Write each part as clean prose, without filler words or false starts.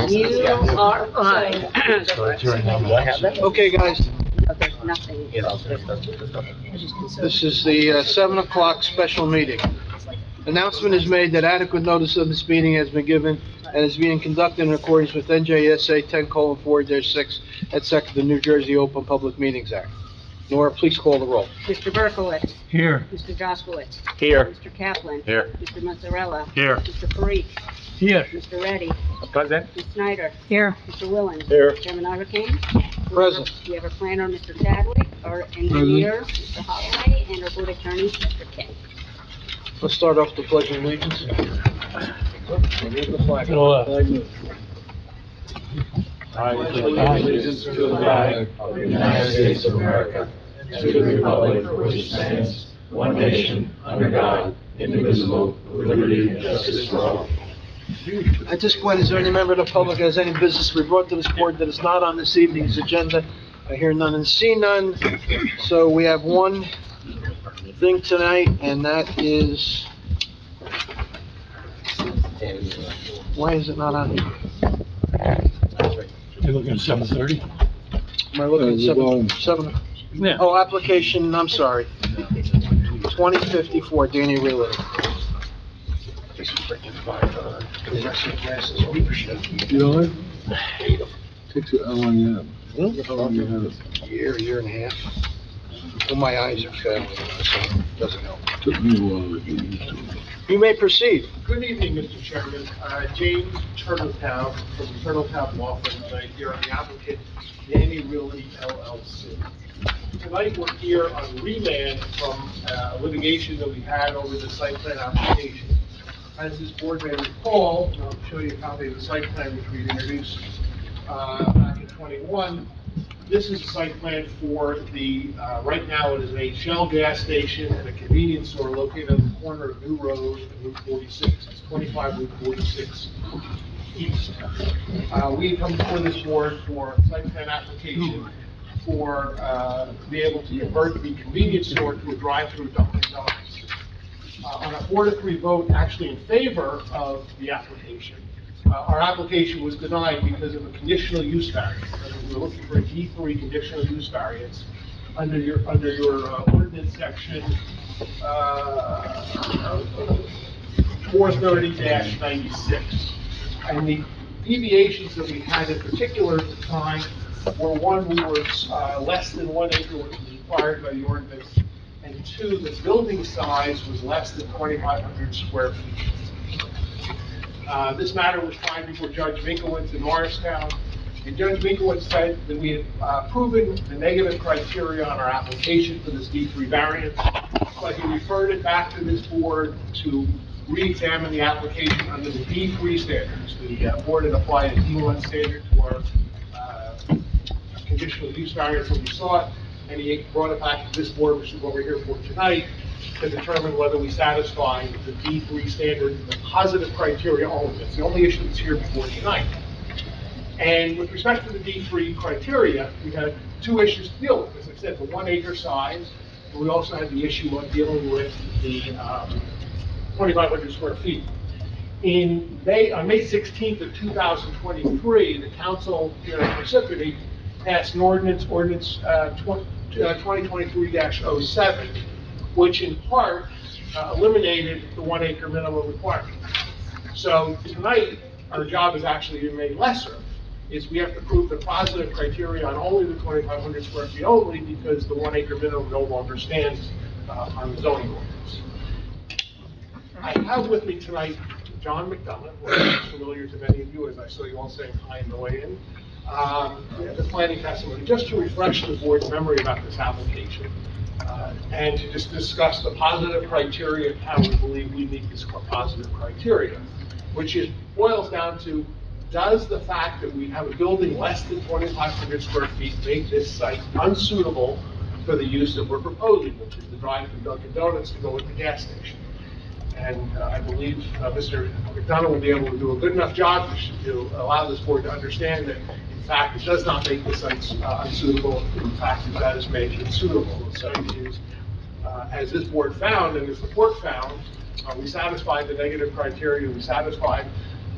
You are fine. Okay, guys, Nothing. this is the 7 o'clock special meeting. Announcement is made that adequate notice of this meeting has been given and is being conducted in accordance with NJSA 10:4-6 et sec, the New Jersey Open Public Meetings Act. Nora, please call the roll. Mr. Berkowitz. Here. Mr. Jaskowitz. Here. Mr. Kaplan. Here. Mr. Mazzarella. Here. Mr. Parikh. Here. Mr. Reddy. Present. Ms. Snyder. Here. Mr. Willen. Here. Chairman Iverson. Present. We have a planner, Mr. Chadwick, our engineer, Mr. Holloway, and our board attorney, Mr. King. Let's start off the pledge of allegiance. I pledge allegiance to the flag of the United States of America and to the republic for which it stands, one nation, under God, indivisible, with liberty and justice for all. At this point, is there any member of the public that has any business to be brought to this board that is not on this evening's agenda? I hear none and see none. So we have one thing tonight, and that is, why is it not on here? You're looking at 7:30? Am I looking at seven? Yeah. Oh, application, I'm sorry. 2054, Danny Wheeler. You know what? Takes you, how long you have? How long you have it? Year and a half. Well, my eyes are failing, so it doesn't help. Took me a while to get used to it. You may proceed. Good evening, Mr. Chairman. James Turtletown from Turtletown Law Firm tonight here on the applicant, Danny Realty LLC. Tonight, we're here on remand from litigation that we had over the site plan application. As this board may recall, and I'll show you a copy of the site plan which we introduced back in '21. This is a site plan for the, right now it is a Shell gas station and a convenience store located on the corner of New Road and Route 46. It's 25 Route 46 East. We come before this board for a site plan application for, to be able to convert the convenience store to a drive-through Dunkin' Donuts. On a 4-3 vote actually in favor of the application, our application was denied because of a conditional use variance. We were looking for a D3 conditional use variance under your ordinance section 430-96. And the deviations that we had in particular at the time were, one, we were less than 1 acre, which was required by the ordinance, and two, the building size was less than 2,500 square feet. This matter was tried before Judge Minkowitz in Morristown, and Judge Minkowitz said that we had proven the negative criteria on our application for this D3 variance, but he referred it back to this board to re-examine the application under the D3 standards. The board had applied a D1 standard to our conditional use variance that we sought, and he brought it back to this board, which is what we're here for tonight, to determine whether we satisfy the D3 standard, the positive criteria only. That's the only issue that's here before tonight. And with respect to the D3 criteria, we had two issues to deal with. As I said, the 1 acre size, and we also had the issue of dealing with the 2,500 square feet. On May 16th of 2023, the council here in Parsippany passed an ordinance 2023-07, which in part eliminated the 1 acre minimum requirement. So tonight, our job is actually made lesser, is we have to prove the positive criteria on only the 2,500 square feet only, because the 1 acre minimum no longer stands on the zoning ordinance. I have with me tonight John McDonough, who is familiar to many of you, as I saw you all saying hi on the way in. The planning testimony, just to refresh the board's memory about this application, and to just discuss the positive criteria and how we believe we meet this positive criteria, which boils down to, does the fact that we have a building less than 2,500 square feet make this site unsuitable for the use that we're proposing, which is the drive-through Dunkin' Donuts to go with the gas station? And I believe Mr. McDonough will be able to do a good enough job to allow this board to understand that, in fact, it does not make the site unsuitable. In fact, that is made it suitable. The site is, as this board found and as the court found, we satisfied the negative criteria. We satisfied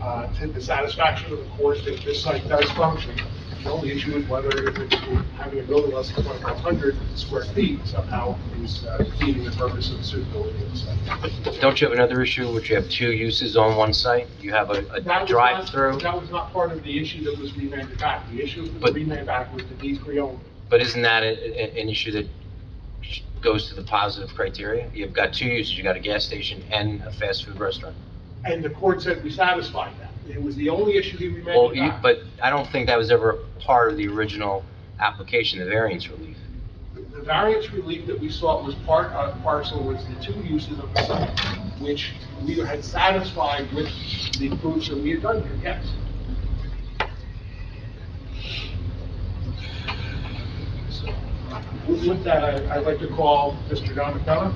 to the satisfaction of the court that this site does function. The only issue is whether if it's having a building less than 2,500 square feet somehow is defeating the purpose of the suitability of the site. Don't you have another issue, which you have two uses on one site? You have a That was drive-through, That was not part of the issue that was remanded back. The issue that was But- remanded back was the D3 only. but isn't that an issue that goes to the positive criteria? You've got two uses, you got a gas station and a fast food restaurant. And the court said we satisfied that. It was the only issue he Well, remanded back. but I don't think that was ever part of the original application, the variance relief. The variance relief that we sought was part of parcel was the two uses of the site, which we had satisfied with the proofs that we had done here, yes. So, with that, I'd like to call Mr. John McDonough.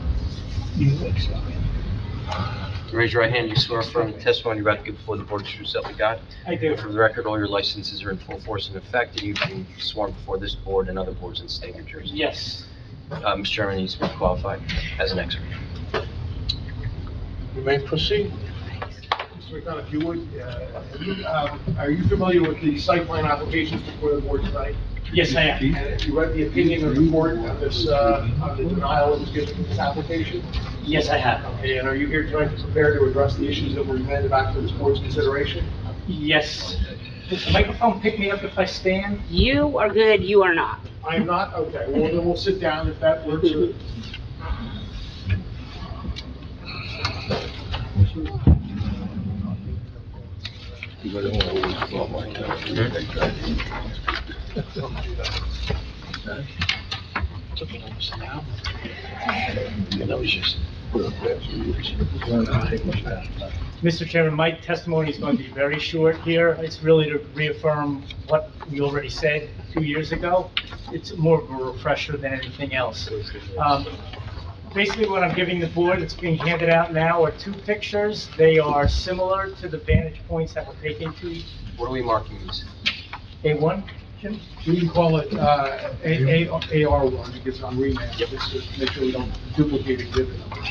Raise your right hand, you swear affirm the testimony you're about to give before the board is true self you got? I do. For the record, all your licenses are in full force and effect, and you've been sworn before this board and other boards in the state of New Jersey. Yes. Mr. Chairman, you speak qualified as an expert. You may proceed. Mr. McDonough, if you would, are you familiar with the site plan applications before the board tonight? Yes, I am. And have you read the opinion of the court on this, on the denial that was given to this application? Yes, I have. Okay, and are you here tonight to prepare to address the issues that were remanded back to this board's consideration? Yes. Does the microphone pick me up if I stand? You are good, you are not. I am not, okay, well, then we'll sit down if that works. Mr. Chairman, my testimony is going to be very short here. It's really to reaffirm what we already said 2 years ago. It's more of a refresher than anything else. Basically, what I'm giving the board that's being handed out now are two pictures. They are similar to the vantage points that were taken to What are we marking these? A1, Jim? We can call it, AR1, because it's on remand, just to make sure we don't duplicate exhibit numbers.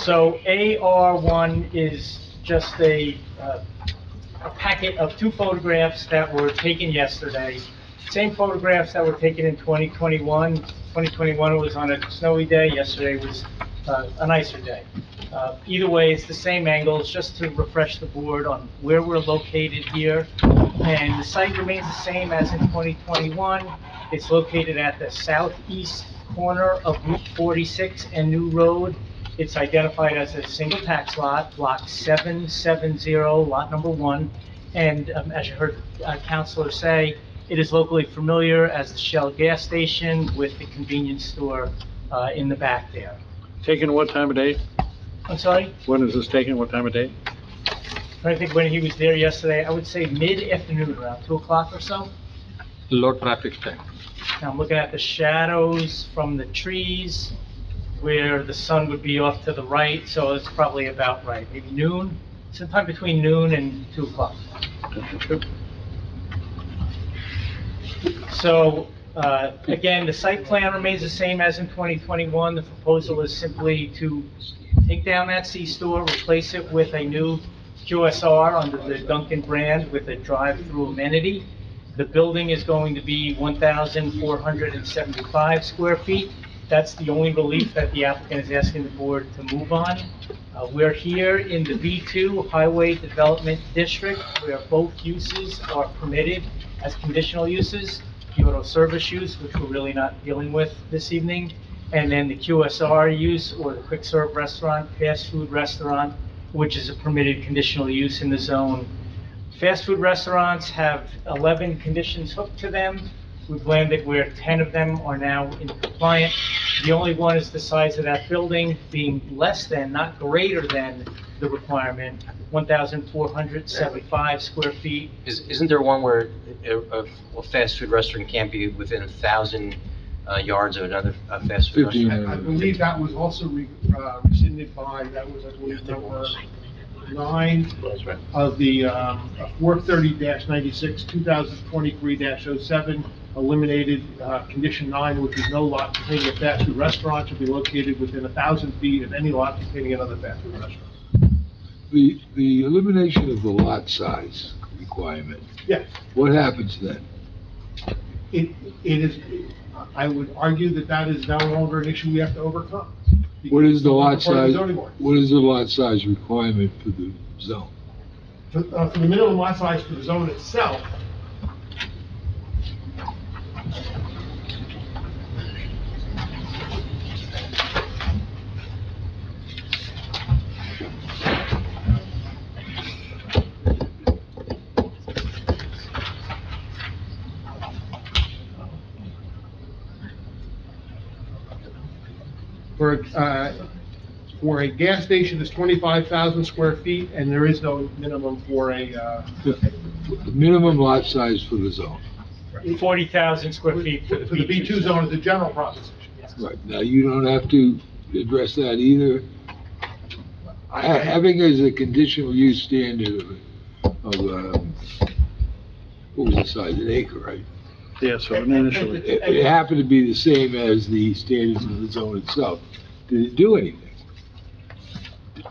So AR1 is just a packet of two photographs that were taken yesterday. Same photographs that were taken in 2021. 2021 was on a snowy day, yesterday was a nicer day. Either way, it's the same angles, just to refresh the board on where we're located here. And the site remains the same as in 2021. It's located at the southeast corner of Route 46 and New Road. It's identified as a single tax lot, block 770, lot number 1. And as you heard Councilor say, it is locally familiar as the Shell gas station with the convenience store in the back there. Taken what time of day? I'm sorry? When is this taken? What time of day? I think when he was there yesterday, I would say mid-afternoon, around 2 o'clock or so. Low traffic time. Now I'm looking at the shadows from the trees where the sun would be off to the right, so it's probably about right, maybe noon, sometime between noon and 2 o'clock. So, again, the site plan remains the same as in 2021. The proposal is simply to take down that C-store, replace it with a new QSR under the Dunkin' brand with a drive-through amenity. The building is going to be 1,475 square feet. That's the only relief that the applicant is asking the board to move on. We're here in the B2 Highway Development District, where both uses are permitted as conditional uses. The auto service use, which we're really not dealing with this evening, and then the QSR use, or the quick serve restaurant, fast food restaurant, which is a permitted conditional use in the zone. Fast food restaurants have 11 conditions hooked to them. We've landed where 10 of them are now in compliant. The only one is the size of that building being less than, not greater than, the requirement, 1,475 square feet. Isn't there one where a fast food restaurant can't be within 1,000 yards of another fast food 15. restaurant? I believe that was also rescinded by, that was, I believe, number 9 of the 430-96, 2023-07, eliminated condition 9, which is no lot containing a fast food restaurant should be located within 1,000 feet of any lot containing another fast food restaurant. the elimination of the lot size requirement, Yes, what happens then? it is, I would argue that that is no longer an issue we have to overcome. What is the lot Part of the size, zoning ordinance. what is the lot size requirement for the zone? For the minimum lot size for the zone itself, for a gas station is 25,000 square feet, and there is no minimum for a, The minimum lot size for the zone. 40,000 square feet for the for the B2 zone is a general proposition. Right, now you don't have to address that either. Having as a conditional use standard of, what was the size, an acre, right? Yeah, so initially, It happened to be the same as the standards of the zone itself. Did it do anything?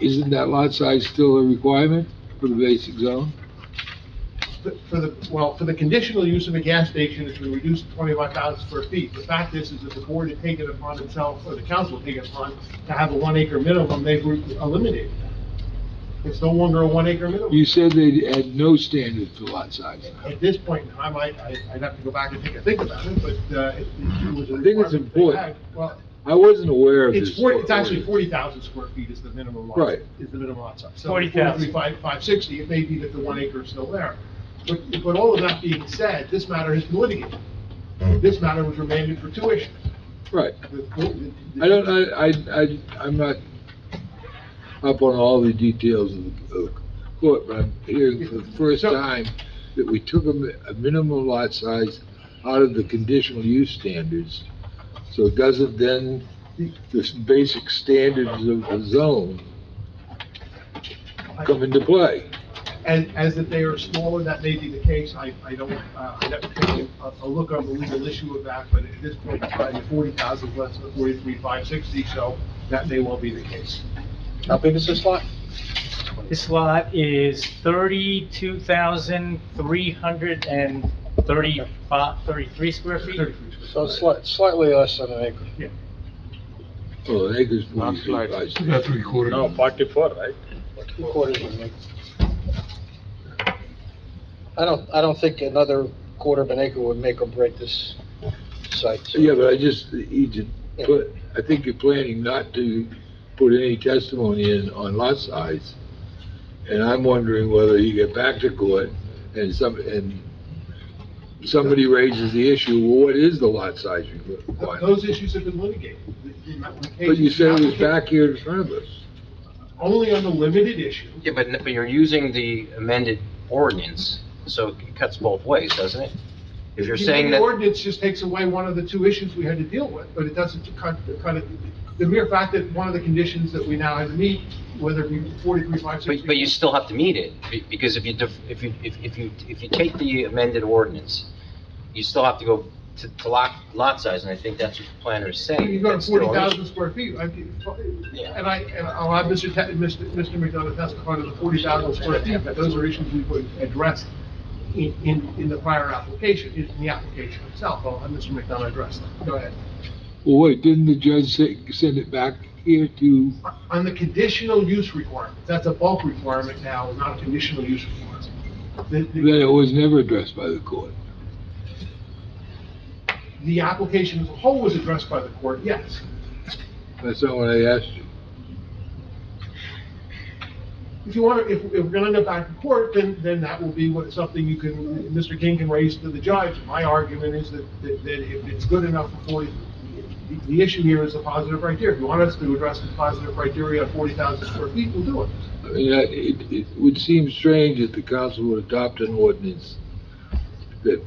Isn't that lot size still a requirement for the basic zone? For the conditional use of a gas station, it's been reduced to 25,000 square feet. The fact is that the board had taken it upon itself, or the council had taken it upon, to have a 1 acre minimum, they've eliminated that. It's no longer a 1 acre minimum. You said they had no standard for lot size. At this point in time, I'd have to go back and take a think about it, but it was a I think requirement it's they important. had. Well, I wasn't aware of this. it's actually 40,000 square feet is the minimum lot. Right. Is the minimum lot size. So 40,000. 560, it may be that the 1 acre is still there. But all of that being said, this matter has been litigated. This matter was remanded for 2 issues. Right. I'm not up on all the details of the court, but I'm hearing for the first time that we took a minimum lot size out of the conditional use standards. So doesn't then the basic standards of the zone come into play? And as that they are smaller, that may be the case. I don't, I'd have to take a look on the legal issue of that, but at this point, the 40,000 less than 43,560, so that may well be the case. How big is this lot? This lot is 32,333 square feet. 33. So slightly less than an acre. Yeah. Oh, an acre's Not 43. slightly. That's 3/4. no, 44, right? 3/4 of an acre. I don't think another quarter of an acre would make or break this site. so- Yeah, but I think you're planning not to put any testimony in on lot size. And I'm wondering whether you get back to court and somebody raises the issue, well, what is the lot size requirement? Those issues have been litigated. But you said it was back here in front of us. Only on the limited issue. Yeah, but you're using the amended ordinance, so it cuts both ways, doesn't it? If you're saying The that, ordinance just takes away one of the 2 issues we had to deal with, but it doesn't cut it. The mere fact that one of the conditions that we now have to meet, whether it be 43,560. but you still have to meet it, because if you take the amended ordinance, you still have to go to lot size, and I think that's what the planner is saying. You go to That's still an 40,000 issue. square feet, Yeah. and I'll have Mr. McDonough testify to the 40,000 square feet, but those are issues we would address in the prior application, in the application itself. I'll have Mr. McDonough address that. Go ahead. Well, wait, didn't the judge send it back here to, On the conditional use requirement, that's a bulk requirement now, not a conditional use requirement. then it was never addressed by the court? The application as a whole was addressed by the court, yes. That's not what I asked you. If you want to, if we're going to go back to court, then that will be something Mr. King can raise to the judge. My argument is that if it's good enough for 40, the issue here is the positive criteria. If you want us to address the positive criteria of 40,000 square feet, we'll do it. I mean, it would seem strange that the council would adopt an ordinance that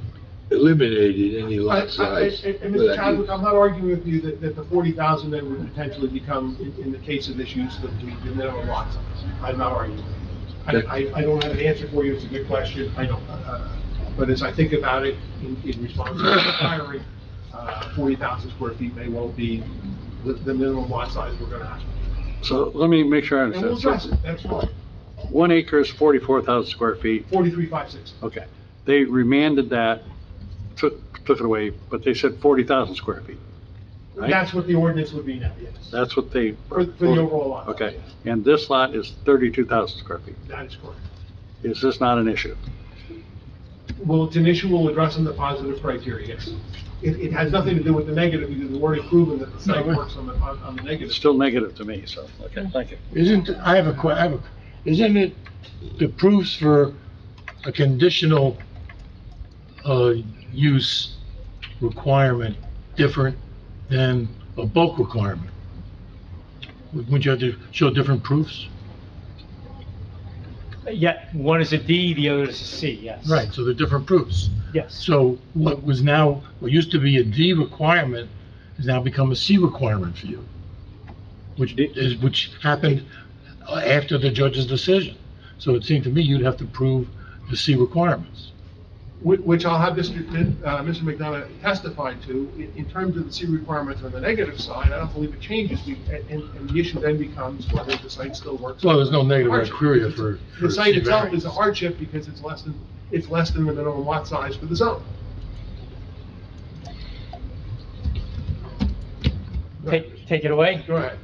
eliminated any lot size. And Mr. Chadwick, I'm not arguing with you that the 40,000 then would potentially become, in the case of this use, the minimum lot size. I'm not arguing. I don't have an answer for you. It's a good question. I don't. But as I think about it, in response to the firing, 40,000 square feet may well be the minimum lot size we're going to have. So let me make sure I And we'll understand. address it. That's fine. 1 acre is 44,000 square feet. 43,560. Okay. They remanded that, took it away, but they said 40,000 square feet. Right? That's what the ordinance would be now, yes. That's what they. For the overall lot. Okay. And this lot is 32,000 square feet. That is correct. Is this not an issue? Well, it's an issue we'll address in the positive criteria, yes. It has nothing to do with the negative, because we've already proven that the site works on the negative. It's still negative to me, so, okay, thank you. Isn't it the proofs for a conditional, use requirement different than a bulk requirement? Wouldn't you have to show different proofs? Yeah, one is a D, the other is a C, yes. Right, so they're different proofs. Yes. So what used to be a D requirement has now become a C requirement for you, which happened after the judge's decision. So it seemed to me you'd have to prove the C requirements. Which I'll have Mr. McDonough testify to. In terms of the C requirements on the negative side, I don't believe it changes, and the issue then becomes whether the site still works. Well, there's no negative Hardship. criteria for The site C itself variance. is a hardship because it's less than the minimum lot size for the zone. Take it away? Go ahead.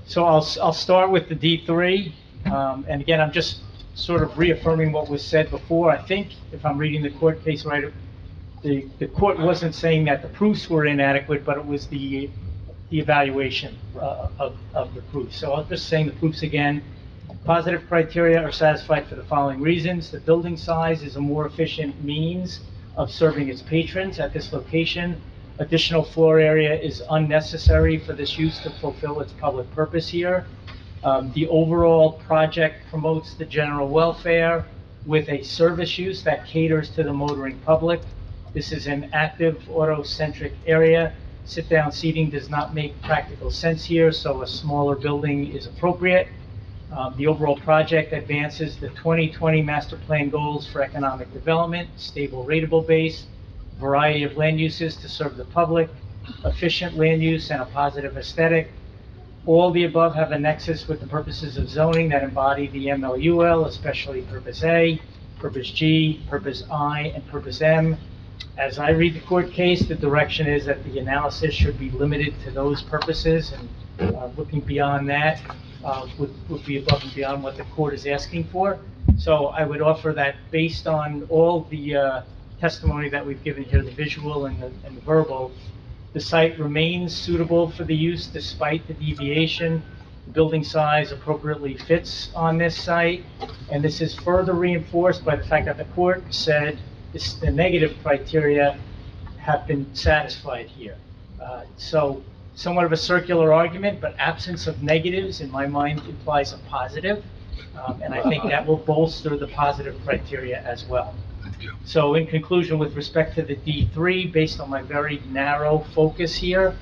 So I'll start with the D3, and again, I'm just sort of reaffirming what was said before. I think, if I'm reading the court case right, the court wasn't saying that the proofs were inadequate, but it was the evaluation of the proofs. So I'll just saying the proofs again. Positive criteria are satisfied for the following reasons. The building size is a more efficient means of serving its patrons at this location. Additional floor area is unnecessary for this use to fulfill its public purpose here. The overall project promotes the general welfare with a service use that caters to the motoring public. This is an active auto-centric area. Sit-down seating does not make practical sense here, so a smaller building is appropriate. The overall project advances the 2020 master plan goals for economic development, stable rateable base, variety of land uses to serve the public, efficient land use, and a positive aesthetic. All the above have a nexus with the purposes of zoning that embody the MLUL, especially Purpose A, Purpose G, Purpose I, and Purpose M. As I read the court case, the direction is that the analysis should be limited to those purposes, and looking beyond that would be above and beyond what the court is asking for. So I would offer that based on all the testimony that we've given here, the visual and the verbal, the site remains suitable for the use despite the deviation. The building size appropriately fits on this site, and this is further reinforced by the fact that the court said the negative criteria have been satisfied here. So somewhat of a circular argument, but absence of negatives in my mind implies a positive, and I think that will bolster the positive criteria as well. So in conclusion, with respect to the D3, based on my very narrow focus here,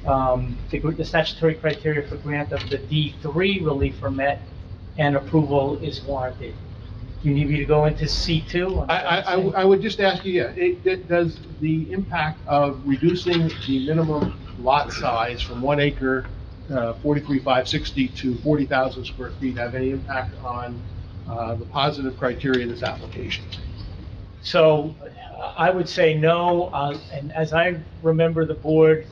the statutory criteria for grant of the D3 relief are met and approval is warranted. Do you need me to go into C2? I would just ask you, does the impact of reducing the minimum lot size from 1 acre, 43,560 to 40,000 square feet have any impact on the positive criteria in this application? So I would say no, and as I remember the board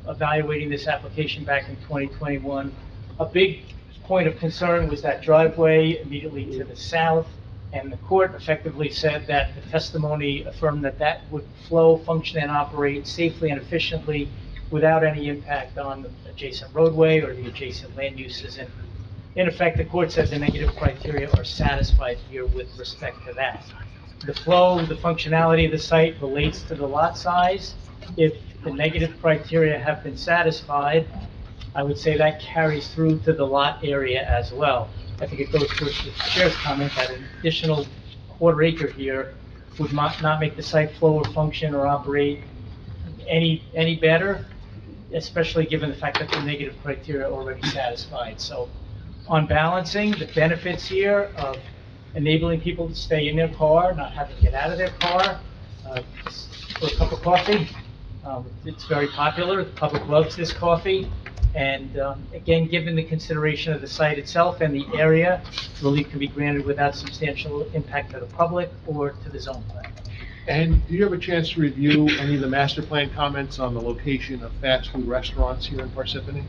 evaluating this application back in 2021, a big point of concern was that driveway immediately to the south, and the court effectively said that the testimony affirmed that that would flow, function, and operate safely and efficiently without any impact on the adjacent roadway or the adjacent land uses. And in effect, the court said the negative criteria are satisfied here with respect to that. The flow, the functionality of the site relates to the lot size. If the negative criteria have been satisfied, I would say that carries through to the lot area as well. I think it goes towards the chair's comment that an additional quarter acre here would not make the site flow or function or operate any better, especially given the fact that the negative criteria are already satisfied. So on balancing, the benefits here of enabling people to stay in their car, not having to get out of their car for a cup of coffee. It's very popular. The public loves this coffee. And again, given the consideration of the site itself and the area, relief can be granted without substantial impact to the public or to the zone plan. And do you have a chance to review any of the master plan comments on the location of fast food restaurants here in Parsippany?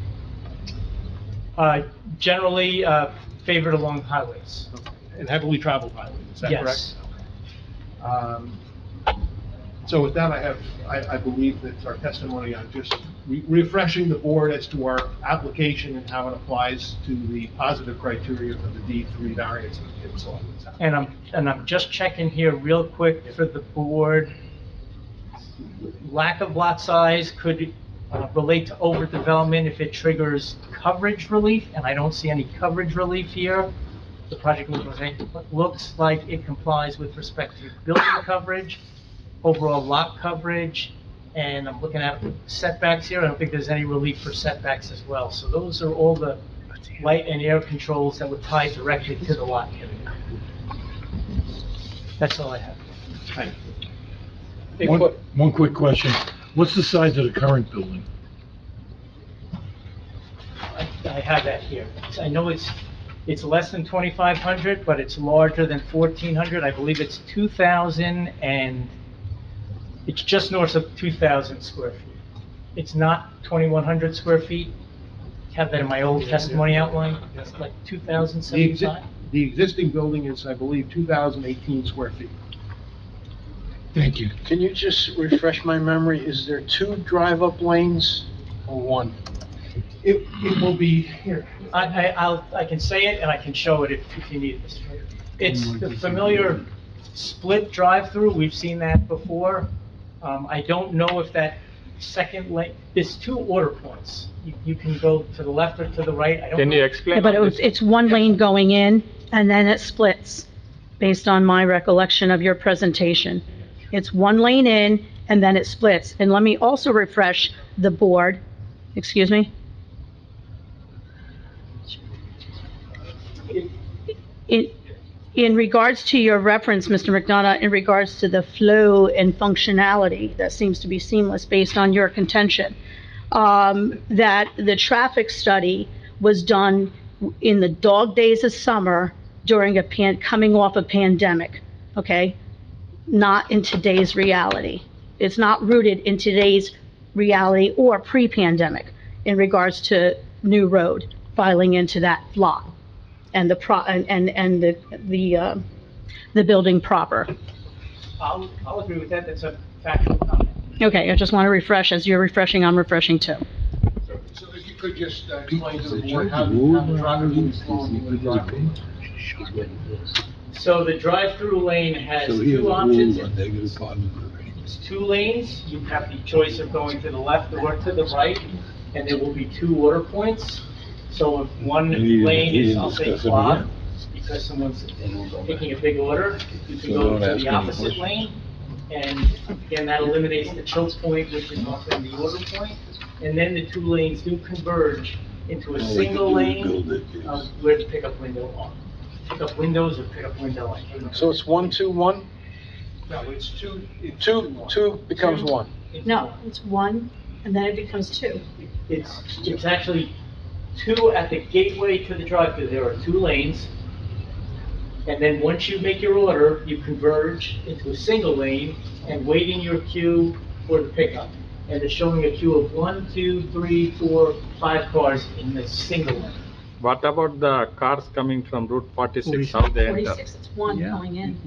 Generally favored along highways. And heavily traveled highways, is that correct? Yes. So with that, I believe that our testimony on just refreshing the board as to our application and how it applies to the positive criteria of the D3 variance that gives all this. And I'm just checking here real quick for the board. Lack of lot size could relate to overdevelopment if it triggers coverage relief, and I don't see any coverage relief here. The project looks like it complies with respect to building coverage, overall lot coverage, and I'm looking at setbacks here. I don't think there's any relief for setbacks as well. So those are all the light and air controls that would tie directly to the lot area. That's all I have. One quick question. What's the size of the current building? I have that here. I know it's less than 2,500, but it's larger than 1,400. I believe it's 2,000 and it's just north of 2,000 square feet. It's not 2,100 square feet. I have that in my old testimony outline. It's like 2,075. The existing building is, I believe, 2,018 square feet. Thank you. Can you just refresh my memory? Is there 2 drive-up lanes or 1? It will be here. I can say it and I can show it if you need it. It's the familiar split drive-through. We've seen that before. I don't know if that second lane, there's 2 order points. You can go to the left or to the right. I don't know. Can you explain? Yeah, but it's one lane going in, and then it splits, based on my recollection of your presentation. It's one lane in, and then it splits. And let me also refresh the board, excuse me? In regards to your reference, Mr. McDonough, in regards to the flow and functionality, that seems to be seamless based on your contention, that the traffic study was done in the dog days of summer during coming off a pandemic, okay? Not in today's reality. It's not rooted in today's reality or pre-pandemic in regards to New Road filing into that lot and the building proper. I'll agree with that. That's a factual comment. Okay, I just want to refresh. As you're refreshing, I'm refreshing too. So if you could just explain to the board how the traffic is flowing in the driveway. So the drive-through lane has So he has 2 a options. rule on negative positive. It's 2 lanes. You have the choice of going to the left or to the right, and there will be 2 order points. So if one lane is, I'll say, clogged, because someone's taking a big order, you can go to the opposite lane. And again, that eliminates the choke point, which is often the order point. And then the 2 lanes do converge into a single lane where the pickup window are. Pickup windows or pickup window. I can't remember. So it's 1, 2, 1? No, it's 2. 2 becomes 1. No, it's one, and then it becomes 2. It's actually 2 at the gateway to the drive-thru. There are 2 lanes. And then once you make your order, you converge into a single lane and wait in your queue for the pickup. And it's showing a queue of 1, 2, 3, 4, 5 cars in the single lane. What about the cars coming from Route 46, how they enter? 46, it's one going in.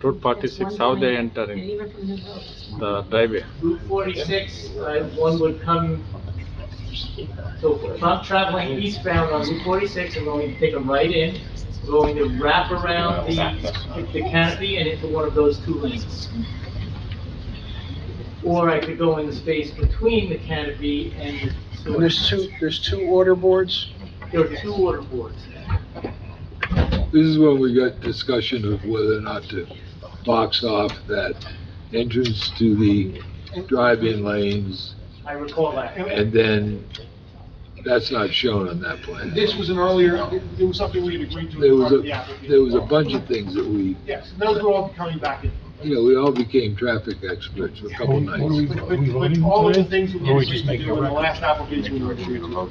Route 46, how they enter And in even from New Road, it's one. the driveway? Route 46, one would come, so if I'm traveling eastbound on Route 46, I'm going to take a right in, I'm going to wrap around the canopy and into one of those 2 lanes. Or I could go in the space between the canopy and the And store. there's 2 order boards? There are 2 order boards. This is when we got discussion of whether or not to box off that entrance to the drive-in lanes, I recall that. and then that's not shown on that plan. This was an earlier, it was something we had agreed to There as was part of the a, application. there was a bunch of things that we, Yes, those will all be coming back in. You know, we all became traffic experts for a couple nights. But all of the things that we agreed to do in the last application, we agreed to.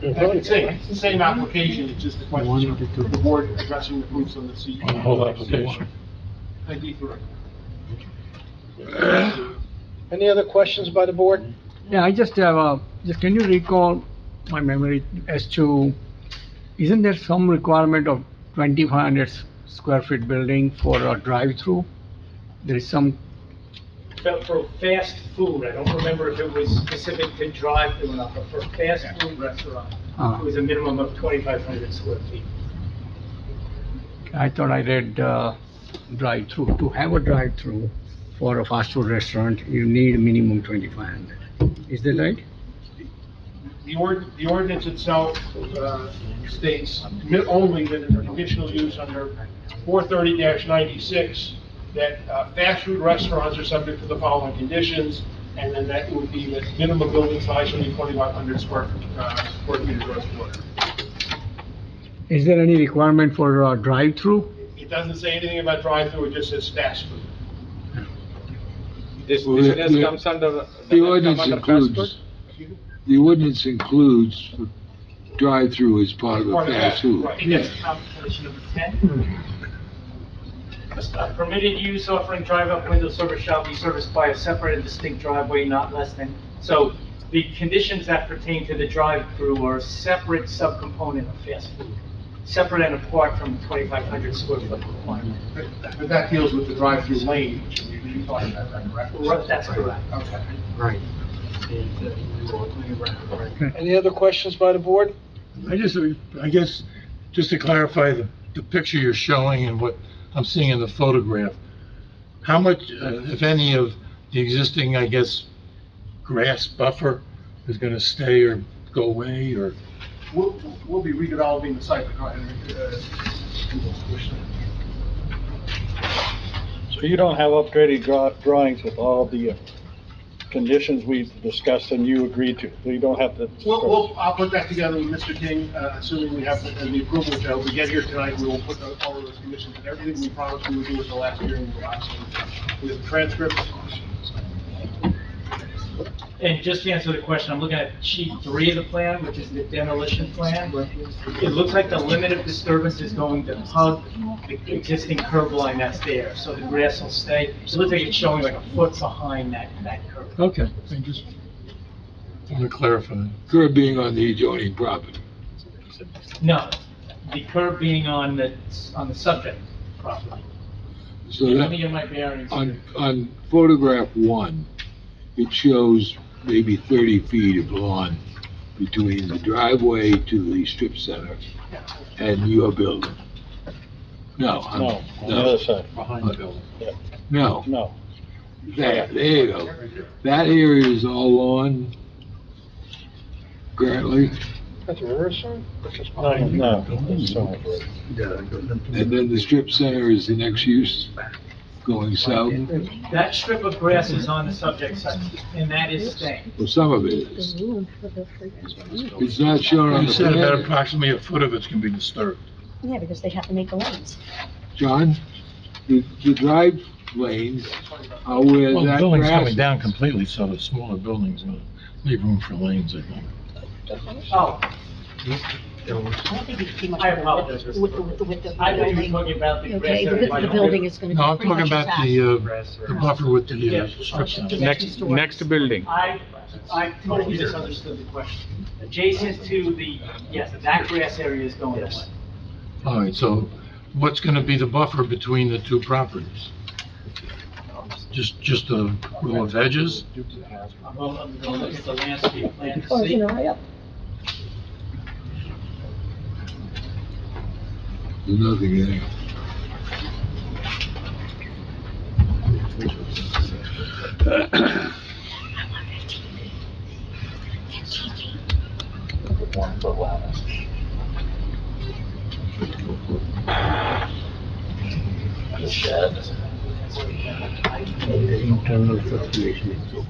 It's the same application, it's just a question of the board addressing the proofs on the CE. On the whole application. ID for Any other questions by the board? Yeah, I just have can you recall my memory as to, isn't there some requirement of 2,500 square feet building for a drive-through? There is some, For fast food, I don't remember if it was specific to drive-through or not, but for fast food restaurant, it was a minimum of 2,500 square feet. I thought I read, drive-through. To have a drive-through for a fast food restaurant, you need a minimum 2,500. Is that right? The ordinance itself states only that in conditional use under 430-96, that fast food restaurants are subject to the following conditions, and then that would be that minimum building size should be 2,500 square feet of gross floor. Is there any requirement for a drive-through? It doesn't say anything about drive-through, it just says fast food. The ordinance includes drive-through as part of a fast food. I think that's condition number 10. Permitted use offering drive-up window service shall be serviced by a separate and distinct driveway not less than, so the conditions that pertain to the drive-through are a separate subcomponent of fast food, separate and apart from the 2,500 square foot requirement. But that deals with the drive-through lane, which you're talking about, that, correct? That's correct. Okay. Right. Any other questions by the board? I guess, just to clarify the picture you're showing and what I'm seeing in the photograph, how much, if any, of the existing, I guess, grass buffer is gonna stay or go away, or? We'll be redeveloping the site. So you don't have updated drawings with all the conditions we've discussed and you agreed to? So you don't have to? I'll put that together with Mr. King, assuming we have the approval, Joe. We get here tonight, we will put all of those conditions and everything we promised we would do at the last hearing, we'll absolutely, with the transcript. And just to answer the question, I'm looking at sheet 3 of the plan, which is the demolition plan. It looks like the limit of disturbance is going to hug the existing curb line that's there, so the grass will stay. It looks like it's showing like a foot behind that curb. Okay, I just want to clarify. Curb being on the adjoining property. No, the curb being on the subject property. So Let me that, get my bearings. on photograph 1, it shows maybe 30 feet of lawn between the driveway to the strip center and your building. No. No, on the other side. Behind the building. No, No. there you go. That area is all lawn currently, That's a Riverside? No. and then the strip center is the next use going south. That strip of grass is on the subject site, and that is staying. Well, some of it is. It's not shown on You the said about plan. approximately a foot of it's gonna be disturbed. Yeah, because they have to make the lanes. John, the drive lanes are where Well, the that building's grass coming is. down completely, so the smaller building's gonna leave room for lanes, I think. Oh, I don't think it's too much. I apologize. With the I thought you were building. talking about the grass Okay, area. the building is gonna be No, I'm pretty talking much about exact. the buffer with the Yeah. strip center. Next building. I totally misunderstood the question. Adjacent to yes, that grass area is going away. All right, so what's gonna be the buffer between the two properties? Just a row of hedges? Well, I'm gonna look at the landscape plan to Cars see. in a hurry up. There's nothing there.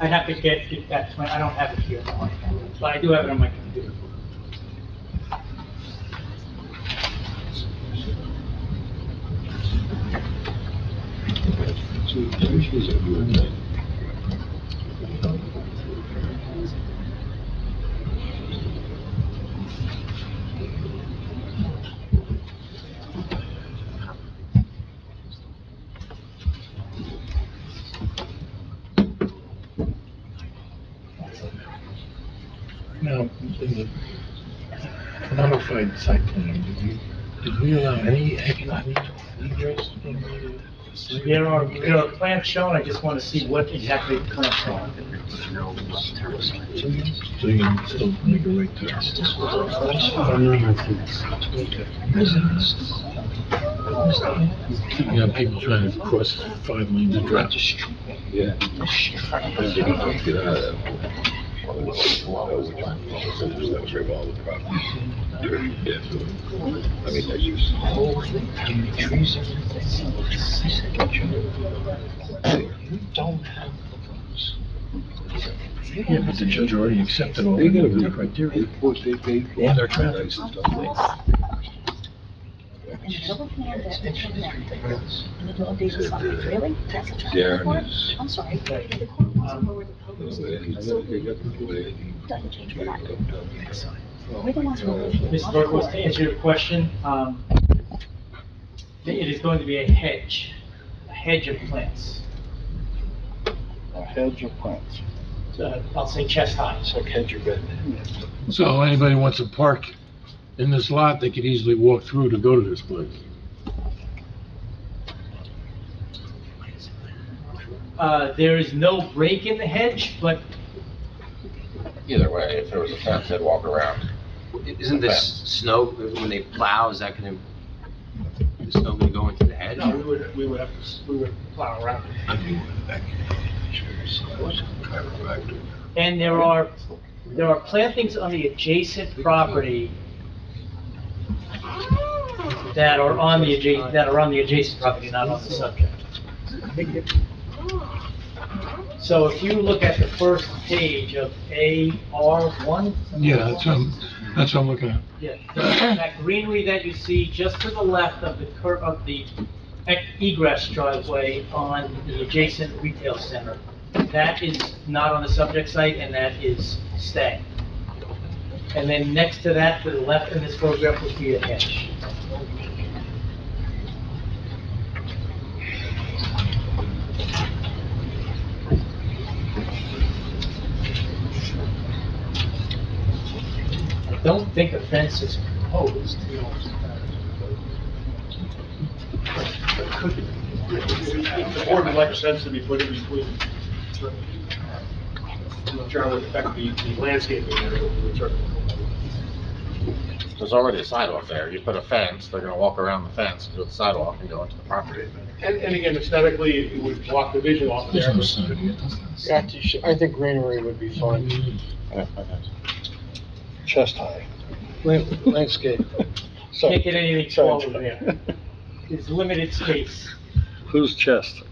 I'd have to get that plan, I don't have it here, but I do have it on my computer. So Now, in the modified site plan, did we allow any egress from the site? There are plans shown, I just want to see what exactly the plans are. So you can still make a right turn. You got people trying to cross 5 lanes of traffic. Yeah. Get out of that. I mean, that's just. Yeah, but the judge already accepted all They gotta the be criteria. They pay for And their their traffic. traffic and stuff. Darren is. I'm sorry. Mr. Burkos, to answer your question, it is going to be a hedge of plants. A hedge of plants. I'll say chest high. It's like hedge of bed. So anybody wants to park in this lot, they could easily walk through to go to this place. There is no break in the hedge, but Either way, if there was a fence, they'd walk around. Isn't this snow, when they plow, is that gonna, the snow gonna go into the hedge? No, we would plow around. and there are plantings on the adjacent property that are on the adjacent property, not on the subject. So if you look at the first page of AR1. Yeah, that's what I'm looking at. Yeah, that greenery that you see just to the left of the egress driveway on the adjacent retail center, that is not on the subject site, and that is staying. And then next to that, to the left in this photograph, would be a hedge. I don't think a fence is proposed. The board would like a fence to be put in between. I'm not sure how it would affect the landscaping area. There's already a sidewalk there. You put a fence, they're gonna walk around the fence to the sidewalk and go into the property. And again, aesthetically, it would block the vision off of there. I think greenery would be fine. Chest high. Landscape. Can't get anything taller there. There's limited space. Whose chest?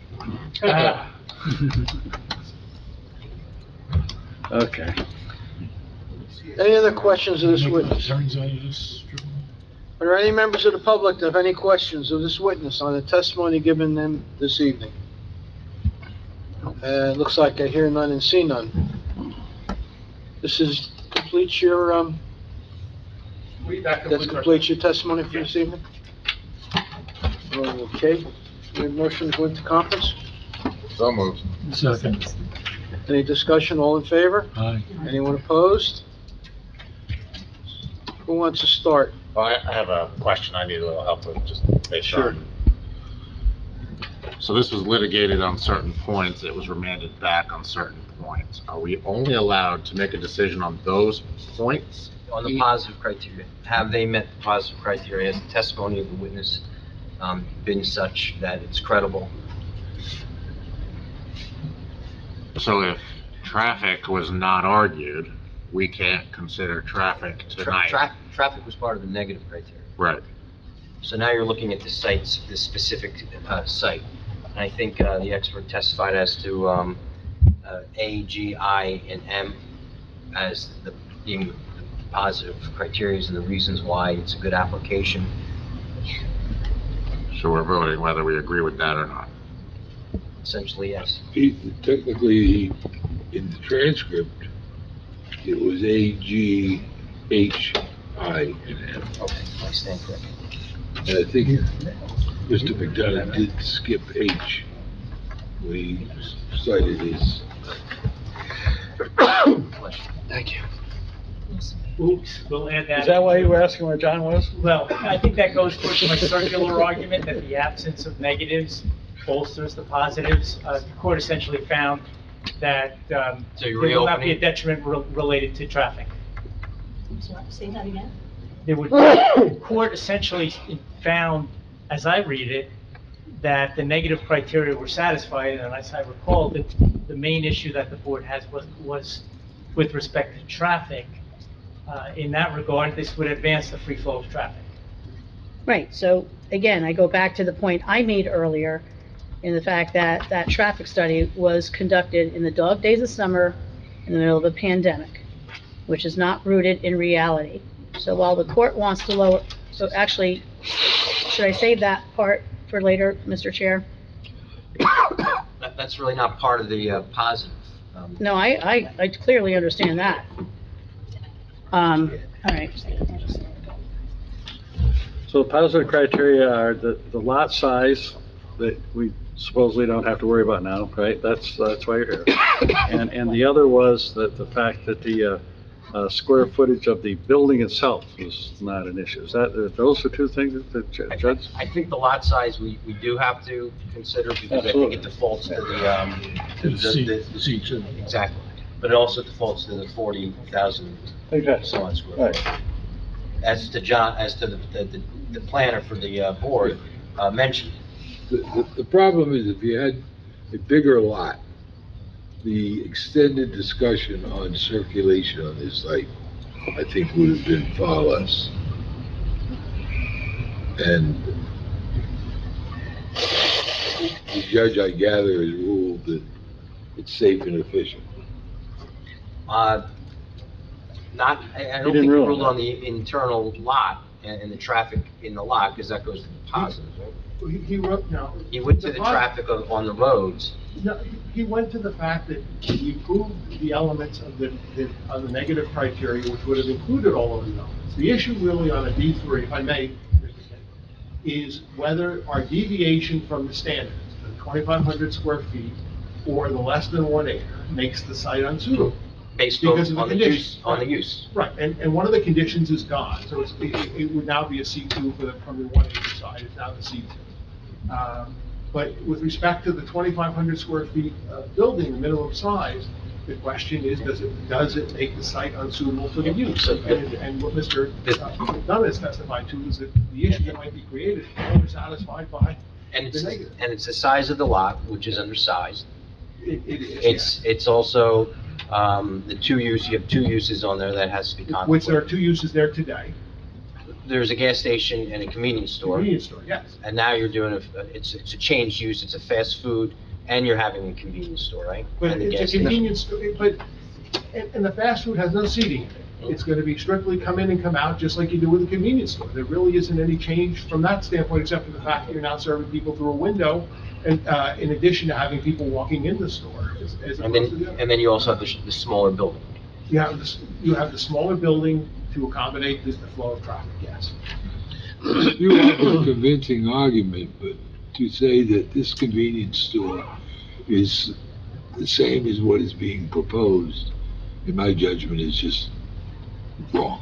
Okay. Any other questions of this witness? Concerns out of this? Are there any members of the public that have any questions of this witness on the testimony given them this evening? It looks like I hear none and see none. This completes your, that completes your testimony for this evening? Okay, we have motion to go into conference? So moved. Second. Any discussion, all in favor? Aye. Anyone opposed? Who wants to start? Well, I have a question I need a little help with, just based on. So this was litigated on certain points, it was remanded back on certain points. Are we only allowed to make a decision on those points? On the positive criteria, have they met the positive criteria? Has the testimony of the witness been such that it's credible? So if traffic was not argued, we can't consider traffic tonight? Traffic was part of the negative criteria. Right. So now you're looking at the sites, the specific site. And I think the expert testified as to A, G, I, and M as being the positive criteria and the reasons why it's a good application. So we're voting whether we agree with that or not? essentially, yes. Technically, in the transcript, it was A, G, H, I, and M. Okay, I stand corrected. And I think Mr. McDonough did skip H. We cited his. Thank you. Oops, we'll add that. Is that why you were asking where John was? Well, I think that goes towards my circular argument that the absence of negatives bolsters the positives. The court essentially found that So you're there will not be a reopening? detriment related to traffic. Say that again? The court essentially found, as I read it, that the negative criteria were satisfied, and as I recall, that the main issue that the board has was with respect to traffic. In that regard, this would advance the free flow of traffic. Right, so again, I go back to the point I made earlier in the fact that that traffic study was conducted in the dog days of summer in the middle of a pandemic, which is not rooted in reality. So while the court wants to lower, so actually, should I save that part for later, Mr. Chair? That's really not part of the positive. No, I clearly understand that. All right. So the positive criteria are the lot size that we supposedly don't have to worry about now, right? That's why you're here. And the other was that the fact that the square footage of the building itself was not an issue. Is that, those are two things that Judge? I think the lot size we do have to consider because I think it defaults to C2. exactly. But it also defaults to the 40,000 Exactly. so on square. Right. foot. As to the planner for the board mentioned. The problem is if you had a bigger lot, the extended discussion on circulation on this site, I think would have been far less. And the judge, I gather, has ruled that it's safe and efficient. Not, I don't He didn't think he rule ruled on on the internal lot and the traffic in the lot, because that goes to the positives, right? He wrote, no. He went to the traffic on the roads. No, he went to the fact that we proved the elements of the negative criteria, which would have included all of the elements. The issue really on a D3, if I may, Mr. King, is whether our deviation from the standards, the 2,500 square feet or the less than 1 acre, makes the site unsuitable. Based Because of the on the conditions, use, on the right. use. Right, and one of the conditions is gone, so it would now be a C2 from the 1 acre side, it's now the C2. But with respect to the 2,500 square feet building, the minimum size, the question is, does it make the site unsuitable for the use? And what Mr. McDonough has testified to is that the issue that might be created is satisfied by And the negative. it's the size of the lot, which is undersized. It is, It's also, the you have two uses on there that has to be yeah. Which there are contemplated. 2 uses there today. There's a gas station and a convenience store. Convenience store, yes. And now you're doing it's a changed use, it's a fast food, and you're having a convenience store, right? But And the it's gas a station. convenience store, and the fast food has no seating in it. It's gonna be strictly come in and come out, just like you do with a convenience store. There really isn't any change from that standpoint, except for the fact that you're now serving people through a window, and, in addition to having people walking in the store, as And opposed to the then, other. and then you also have the smaller building. You have the smaller building to accommodate the flow of traffic, yes. You have a convincing argument, but to say that this convenience store is the same as what is being proposed, in my judgment, is just wrong.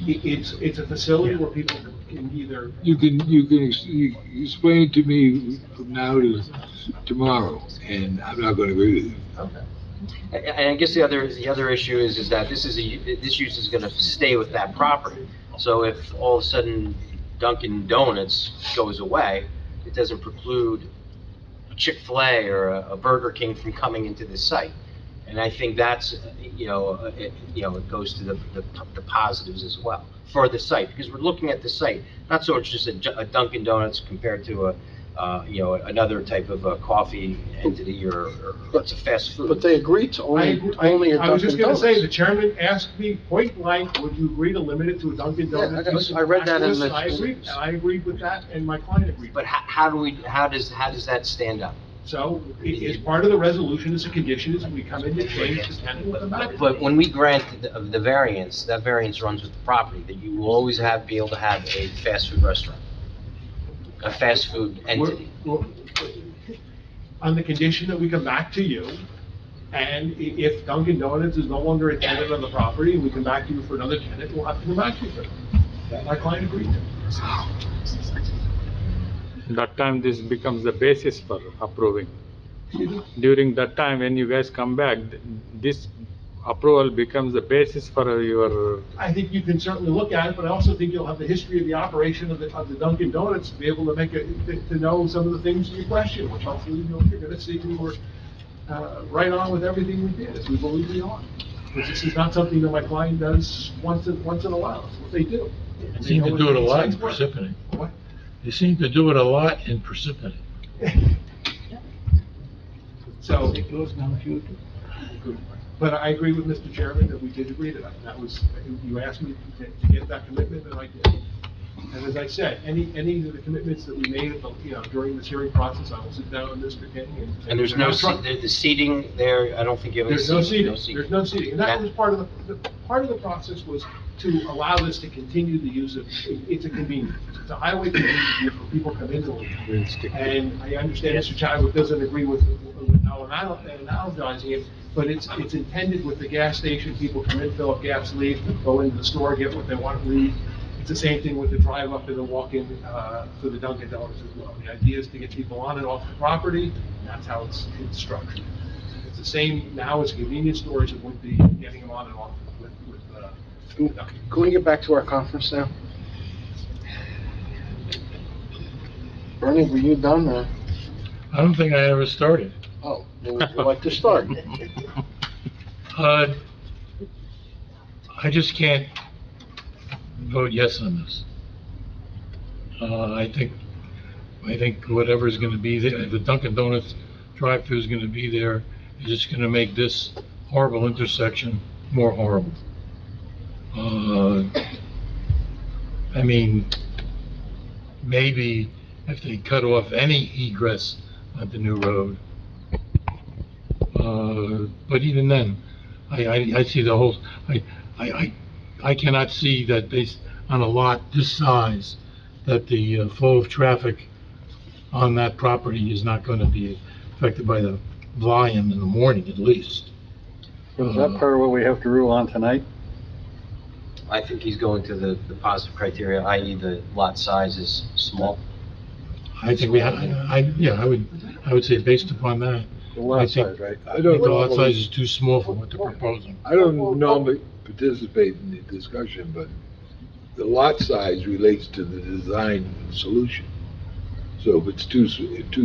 It's a facility where people can either, You can explain it to me from now to tomorrow, and I'm not gonna agree with you. okay. And I guess the other issue is that this use is gonna stay with that property. So if all of a sudden Dunkin' Donuts goes away, it doesn't preclude a Chick-fil-A or a Burger King from coming into this site. And I think that's, it goes to the positives as well for the site, because we're looking at the site, not so much just a Dunkin' Donuts compared to another type of a coffee entity or it's a fast food. But they agreed to only a I was just Dunkin' gonna say, the Donuts. chairman asked me point blank, would you agree to limit it to a Dunkin' Donuts? I read that in the- I agreed with that, and my client agreed. But how does that stand up? So, it's part of the resolution, it's a condition, is we come in to change the tenant with a method. But when we grant the variance, that variance runs with the property, that you will always be able to have a fast food restaurant, a fast food entity. On the condition that we come back to you, and if Dunkin' Donuts is no longer a tenant on the property, and we come back to you for another tenant, we'll have to come back to you for that. That my client agreed to. That time this becomes the basis for approving. Excuse me? During that time, when you guys come back, this approval becomes the basis for your, I think you can certainly look at it, but I also think you'll have the history of the operation of the Dunkin' Donuts to be able to to know some of the things you question, which hopefully, you're gonna see we were, right on with everything we did, as we believe we are. Because this is not something that my client does once in a while, it's what they do. And they Seem know to what do it a these lot in things work. Parsippany. What? You seem to do it a lot in Parsippany. So, They close down few. but I agree with Mr. Chairman that we did agree to that. That was, you asked me to get that commitment, and I did. And as I said, any of the commitments that we made, during this hearing process, I will sit down with Mr. King And there's no, the seating there, I don't think you have any There's no seating. seating, there's no seating, and that was part of part of the process was to allow this to continue the use of, it's a convenience. It's a highway convenience use for people come into it. And I understand Mr. Chadwick doesn't agree with how I'm analogizing it, but it's intended with the gas station, people come in, fill up gas, leave, go into the store, get what they want to leave. It's the same thing with the drive up and the walk in, for the Dunkin' Donuts as well. The idea is to get people on and off the property, and that's how it's structured. It's the same now as a convenience store as it would be getting them on and off with Dunkin'. Can we get back to our conference now? Bernie, were you done, or? I don't think I ever started. Oh, then would you like to start? I just can't vote yes on this. I think whatever's gonna be there, the Dunkin' Donuts drive-thru is gonna be there, is just gonna make this horrible intersection more horrible. I mean, maybe if they cut off any egress on the new road. But even then, I see the whole, I cannot see that based on a lot this size, that the flow of traffic on that property is not going to be affected by the volume in the morning at least. Is that part of what we have to rule on tonight? I think he's going to the positive criteria, i.e. the lot size is small. I think I would say based upon that, The I lot think- size, right? I think the lot size is too small for what they're proposing. I don't normally participate in the discussion, but the lot size relates to the design solution. So if it's too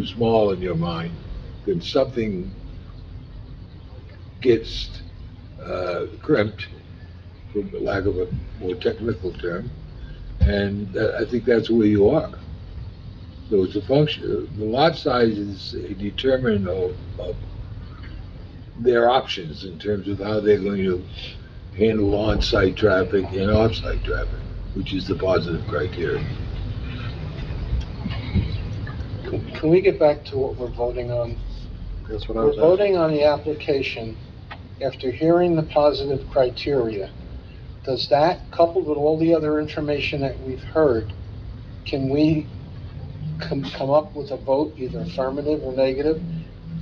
small in your mind, then something gets crimped, for lack of a more technical term, and I think that's where you are. So it's a function, the lot size is a determinant of their options in terms of how they're going to handle on-site traffic and off-site traffic, which is the positive criteria. Can we get back to what we're voting on? That's what I We're was asking. voting on the application after hearing the positive criteria. Does that, coupled with all the other information that we've heard, can we come up with a vote, either affirmative or negative,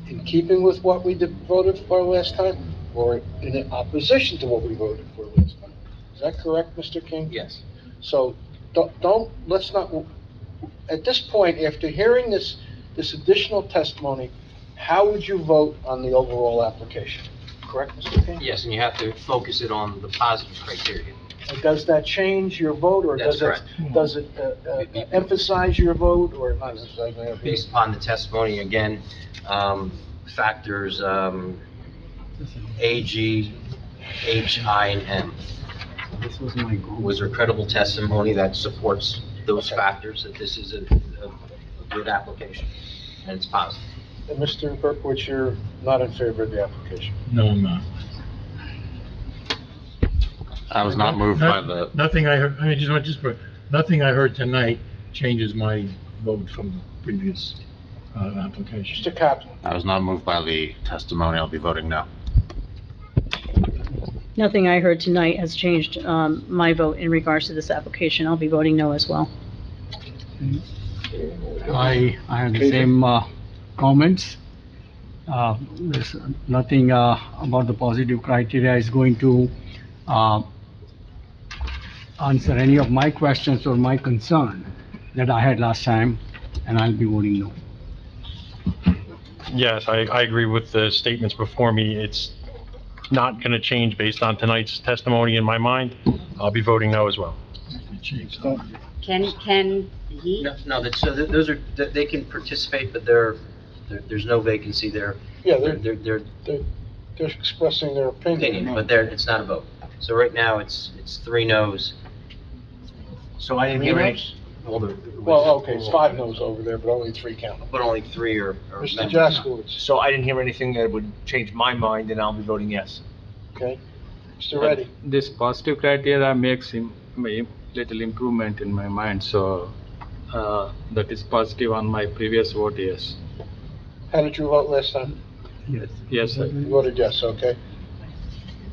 in keeping with what we voted for last time, or in opposition to what we voted for last time? Is that correct, Mr. King? Yes. So, let's not, at this point, after hearing this additional testimony, how would you vote on the overall application? Correct, Mr. King? Yes, and you have to focus it on the positive criteria. And does that change your vote, or That's does it emphasize your vote, or not emphasize? Based upon the testimony, again, factors, A, G, H, I, and M. This was my goal. Was there credible testimony that supports those factors, that this is a good application, and it's positive. And Mr. Berkowitz, you're not in favor of the application? No, I'm not. I was not moved by the, Nothing I heard, nothing I heard tonight changes my vote from the previous, application. Mr. Kaplan? I was not moved by the testimony. I'll be voting no. Nothing I heard tonight has changed my vote in regards to this application. I'll be voting no as well. I have the same comments. There's nothing about the positive criteria is going to answer any of my questions or my concern that I had last time, and I'll be voting no. Yes, I agree with the statements before me. It's not going to change based on tonight's testimony in my mind. I'll be voting no as well. Can he? No, those are, they can participate, but there's no vacancy there. Yeah, They're they're expressing their opinion, but it's not a vote. So right now, it's 3 no's. So I didn't hear any, Well, okay, it's 5 no's over there, but only 3 count. but only 3 are Mr. members. Jaskowitz, so I didn't hear anything that would change my mind, and I'll be voting yes. okay? Mr. Reddy? This positive criteria makes little improvement in my mind, so that is positive on my previous vote, yes. How did you vote last time? Yes. Yes, sir. You voted yes, okay.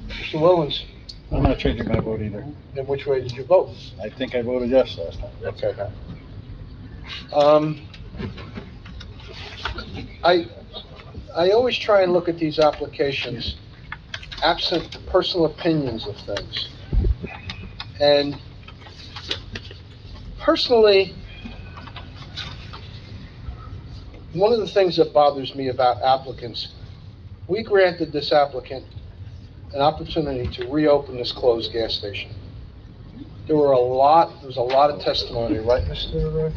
Mr. Willens, I'm not changing my vote either. and which way did you vote? I think I voted yes last time. Okay. I always try and look at these applications absent personal opinions of things. And personally, one of the things that bothers me about applicants, we granted this applicant an opportunity to reopen this closed gas station. There was a lot of testimony, right, Mr.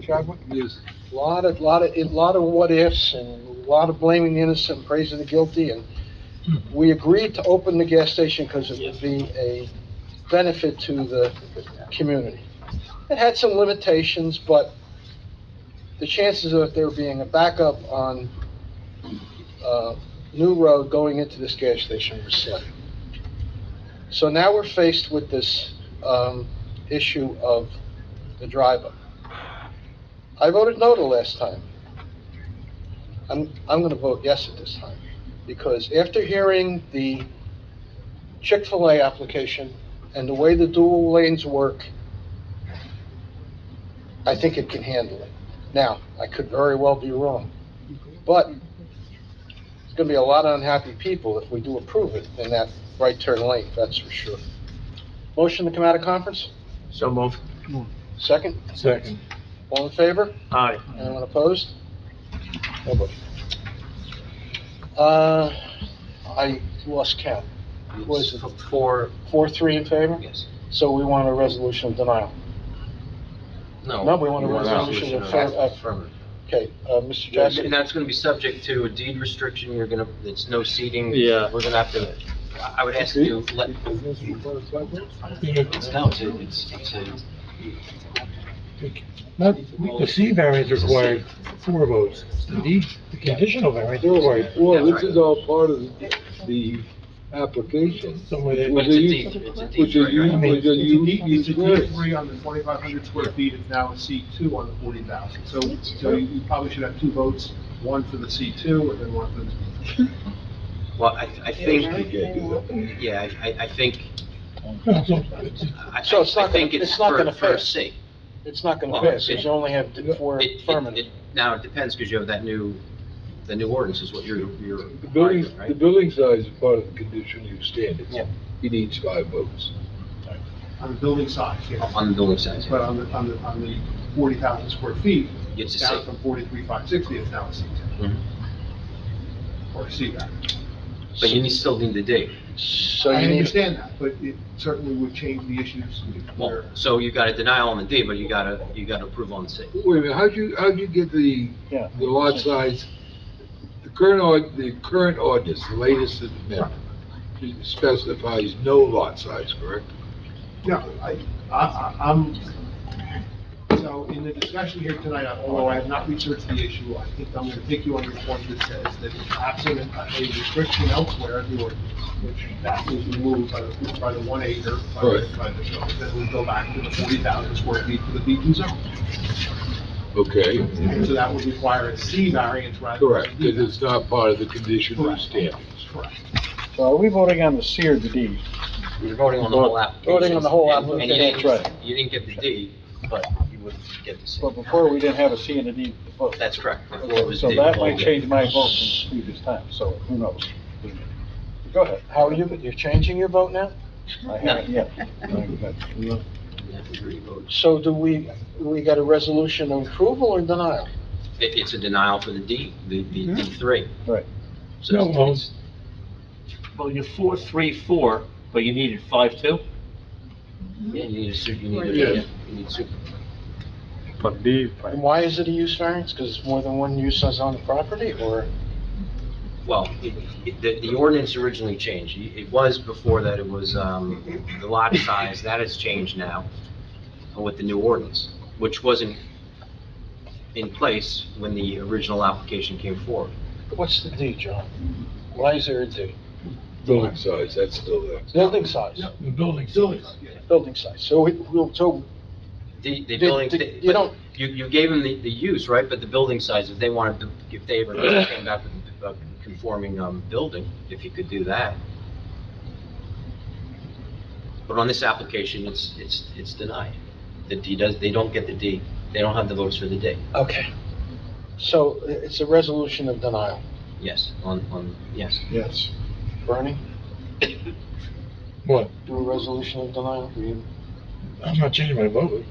Chadwick? Yes. A lot of what ifs and a lot of blaming the innocent and praising the guilty, and we agreed to open the gas station because it would be a benefit to the community. It had some limitations, but the chances of there being a backup on New Road going into this gas station were slim. So now we're faced with this issue of the drive-up. I voted no the last time. I'm gonna vote yes at this time, because after hearing the Chick-fil-A application and the way the dual lanes work, I think it can handle it. Now, I could very well be wrong, but there's gonna be a lot of unhappy people if we do approve it in that right turn lane, that's for sure. Motion to come out of conference? So move. Second? Second. All in favor? Aye. Anyone opposed? Nobody. I lost count. Was it 4-3 in favor? Yes. So we want a resolution of denial. No, we want a resolution of affirmative. Okay, Mr. And Jackson? that's gonna be subject to a deed restriction, it's no seating. Yeah. We're gonna have to, I would ask you, no, The C variance required 4 votes. The conditional variance required. Well, this is all part of the application. Somewhere there. But it's a deed, it's a deed, Which is right? which is It's a used D3 on the 2,500 square feet, it's now a C2 on the 40,000. So you probably should have 2 votes, one for the C2 and then one for the. Well, I think, yeah, I think, So it's not I think gonna- it's it's not gonna for pass. C. It's not gonna Well, pass, because you only have 4 affirmative. Now, it depends, because you have the new ordinance is what you're The building, arguing, right? the building size is part of the conditional use standards. Yeah. He needs 5 votes. On the building size, yeah. On the building side, But on the 40,000 square feet, It's a down C. from 43,560, it's now a C2. Mhm. Or a C. But you still need the D. So I you need, understand that, but it certainly would change the issues Well, where. so you got a denial on the D, but you got approval on the C. Wait a minute, how'd you get the lot size? The current ordinance, the latest amendment, specifies no lot size, correct? Yeah, I'm So in the discussion here tonight, although I have not researched the issue, I think I'm going to take you on your point that says that absent a restriction elsewhere in the ordinance, which that was removed by the 1 acre, then we go back to the 40,000 square feet for the B2 zone. Okay, So that would require a C variance rather than a correct, D because it's not part of the conditional Correct. standards. Correct. So are we voting on the C or the D? You're voting on the whole application. Voting on the whole And- application, And you that's right. didn't, you didn't get the D, but you would get the C. But before, we didn't have a C and a D vote. That's correct. Before it was So D. that might change my vote from previous time, so who knows? Go ahead. How are you, you're changing your vote now? I haven't yet. You have to re-vote. So do we got a resolution of approval or denial? It's a denial for the D, the D3. Right. So No, well- it's- Well, you're 4-3-4, but you needed 5-2? Yeah, you need a super, you need a, Yes. you need super. But D, And why is it a use variance? Because it's more than one use as on the property, or? Well, the ordinance originally changed. It was before that, it was, the lot size, that has changed now with the new ordinance, which wasn't in place when the original application came forward. What's the D, John? Why is there a D? Building size, that's still there. Building size. The building size. Building size. So so The building, you don't- you gave them the use, right? But the building size, if they wanted to, if they ever came back with a conforming, building, if you could do that. But on this application, it's denied. The D they don't get the D. They don't have the votes for the D. Okay. So it's a resolution of denial. Yes, yes. yes. Bernie, What? do a resolution of denial? I'm not changing my vote.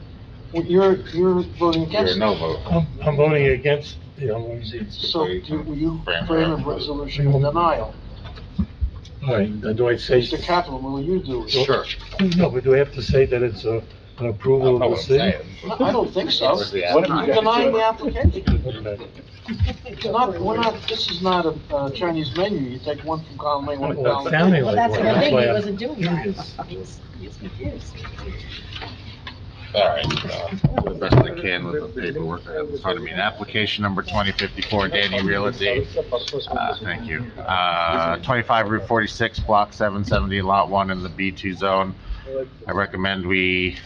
You're voting You're against a no it. vote. I'm voting against, you know, So will you Frame frame a it. resolution of denial? all right, do I say? Mr. Kaplan, will you do it? Sure. No, but do I have to say that it's an I approval know of what the I'm city? saying. I don't think so. Where's the You're applicant? denying the application. Okay. We're not, this is not a Chinese menu. You take one from column A, one from Well, column it B. sounded Well, like that's one. the thing, why he I'm wasn't doing that. curious. He's confused. All right, the best I can with the paperwork I have in front of me. Application number 2054, Danny Realty. Thank you. 25 Route 46, Block 770, Lot 1 in the B2 zone. I recommend we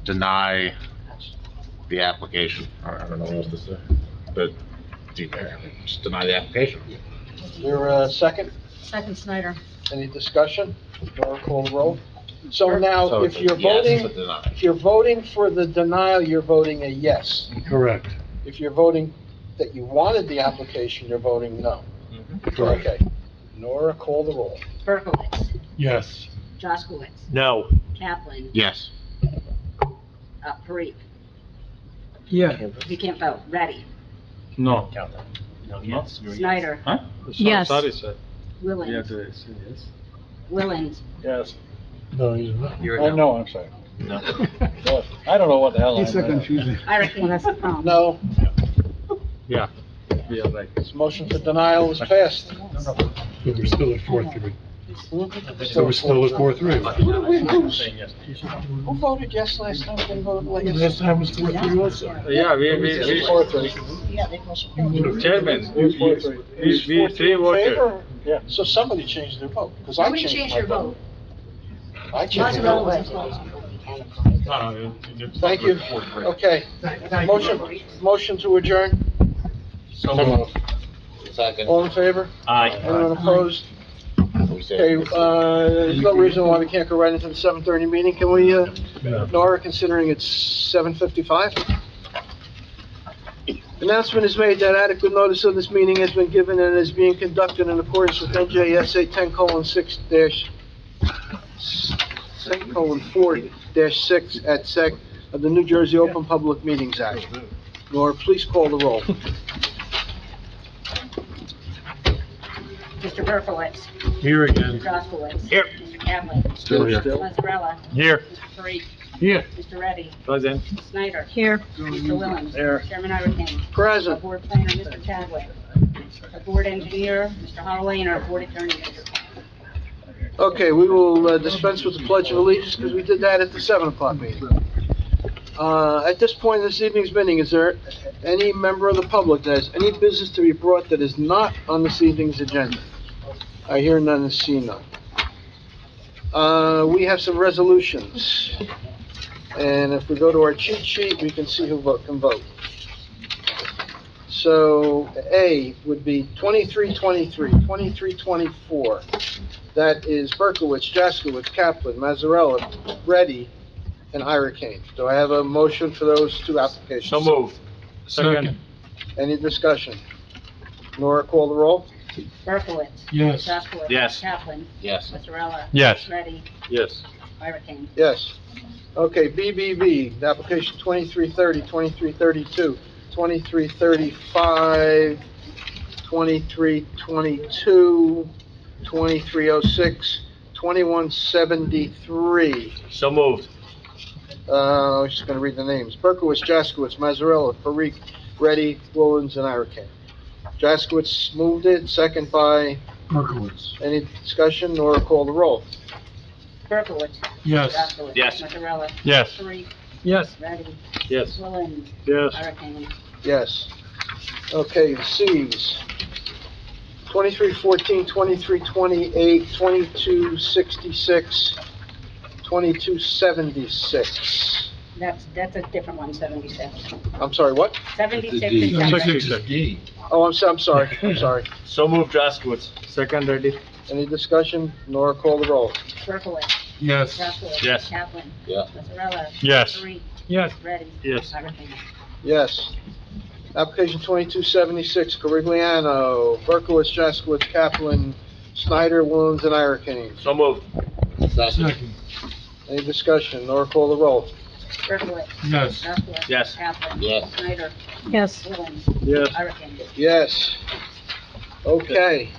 deny the application. I don't know what else to say, but just deny the application. Your second, Second Snyder. any discussion? Or call the roll? So now, So if it's a you're yes voting, to deny. if you're voting for the denial, you're voting a yes. Correct. If you're voting that you wanted the application, you're voting no. Correct. Okay. Nora, call the roll. Berkowitz, Yes. Jaskowitz, No. Kaplan, Yes. Parikh. Yeah. You can't vote. Ready, No. Snyder, Yes. Willand, yes. Willand, Yes. No, he's not. You're Oh, a no. no, I'm sorry. No. I don't know what the hell I'm. It's a confusion. I reckon that's the problem. No, Yeah, right. this motion for denial is passed. But we're still at 4-3. Hmm? So we're still at 4-3. Who voted yes last time? Who voted yes? Last time was 4-3 also. Yeah, we, Chairman, we three voted. Yeah. So somebody changed their vote, because I Nobody changed changed my your vote. vote. I changed my vote. Thank Thank you. Okay. Motion to adjourn. Second. All in favor? Aye. Anyone opposed? Okay, there's no reason why we can't go right into the 7:30 meeting. Can we, Nora, considering it's 7:55? Announcement is made that adequate notice of this meeting has been given and is being conducted in accordance with NJSA 10:4-6 at sec of the New Jersey Open Public Meetings Act. Nora, please call the roll. Mr. Berkowitz, Here again. Jaskowitz. Here. Mr. Kaplan. Still here. Mazzarella. Here. Mr. Parikh. Here. Mr. Reddy. Present. Snyder. Here. Mr. Williams. Here. Chairman Irakane. The Present. board planner, Mr. Chadwick. The board engineer, Mr. Holloway, and our board attorney, Mr. Okay, we will dispense with the Pledge of Allegiance because we did that at the 7 o'clock meeting. At this point in this evening's meeting, is there any member of the public that has any business to be brought that is not on this evening's agenda? I hear none and see none. We have some resolutions. And if we go to our cheat sheet, we can see who can vote. So A would be 2323, 2324. That is Berkowitz, Jaskowitz, Kaplan, Mazzarella, Reddy, and Hurricane. Do I have a motion for those two applications? So moved. Second. Any discussion? Nora, call the roll? Berkowitz. Yes. Jaskowitz. Yes. Kaplan. Yes. Mazzarella. Yes. Ready, Yes. Hurricane. Yes. Okay, BBB, application 2330, 2332, 2335, 2322, 2306, 2173. So moved. I'm just gonna read the names. Berkowitz, Jaskowitz, Mazzarella, Parikh, Reddy, Woolens, and Hurricane. Jaskowitz moved it, second by, Berkowitz. any discussion, or call the roll? Berkowitz. Yes. Jaskowitz. Yes. Mazzarella. Yes. Parikh. Yes. Ready, Yes. Williams. Yes. Hurricane. Yes. Okay, the Cs. 2314, 2328, 2266, 2276. That's a different one, 76. I'm sorry, what? 76 D. is separate. D. Oh, I'm sorry, I'm sorry. So moved, Jaskowitz. Second, Reddy. Any discussion? Nora, call the roll. Berkowitz. Yes. Jaskowitz. Yes. Kaplan. Yeah. Mazzarella. Yes. Parikh. Yes. Ready. Yes. Hurricane. Yes. Application 2276, Corigliano, Berkowitz, Jaskowitz, Kaplan, Snyder, Woolens, and Hurricane. So moved. Second. Any discussion? Nora, call the roll. Berkowitz. Yes. Jaskowitz. Yes. Kaplan. Yes. Snyder. Yes. Williams. Yes. Hurricane. Yes. Okay.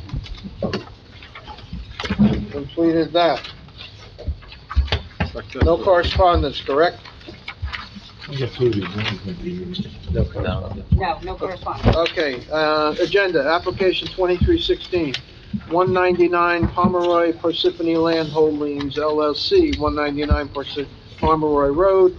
Completed that. No correspondence, correct? No, no correspondence. Okay, agenda, application 2316, 199 Pomeroy Parsippany Land Holdings LLC, 199 Pomeroy Road.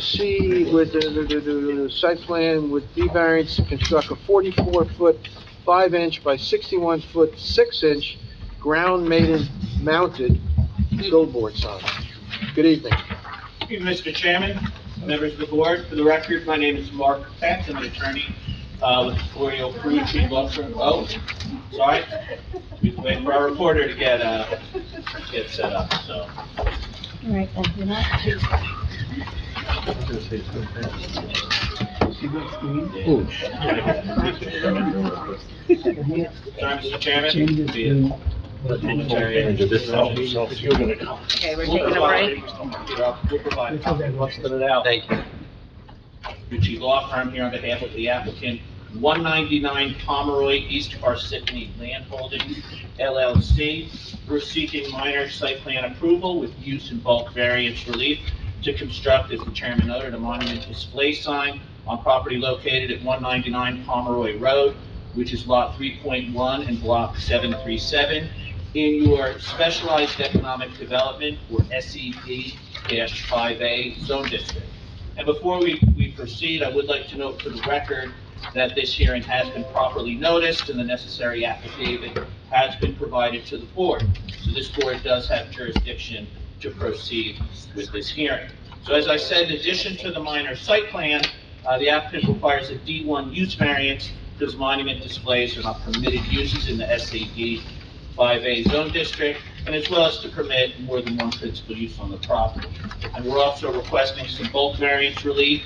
C with the site plan with B variance to construct a 44-foot, 5-inch by 61-foot, 6-inch ground-mounted billboard sign. Good evening. Thank you, Mr. Chairman, members of the board. For the record, my name is Mark Pence. I'm an attorney with Florio Frucci Law Firm. Oh, sorry. We have to wait for our reporter to get set up, so. All right, thank you. Sorry, Mr. Chairman. Okay, we're taking a break. We'll provide. Thank you. Frucci Law Firm here on behalf of the applicant, 199 Pomeroy East Parsippany Land Holdings LLC. We're seeking minor site plan approval with use and bulk variance relief to construct, as the chairman noted, a monument display sign on property located at 199 Pomeroy Road, which is lot 3.1 and block 737 in your Specialized Economic Development, or SED-5A zone district. And before we proceed, I would like to note for the record that this hearing has been properly noticed and the necessary affidavit has been provided to the board. So this board does have jurisdiction to proceed with this hearing. So as I said, in addition to the minor site plan, the applicant requires a D1 use variance because monument displays are not permitted uses in the SAD-5A zone district, and as well as to permit more than one principal use on the property. And we're also requesting some bulk variance relief,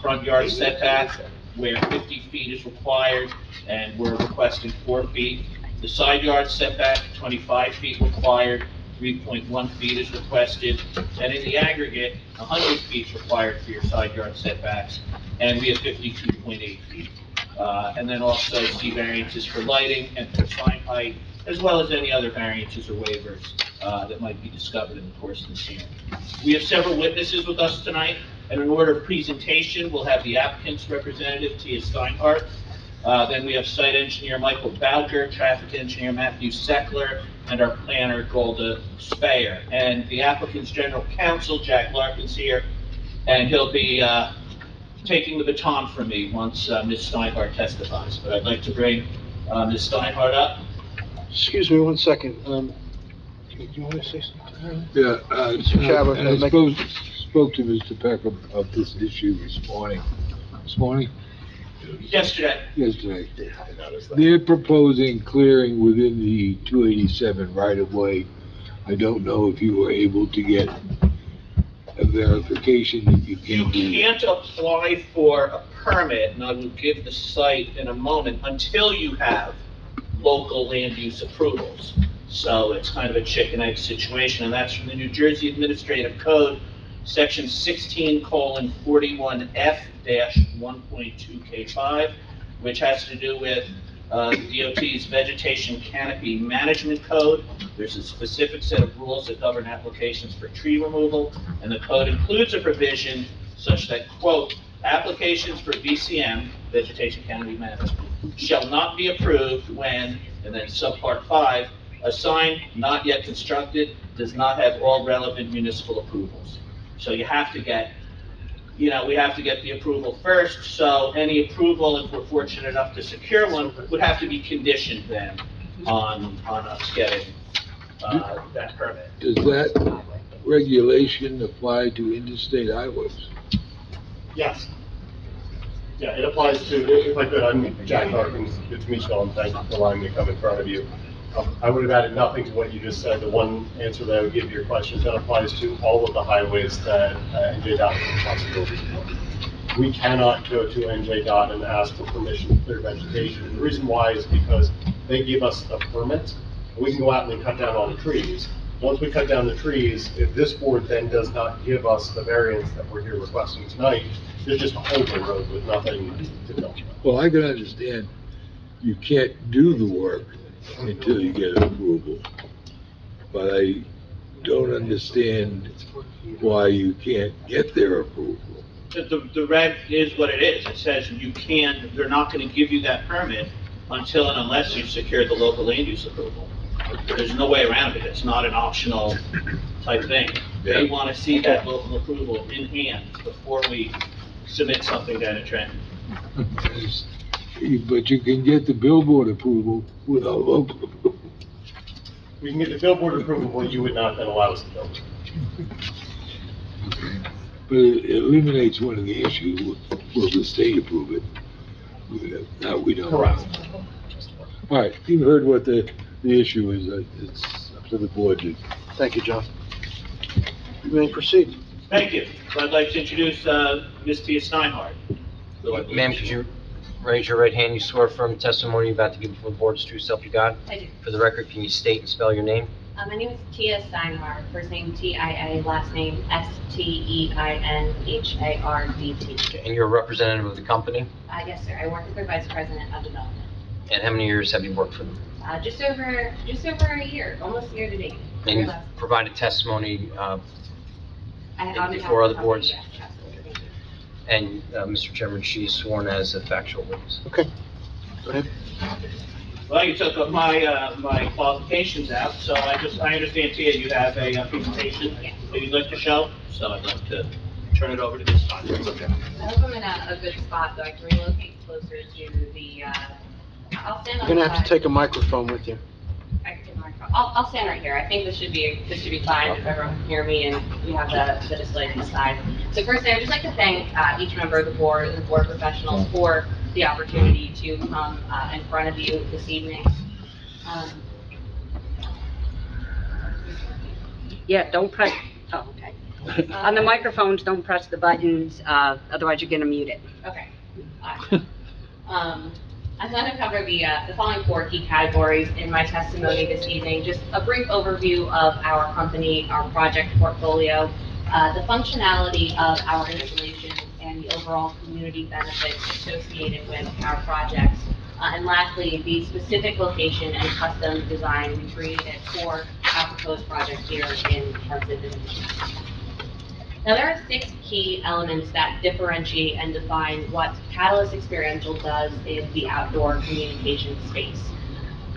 front yard setback, where 50 feet is required, and we're requesting 4 feet. The side yard setback, 25 feet required, 3.1 feet is requested, and in the aggregate, 100 feet is required for your side yard setbacks, and we have 52.8 feet. And then also C variances for lighting and for sign height, as well as any other variances or waivers that might be discovered in the course of this hearing. We have several witnesses with us tonight, and in order of presentation, we'll have the applicant's representative, Tia Steinhardt. Then we have site engineer Michael Bowker, traffic engineer Matthew Seckler, and our planner Golda Speyer. And the applicant's general counsel, Jack Larkin's here, and he'll be taking the baton from me once Ms. Steinhardt testifies. But I'd like to bring Ms. Steinhardt up. Excuse me one second. Do you want to say something? Yeah, Mr. Chadwick, and I spoke to Mr. Peck of this issue this morning. Yesterday. Yesterday. They're proposing clearing within the 287 right-of-way. I don't know if you were able to get a verification that you You can do. can't apply for a permit, and I will give the site in a moment, until you have local land use approvals. So it's kind of a chicken egg situation, and that's from the New Jersey Administrative Code, section 16:41F-1.2K5, which has to do with the DOT's Vegetation Canopy Management Code. There's a specific set of rules that govern applications for tree removal, and the code includes a provision such that, quote, applications for VCM, Vegetation Canopy Management, shall not be approved when, and then subpart 5, a sign not yet constructed does not have all relevant municipal approvals. So you have to get, we have to get the approval first, so any approval, if we're fortunate enough to secure one, would have to be conditioned then on us getting that permit. Does that regulation apply to interstate highways? Yes. Yeah, it applies to, if I could, I'm Jack Harkins, good to meet you all, and thank you for allowing me to come in front of you. I would have added nothing to what you just said. The one answer that I would give to your question is that applies to all of the highways that NJDOT has responsibility for. We cannot go to NJDOT and ask for permission to clear vegetation. And the reason why is because they give us a permit, and we can go out and cut down all the trees. Once we cut down the trees, if this board then does not give us the variance that we're here requesting tonight, there's just a hole in the road with nothing to build. Well, I can understand you can't do the work until you get an approval, but I don't understand why you can't get their approval. The red is what it is. It says they're not going to give you that permit until and unless you've secured the local land use approval. There's no way around it. It's not an optional type thing. They want to see that local approval in hand before we submit something down a trend. But you can get the billboard approval without local approval. We can get the billboard approval, but you would not then allow us to build. But it eliminates one of the issues. Will the state approve it? No, we don't. Correct. All right, you've heard what the issue is. It's up to the board to. Thank you, John. You may proceed. Thank you. I'd like to introduce Ms. Tia Steinhardt. Ma'am, could you raise your right hand? You swear firm testimony you're about to give before the board is true self you got? I do. For the record, can you state and spell your name? My name is Tia Steinhardt, first name T-I-A, last name S-T-E-I-N-H-A-R-D-T. And you're a representative of the company? Yes, sir. I work as their vice president of development. And how many years have you worked for them? Just over a year, almost a year to date. And you've provided testimony On behalf before of other the boards? company, yes, absolutely. And, Mr. Chairman, she's sworn as a factual witness. Okay. Go ahead. Well, you took my qualifications out, so I understand, Tia, you have a presentation that you'd like to show, so I'd like to turn it over to Ms. Steinhardt. I hope I'm in a good spot, though. I can relocate closer to the, I'll stand on You're the gonna have to side. take a microphone with you. I can take my microphone. I'll stand right here. I think this should be fine if everyone can hear me and we have the display to the side. So first, I'd just like to thank each member of the board and the board professionals for the opportunity to come in front of you this evening. Yeah, don't press, oh, okay. On the microphones, don't press the buttons, otherwise you're gonna mute it. Okay. I'm going to cover the following 4 key categories in my testimony this evening. Just a brief overview of our company, our project portfolio, the functionality of our installations, and the overall community benefits associated with our projects. And lastly, the specific location and custom design we created for our proposed project here in Parsippany. Now, there are 6 key elements that differentiate and define what Catalyst Experiential does in the outdoor communication space.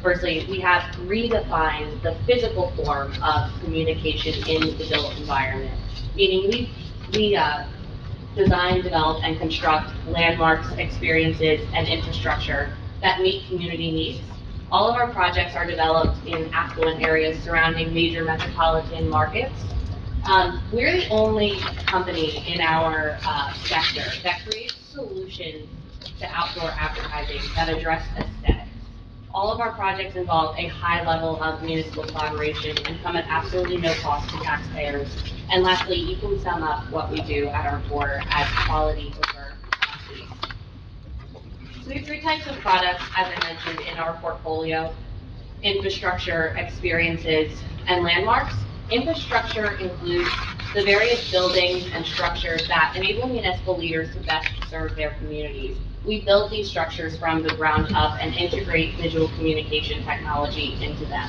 Firstly, we have redefined the physical form of communication in the built environment, meaning we design, develop, and construct landmarks, experiences, and infrastructure that meet community needs. All of our projects are developed in affluent areas surrounding major metropolitan markets. We're the only company in our sector that creates solutions to outdoor advertising that address aesthetics. All of our projects involve a high level of municipal collaboration and come at absolutely no cost to taxpayers. And lastly, you can sum up what we do at our core as quality over quantity. So we have three types of products, as I mentioned, in our portfolio: infrastructure, experiences, and landmarks. Infrastructure includes the various buildings and structures that enable municipal leaders to best serve their communities. We build these structures from the ground up and integrate visual communication technology into them.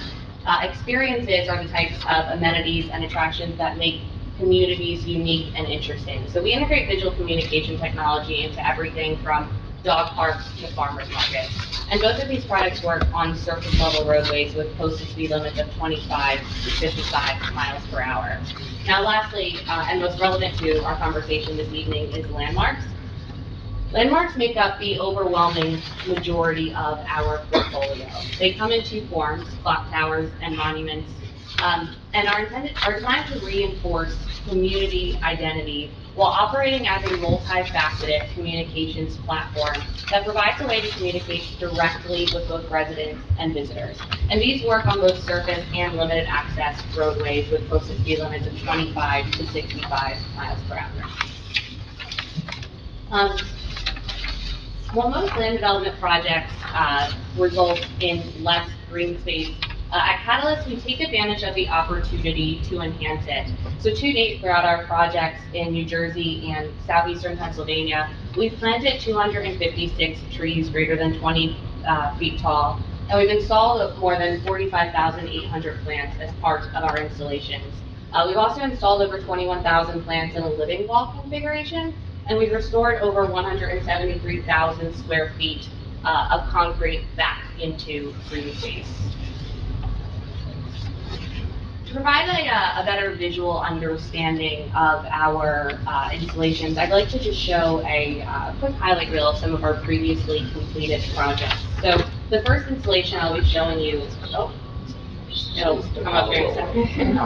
Experiences are the types of amenities and attractions that make communities unique and interesting. So we integrate visual communication technology into everything from dog parks to farmers markets. And both of these products work on surface level roadways with posted speed limits of 25 to 55 miles per hour. Now lastly, and most relevant to our conversation this evening, is landmarks. Landmarks make up the overwhelming majority of our portfolio. They come in two forms: clock towers and monuments, and are designed to reinforce community identity while operating as a multifaceted communications platform that provides a way to communicate directly with both residents and visitors. And these work on both surface and limited access roadways with posted speed limits of 25 to 65 miles per hour. While most land development projects result in less green space, at Catalyst, we take advantage of the opportunity to enhance it. So to date, throughout our projects in New Jersey and southeastern Pennsylvania, we've planted 256 trees greater than 20 feet tall, and we've installed more than 45,800 plants as part of our installations. We've also installed over 21,000 plants in a living wall configuration, and we've restored over 173,000 square feet of concrete back into green space. To provide a better visual understanding of our installations, I'd like to just show a quick highlight reel of some of our previously completed projects. So the first installation I'll be showing you, it'll come up here in a second.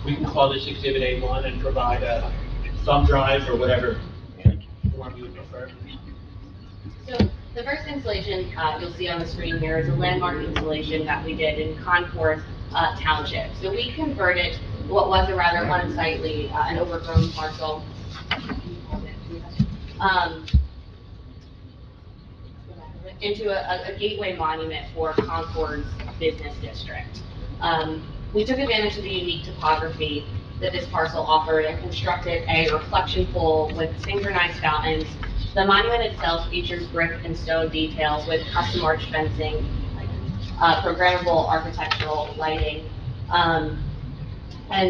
We can call this Exhibit A1 and provide a thumb drive or whatever form you would prefer. So the first installation you'll see on the screen here is a landmark installation that we did in Concord Township. So we converted what was a rather unsightly and overgrown parcel into a gateway monument for Concord's business district. We took advantage of the unique topography that this parcel offered and constructed a reflection pool with synchronized fountains. The monument itself features brick and stone details with custom arch fencing, programmable architectural lighting, and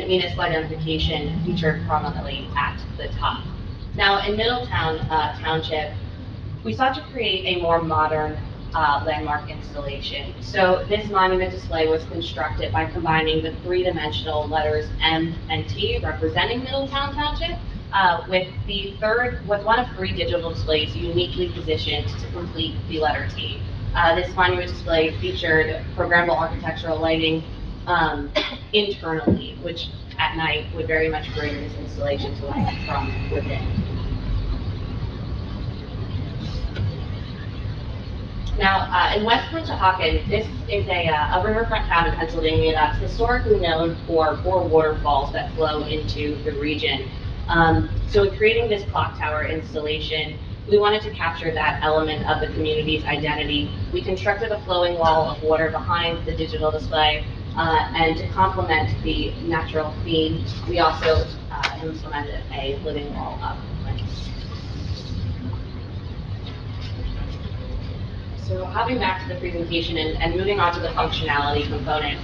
municipal identification featured prominently at the top. Now, in Middletown Township, we sought to create a more modern landmark installation. So this monument display was constructed by combining the three-dimensional letters M and T representing Middletown Township with one of three digital displays uniquely positioned to complete the letter T. This monument display featured programmable architectural lighting internally, which at night would very much bring this installation to life from within. Now, in West Conshohocken, this is a riverfront town in Pennsylvania that's historically known for four waterfalls that flow into the region. So in creating this clock tower installation, we wanted to capture that element of the community's identity. We constructed a flowing wall of water behind the digital display, and to complement the natural theme, we also implemented a living wall of plants. So hopping back to the presentation and moving on to the functionality component.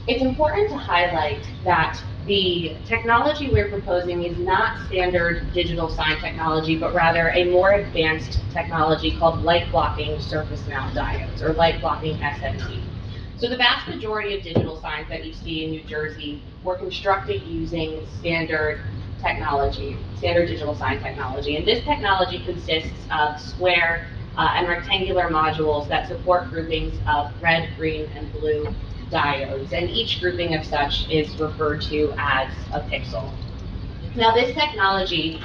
It's important to highlight that the technology we're proposing is not standard digital sign technology, but rather a more advanced technology called light blocking surface mount diodes, or light blocking SMD. So the vast majority of digital signs that you see in New Jersey were constructed using standard technology, standard digital sign technology. And this technology consists of square and rectangular modules that support groupings of red, green, and blue diodes. And each grouping of such is referred to as a pixel. Now, this technology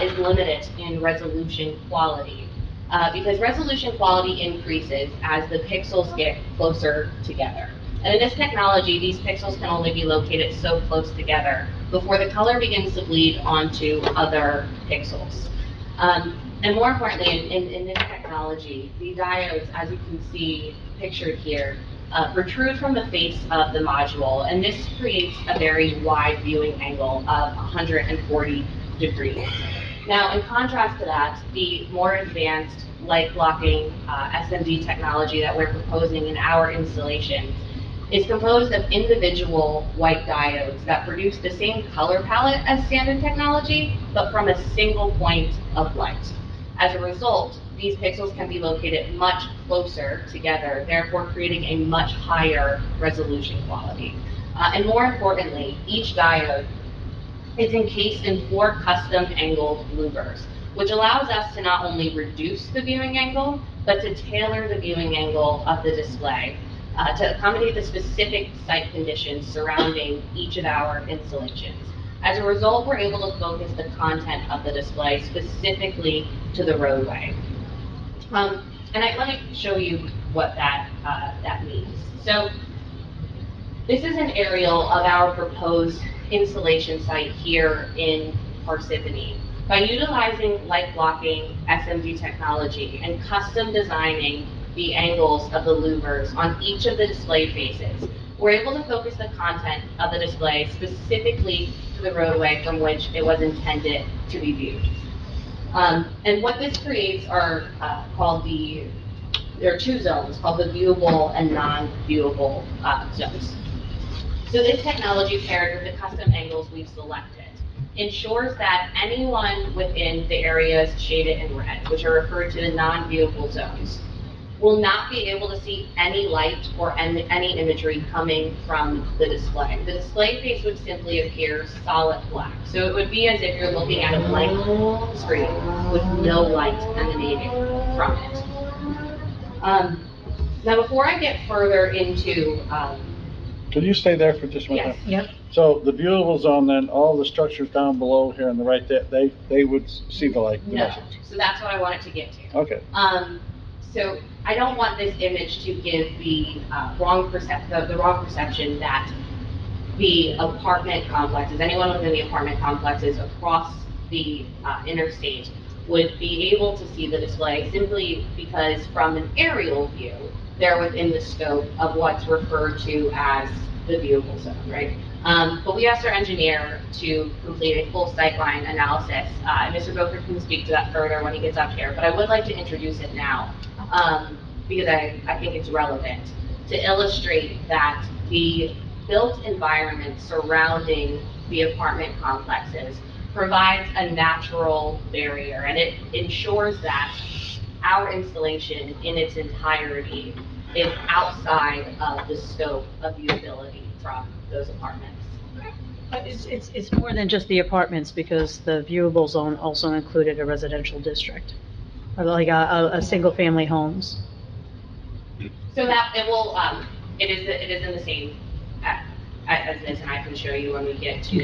is limited in resolution quality because resolution quality increases as the pixels get closer together. And in this technology, these pixels can only be located so close together before the color begins to bleed onto other pixels. And more importantly, in this technology, the diodes, as you can see pictured here, protrude from the face of the module, and this creates a very wide viewing angle of 140 degrees. Now, in contrast to that, the more advanced light blocking SMD technology that we're proposing in our installation is composed of individual white diodes that produce the same color palette as standard technology, but from a single point of light. As a result, these pixels can be located much closer together, therefore creating a much higher resolution quality. And more importantly, each diode is encased in 4 custom angled louvers, which allows us to not only reduce the viewing angle, but to tailor the viewing angle of the display to accommodate the specific site conditions surrounding each of our installations. As a result, we're able to focus the content of the display specifically to the roadway. Let me show you what that means. So this is an aerial of our proposed installation site here in Parsippany. By utilizing light blocking SMD technology and custom designing the angles of the louvers on each of the display faces, we're able to focus the content of the display specifically to the roadway from which it was intended to be viewed. And what this creates are there are 2 zones called the viewable and non-viewable zones. So this technology paired with the custom angles we've selected ensures that anyone within the areas shaded in red, which are referred to the non-viewable zones, will not be able to see any light or any imagery coming from the display. The display face would simply appear solid black. So it would be as if you're looking at a blank screen with no light emanating from it. Now, before I get further into... Can you stay there for just a minute? Yes. Yep. So the viewable zone, then, all the structures down below here on the right, they would see the light? No. So that's what I wanted to get to. Okay. So I don't want this image to give the wrong perception that the apartment complexes, anyone within the apartment complexes across the interstate would be able to see the display simply because from an aerial view, they're within the scope of what's referred to as the viewable zone, right? But we asked our engineer to complete a full sightline analysis. Mr. Beaufort can speak to that further when he gets up here, but I would like to introduce it now because I think it's relevant to illustrate that the built environment surrounding the apartment complexes provides a natural barrier, and it ensures that our installation in its entirety is outside of the scope of viewability from those apartments. But it's more than just the apartments, because the viewable zone also included a residential district, or like a single-family homes. So that it is in the same as this, and I can show you when we get to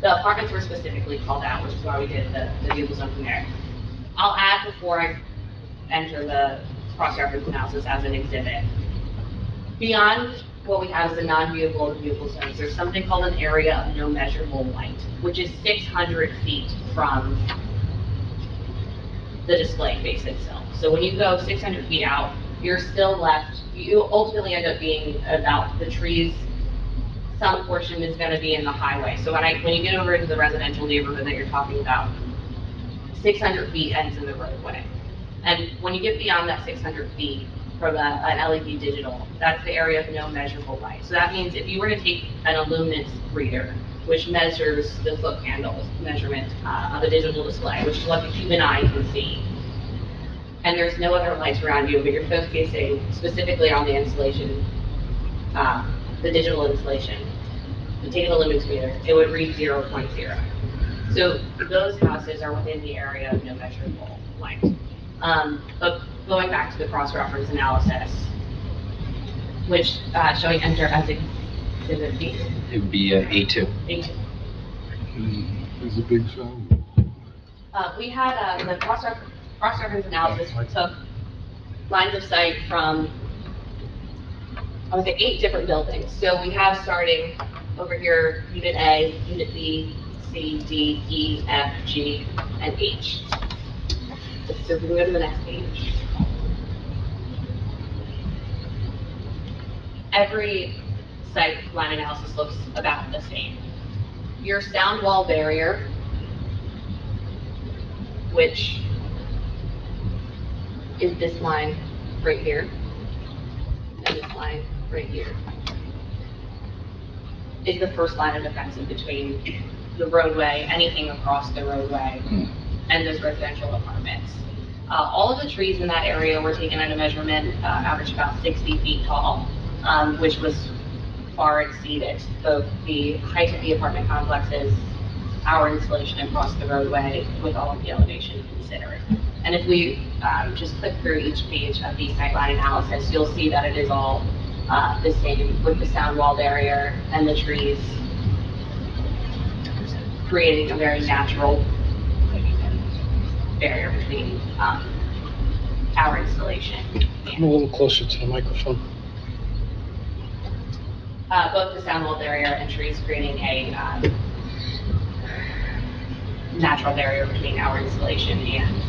the apartments were specifically called out, which is why we did the viewable zone from there. I'll add before I enter the cross-reference analysis as an exhibit. Beyond what we have as the non-viewable and viewable zones, there's something called an area of no measurable light, which is 600 feet from the display face itself. So when you go 600 feet out, you're still left, you ultimately end up being about the trees. Some portion is going to be in the highway. So when you get over into the residential neighborhood that you're talking about, 600 feet ends in the roadway. And when you get beyond that 600 feet from an LED digital, that's the area of no measurable light. So that means if you were to take an illuminance reader, which measures the foot candle measurement of a digital display, which is what the human eye can see, and there's no other lights around you, but you're focusing specifically on the installation, the digital installation, and take a lumens it would read 0.0. So those houses are within the area of no measurable light. But going back to the cross-reference analysis, which, shall we enter as exhibit B? It would be A2. A2. There's a big sound. We had, the cross-reference analysis took lines of sight from, I would say, 8 different buildings. So we have starting over here, Unit A, Unit B, C, D, E, F, G, and H. So if we can go to the next page. Every site line analysis looks about the same. Your sound wall barrier, which is this line right here, and this line right here, is the first line of defense in between the roadway, anything across the roadway, and those residential apartments. All of the trees in that area were taken at a measurement, average about 60 feet tall, which was far exceeded both the height of the apartment complexes, our installation across the roadway, with all of the elevation considered. And if we just click through each page of the sightline analysis, you'll see that it is all the same, with the sound wall barrier and the trees creating a very natural barrier between our installation. Come a little closer to the microphone. Both the sound wall barrier and trees creating a natural barrier between our installation and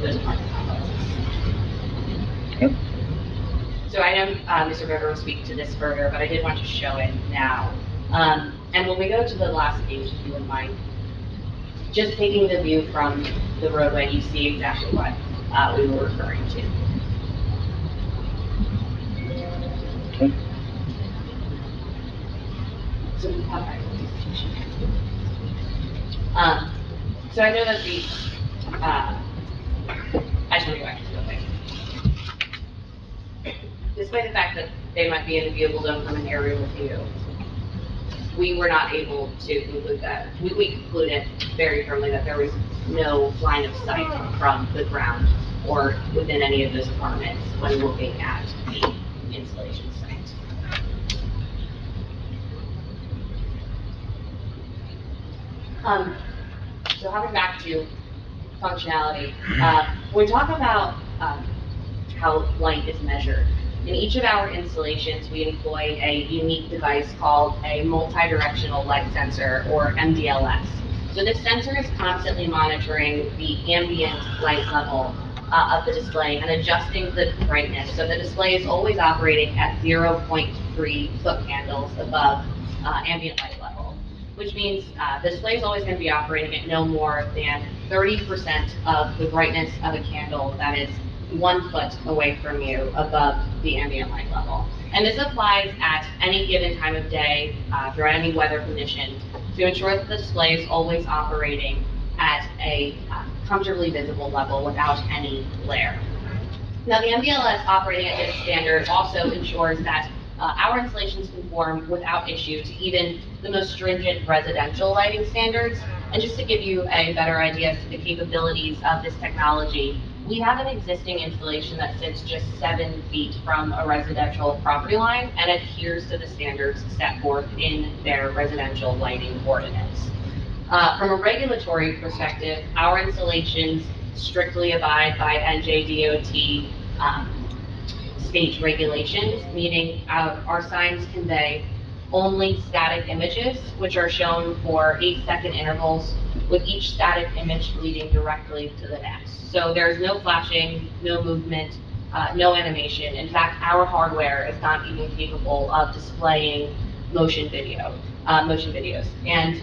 those apartment complexes. Okay. So I know Mr. River will speak to this further, but I did want to show it now. And when we go to the last page, if you wouldn't mind, just taking the view from the roadway, you see exactly what we were referring to. Okay. So we have so I know that the, I just want to go back to the thing. Despite the fact that they might be in a viewable zone from an aerial view, we were not able to conclude that. We concluded very firmly that there was no line of sight from the ground or within any of those apartments when looking at the installation site. So hopping back to functionality, when we talk about how light is measured, in each of our installations, we employ a unique device called a multi-directional light sensor, or MDLS. So this sensor is constantly monitoring the ambient light level of the display and adjusting the brightness. So the display is always operating at 0.3 foot candles above ambient light level, which means the display is always going to be operating at no more than 30% of the brightness of a candle that is 1 foot away from you above the ambient light level. And this applies at any given time of day, throughout any weather condition, to ensure that the display is always operating at a comfortably visible level without any glare. Now, the MDLS operating at this standard also ensures that our installations conform without issue to even the most stringent residential lighting standards. And just to give you a better idea as to the capabilities of this technology, we have an existing installation that sits just 7 feet from a residential property line and adheres to the standards set forth in their residential lighting ordinance. From a regulatory perspective, our installations strictly abide by NJDOT state regulations, meaning our signs convey only static images, which are shown for 8-second intervals, with each static image leading directly to the next. So there's no flashing, no movement, no animation. In fact, our hardware is not even capable of displaying motion videos. And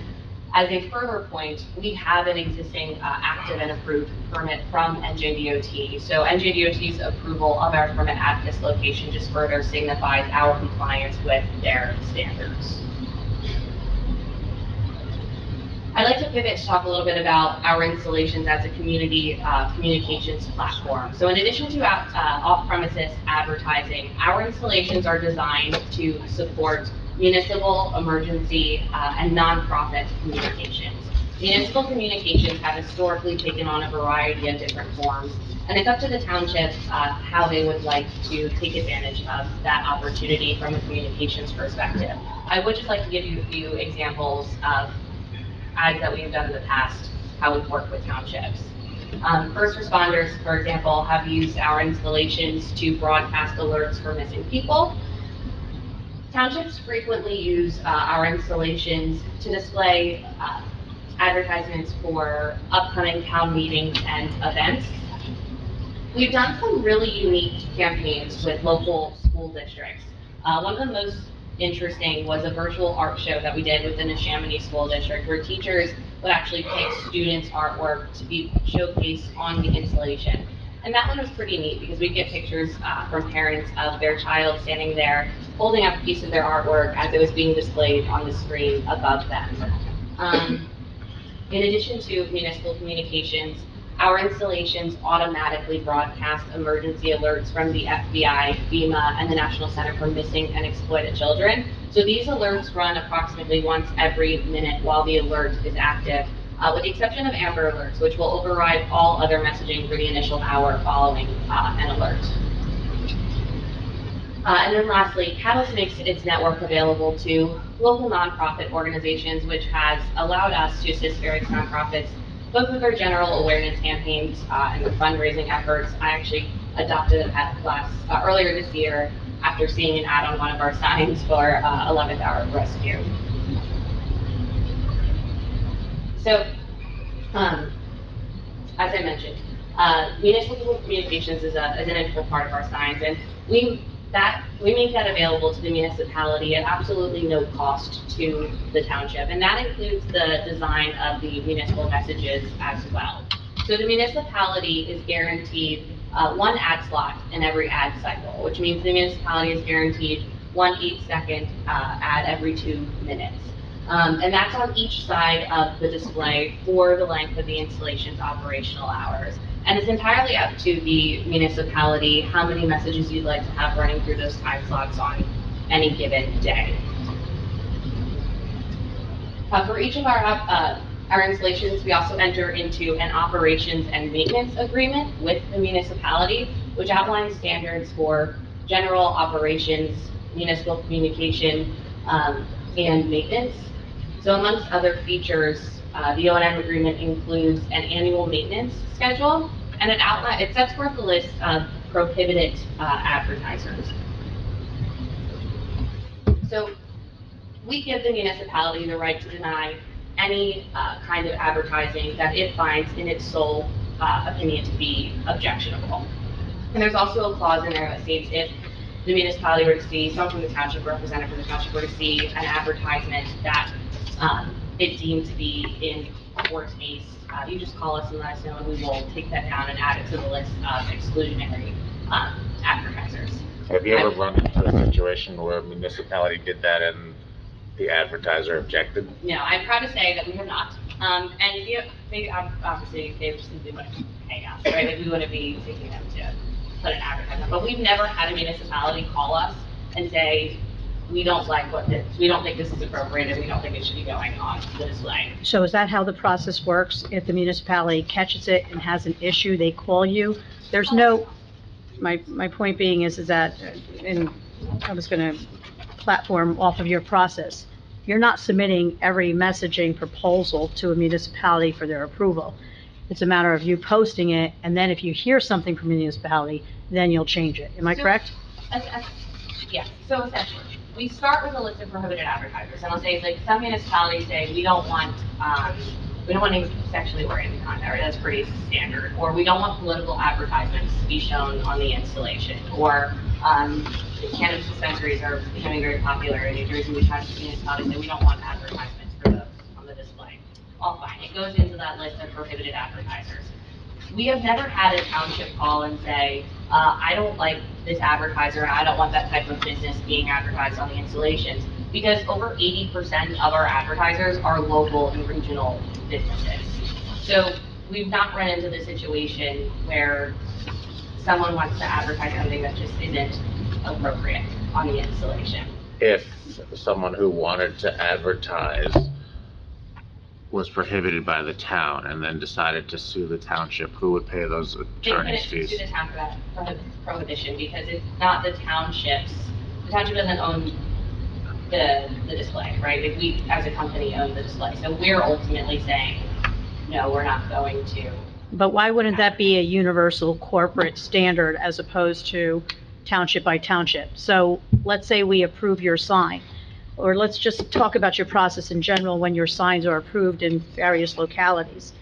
as a further point, we have an existing active and approved permit from NJDOT. So NJDOT's approval of our permit at this location just further signifies our compliance with their standards. I'd like to pivot to talk a little bit about our installations as a community communications platform. So in addition to off-premises advertising, our installations are designed to support municipal, emergency, and nonprofit communications. Municipal communications have historically taken on a variety of different forms, and it's up to the townships how they would like to take advantage of that opportunity from a communications perspective. I would just like to give you a few examples of ads that we've done in the past, how we've worked with townships. First responders, for example, have used our installations to broadcast alerts for missing people. Townships frequently use our installations to display advertisements for upcoming town meetings and events. We've done some really unique campaigns with local school districts. One of the most interesting was a virtual art show that we did within the Chamonix School District, where teachers would actually pick students' artwork to be showcased on the installation. And that one was pretty neat because we get pictures from parents of their child standing there holding up a piece of their artwork as it was being displayed on the screen above them. In addition to municipal communications, our installations automatically broadcast emergency alerts from the FBI, FEMA, and the National Center for Missing and Exploited Children. So these alerts run approximately once every minute while the alert is active, with the exception of Amber Alerts, which will override all other messaging for the initial hour following an alert. And then lastly, Catalyst makes its network available to local nonprofit organizations, which has allowed us to assist various nonprofits both with their general awareness campaigns and their fundraising efforts. I actually adopted a pet earlier this year after seeing an ad on one of our signs for 11th Hour Rescue. So, as I mentioned, municipal communications is an integral part of our signs, and we make that available to the municipality at absolutely no cost to the township, and that includes the design of the municipal messages as well. So the municipality is guaranteed one ad slot in every ad cycle, which means the municipality is guaranteed one 8-second ad every 2 minutes. And that's on each side of the display for the length of the installation's operational hours. And it's entirely up to the municipality how many messages you'd like to have running through those time slots on any given day. For each of our installations, we also enter into an operations and maintenance agreement with the municipality, which outlines standards for general operations, municipal communication, and maintenance. So amongst other features, the O&M agreement includes an annual maintenance schedule, and it sets forth a list of prohibited advertisers. So we give the municipality the right to deny any kind of advertising that it finds in its sole opinion to be objectionable. And there's also a clause in there that states if the municipality were to see, someone from the township, representative from the township were to see an advertisement that it deemed to be in poor taste, you just call us and let us know, and we will take that down and add it to the list of exclusionary advertisers. Have you ever run into a situation where a municipality did that and the advertiser objected? No, I'm proud to say that we have not. And obviously, they would simply wouldn't pay us, right? Like, we wouldn't be taking them to put an advertisement. But we've never had a municipality call us and say, we don't think this is appropriate, and we don't think it should be going on the display. So is that how the process works? If the municipality catches it and has an issue, they call you? There's no, my point being is that, and I was gonna platform off of your process, you're not submitting every messaging proposal to a municipality for their approval. It's a matter of you posting it, and then if you hear something from the municipality, then you'll change it. Am I correct? Yes, so essentially, we start with a list of prohibited advertisers, and I'll say, like, some municipalities say, we don't want any sexually oriented content, right? That's pretty standard. Or we don't want political advertisements to be shown on the installation. Or cannabis dispensaries are becoming very popular in New Jersey. We've had municipalities say, we don't want advertisements for those on the display. All fine, it goes into that list of prohibited advertisers. We have never had a township call and say, I don't like this advertiser, and I don't want that type of business being advertised on the installations. because over 80% of our advertisers are local and regional businesses. So we've not run into the situation where someone wants to advertise something that just isn't appropriate on the installation. If someone who wanted to advertise was prohibited by the town and then decided to sue the township, who would pay those attorney's They fees? couldn't sue the town for that prohibition because it's not the township's, the township doesn't own the display, right? Like we, as a company, own the display. So we're ultimately saying, no, we're not going to. But why wouldn't that be a universal corporate standard as opposed to township by township? So let's say we approve your sign, or let's just talk about your process in general when your signs are approved in various localities.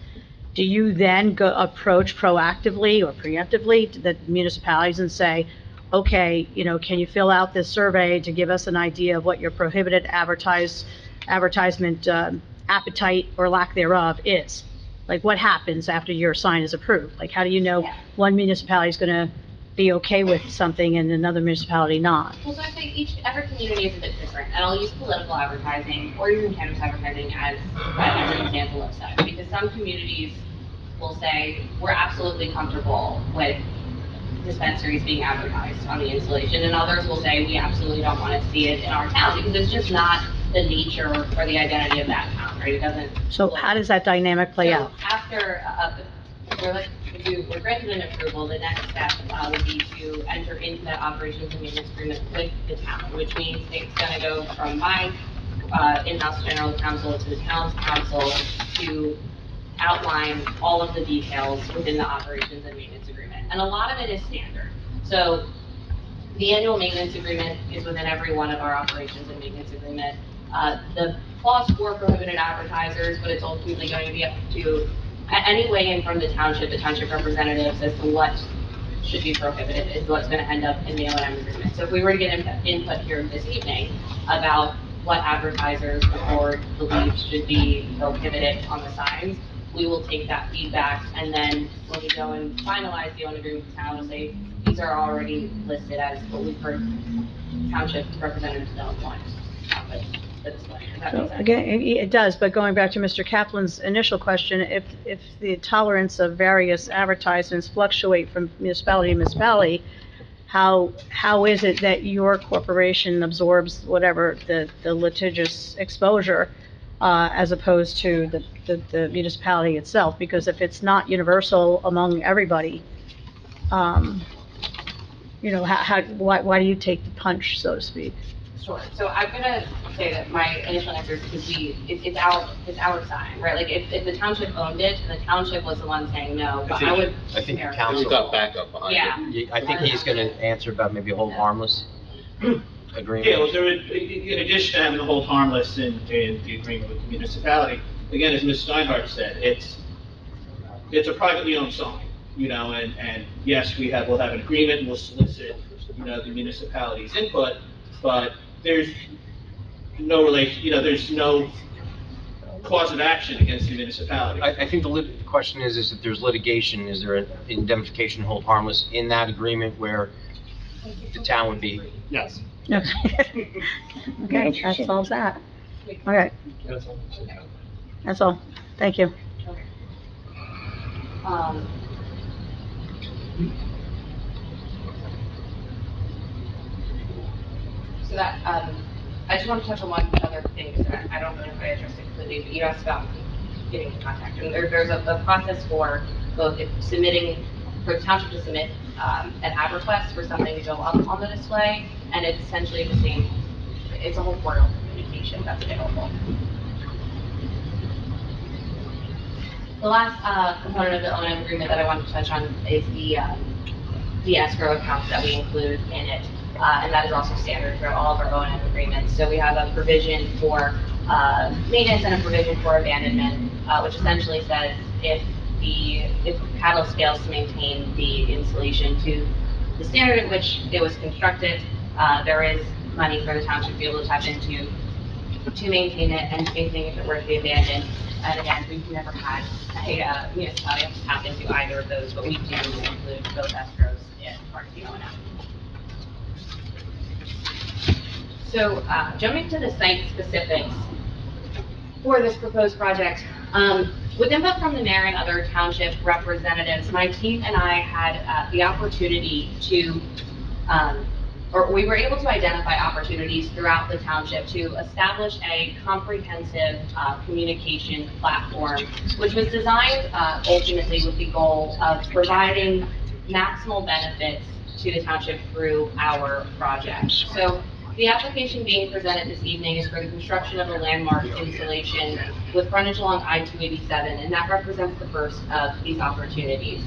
Do you then go approach proactively or preemptively the municipalities and say, okay, can you fill out this survey to give us an idea of what your prohibited advertisement appetite or lack thereof is? Like, what happens after your sign is approved? Like, how do you know one municipality is going to be okay with something and another municipality not? Well, so I think every community is a bit different, and I'll use political advertising or even cannabis advertising as an example of such, because some communities will say, we're absolutely comfortable with dispensaries being advertised on the installation, and others will say, we absolutely don't want to see it in our town, because it's just not the nature or the identity of that town, right? It doesn't. So how does that dynamic play out? After, if we're granted an approval, the next step would be to enter into that operations and maintenance agreement with the town, which means it's going to go from my in-house general counsel to the town's council to outline all of the details within the operations and maintenance agreement. And a lot of it is standard. So the annual maintenance agreement is within every one of our operations and maintenance agreement. The clause for prohibited advertisers, but it's ultimately going to be up to any weigh-in from the township representatives as to what should be prohibited is what's going to end up in the O&M agreement. So if we were to get input here this evening about what advertisers the board believes should be prohibited on the signs, we will take that feedback, and then when we go and finalize the O&M agreement with the town, we'll say, these are already listed as what we've heard township representatives don't want. So, again, it does, but going back to Mr. Kaplan's initial question, if the tolerance of various advertisements fluctuate from municipality to municipality, how is it that your corporation absorbs whatever the litigious exposure as opposed to the municipality itself? Because if it's not universal among everybody, why do you take the punch, so to speak? Sure. So I'm gonna say that my initial answer is because it's our sign, right? Like if the township owned it and the township was the one saying no, but I think fair. council. got backup behind Yeah. I think he's gonna answer about maybe a hold harmless agreement. Yeah, well, there would, in addition to having the hold harmless in the agreement with the municipality, again, as Ms. Steinhardt said, it's a privately owned sign, and yes, we'll have an agreement, and we'll solicit, the municipality's input, but there's no relation, there's no cause of action against the municipality. I think the question is if there's litigation, is there an indemnification hold harmless in that agreement where the town would be? Yes. Okay, that solves that. Okay, that's all. Thank you. So that, I just want to touch on one other thing, because I don't know if I addressed it completely, but you asked about getting in contact. And there's a process for both submitting, for the township to submit an ad request for something to go up on the display, and it's essentially the same, it's a whole portal communication that's available. The last component of the O&M agreement that I wanted to touch on is the escrow accounts that we include in it. And that is also standard for all of our O&M agreements. So we have a provision for maintenance and a provision for abandonment, which essentially says if Catalyst fails to maintain the installation to the standard at which it was constructed, there is money for the township to be able to tap into to maintain it, and same thing if it were to be abandoned. And again, we've never had a municipality have to tap into either of those, but we do include those escrows in part of the O&M. So, jumping to the site specifics for this proposed project, with input from the mayor and other township representatives, my team and I had the opportunity to, or we were able to identify opportunities throughout the township to establish a comprehensive communication platform, which was designed ultimately with the goal of providing maximal benefits to the township through our project. So the application being presented this evening is for the construction of a landmark installation with frontage along I-287, and that represents the first of these opportunities.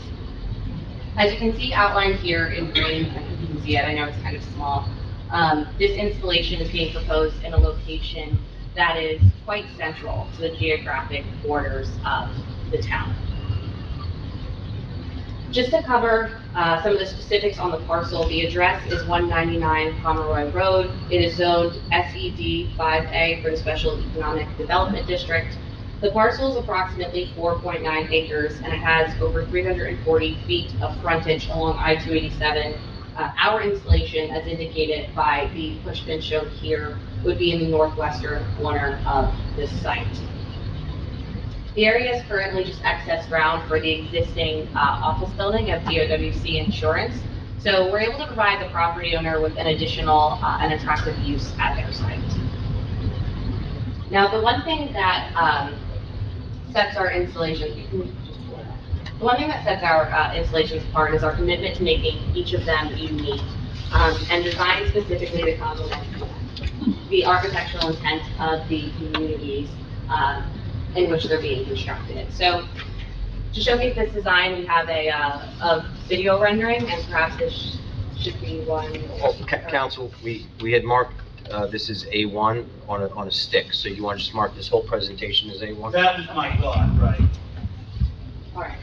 As you can see outlined here in green, I think you can see it, I know it's kind of small, this installation is being proposed in a location that is quite central to the geographic borders of the town. Just to cover some of the specifics on the parcel, the address is 199 Pomeroy Road. It is zoned SED 5A for the Special Economic Development District. The parcel is approximately 4.9 acres and it has over 340 feet of frontage along I-287. Our installation, as indicated by the push pin shown here, would be in the northwestern corner of this site. The area is currently just excess ground for the existing office building of DOWC Insurance. So we're able to provide the property owner with an additional and attractive use at their site. Now, the one thing that sets our installations apart is our commitment to making each of them unique and designed specifically to complement the architectural intent of the communities in which they're being constructed. So to showcase this design, we have a video rendering, and perhaps this should be one. Well, Council, we had marked this as A1 on a stick, so you want to just mark this whole presentation as A1? That was my thought, right. All right.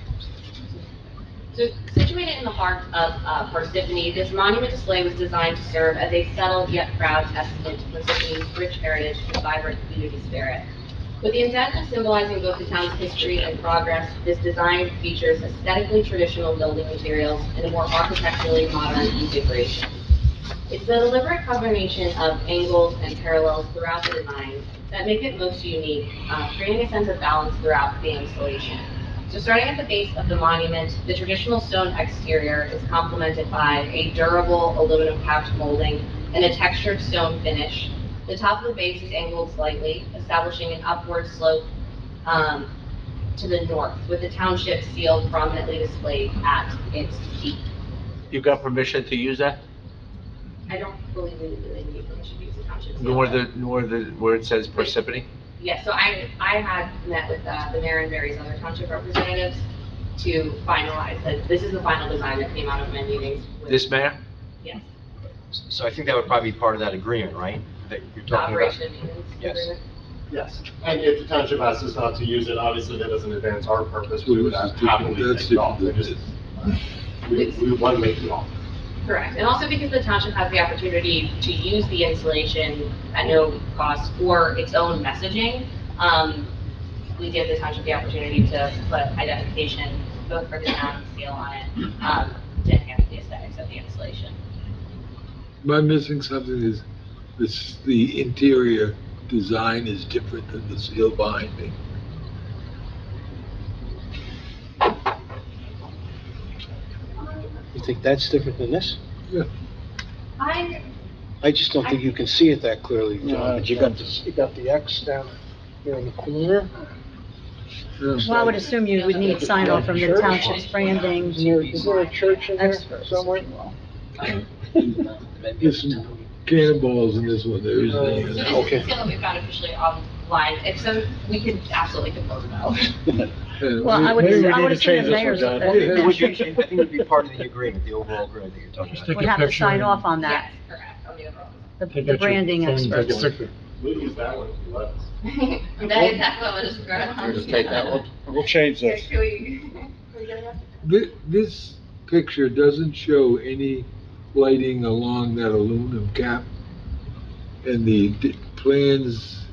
So situated in the heart of Parsippany, this monument display was designed to serve as a subtle yet proud testament to Parsippany's rich heritage and vibrant community spirit. With the intent of symbolizing both the town's history and progress, this design features aesthetically traditional building materials and a more architecturally modern configuration. It's the deliberate combination of angles and parallels throughout the design that make it most unique, creating a sense of balance throughout the installation. So starting at the base of the monument, the traditional stone exterior is complemented by a durable aluminum pouch molding and a textured stone finish. The top of the base is angled slightly, establishing an upward slope to the north, with the township seal prominently displayed at its peak. You got permission to use that? I don't believe we really need permission to use the township seal. Nor the, where it says Parsippany? Yes, so I had met with the mayor and various other township representatives to finalize that. This is the final design that came out of my meetings. This mayor? Yes. So I think that would probably be part of that agreement, right? That you're talking about? Operation and maintenance Yes. agreement. Yes, and if the township asks us not to use it, obviously that doesn't advance our purpose, we would happily take it off. We want to make it off. Correct, and also because the township has the opportunity to use the installation at no cost for its own messaging, we give the township the opportunity to put identification both for the town and seal on it to enhance the aesthetics of the installation. Am I missing something? Is this, the interior design is different than the seal behind me? You think that's different than this? Yeah. I just don't think you can see it that clearly, John, but you got the X down here in the corner. Well, I would assume you would need sign off from the township's branding. Is there a church in there somewhere? There's some cannonballs in this one, there isn't So any. this is still we've got officially online, if so, we could absolutely compose that. Well, I would assume the mayor's I think it would be part of the agreement, the overall agreement that you're talking about. would have to sign off on that, Yes, correct, on the overall. the branding experts. We'll use that one if you let us. That is exactly what I was describing. Just take that one. We'll change this. Can we get it? This picture doesn't show any lighting along that aluminum cap. And the plans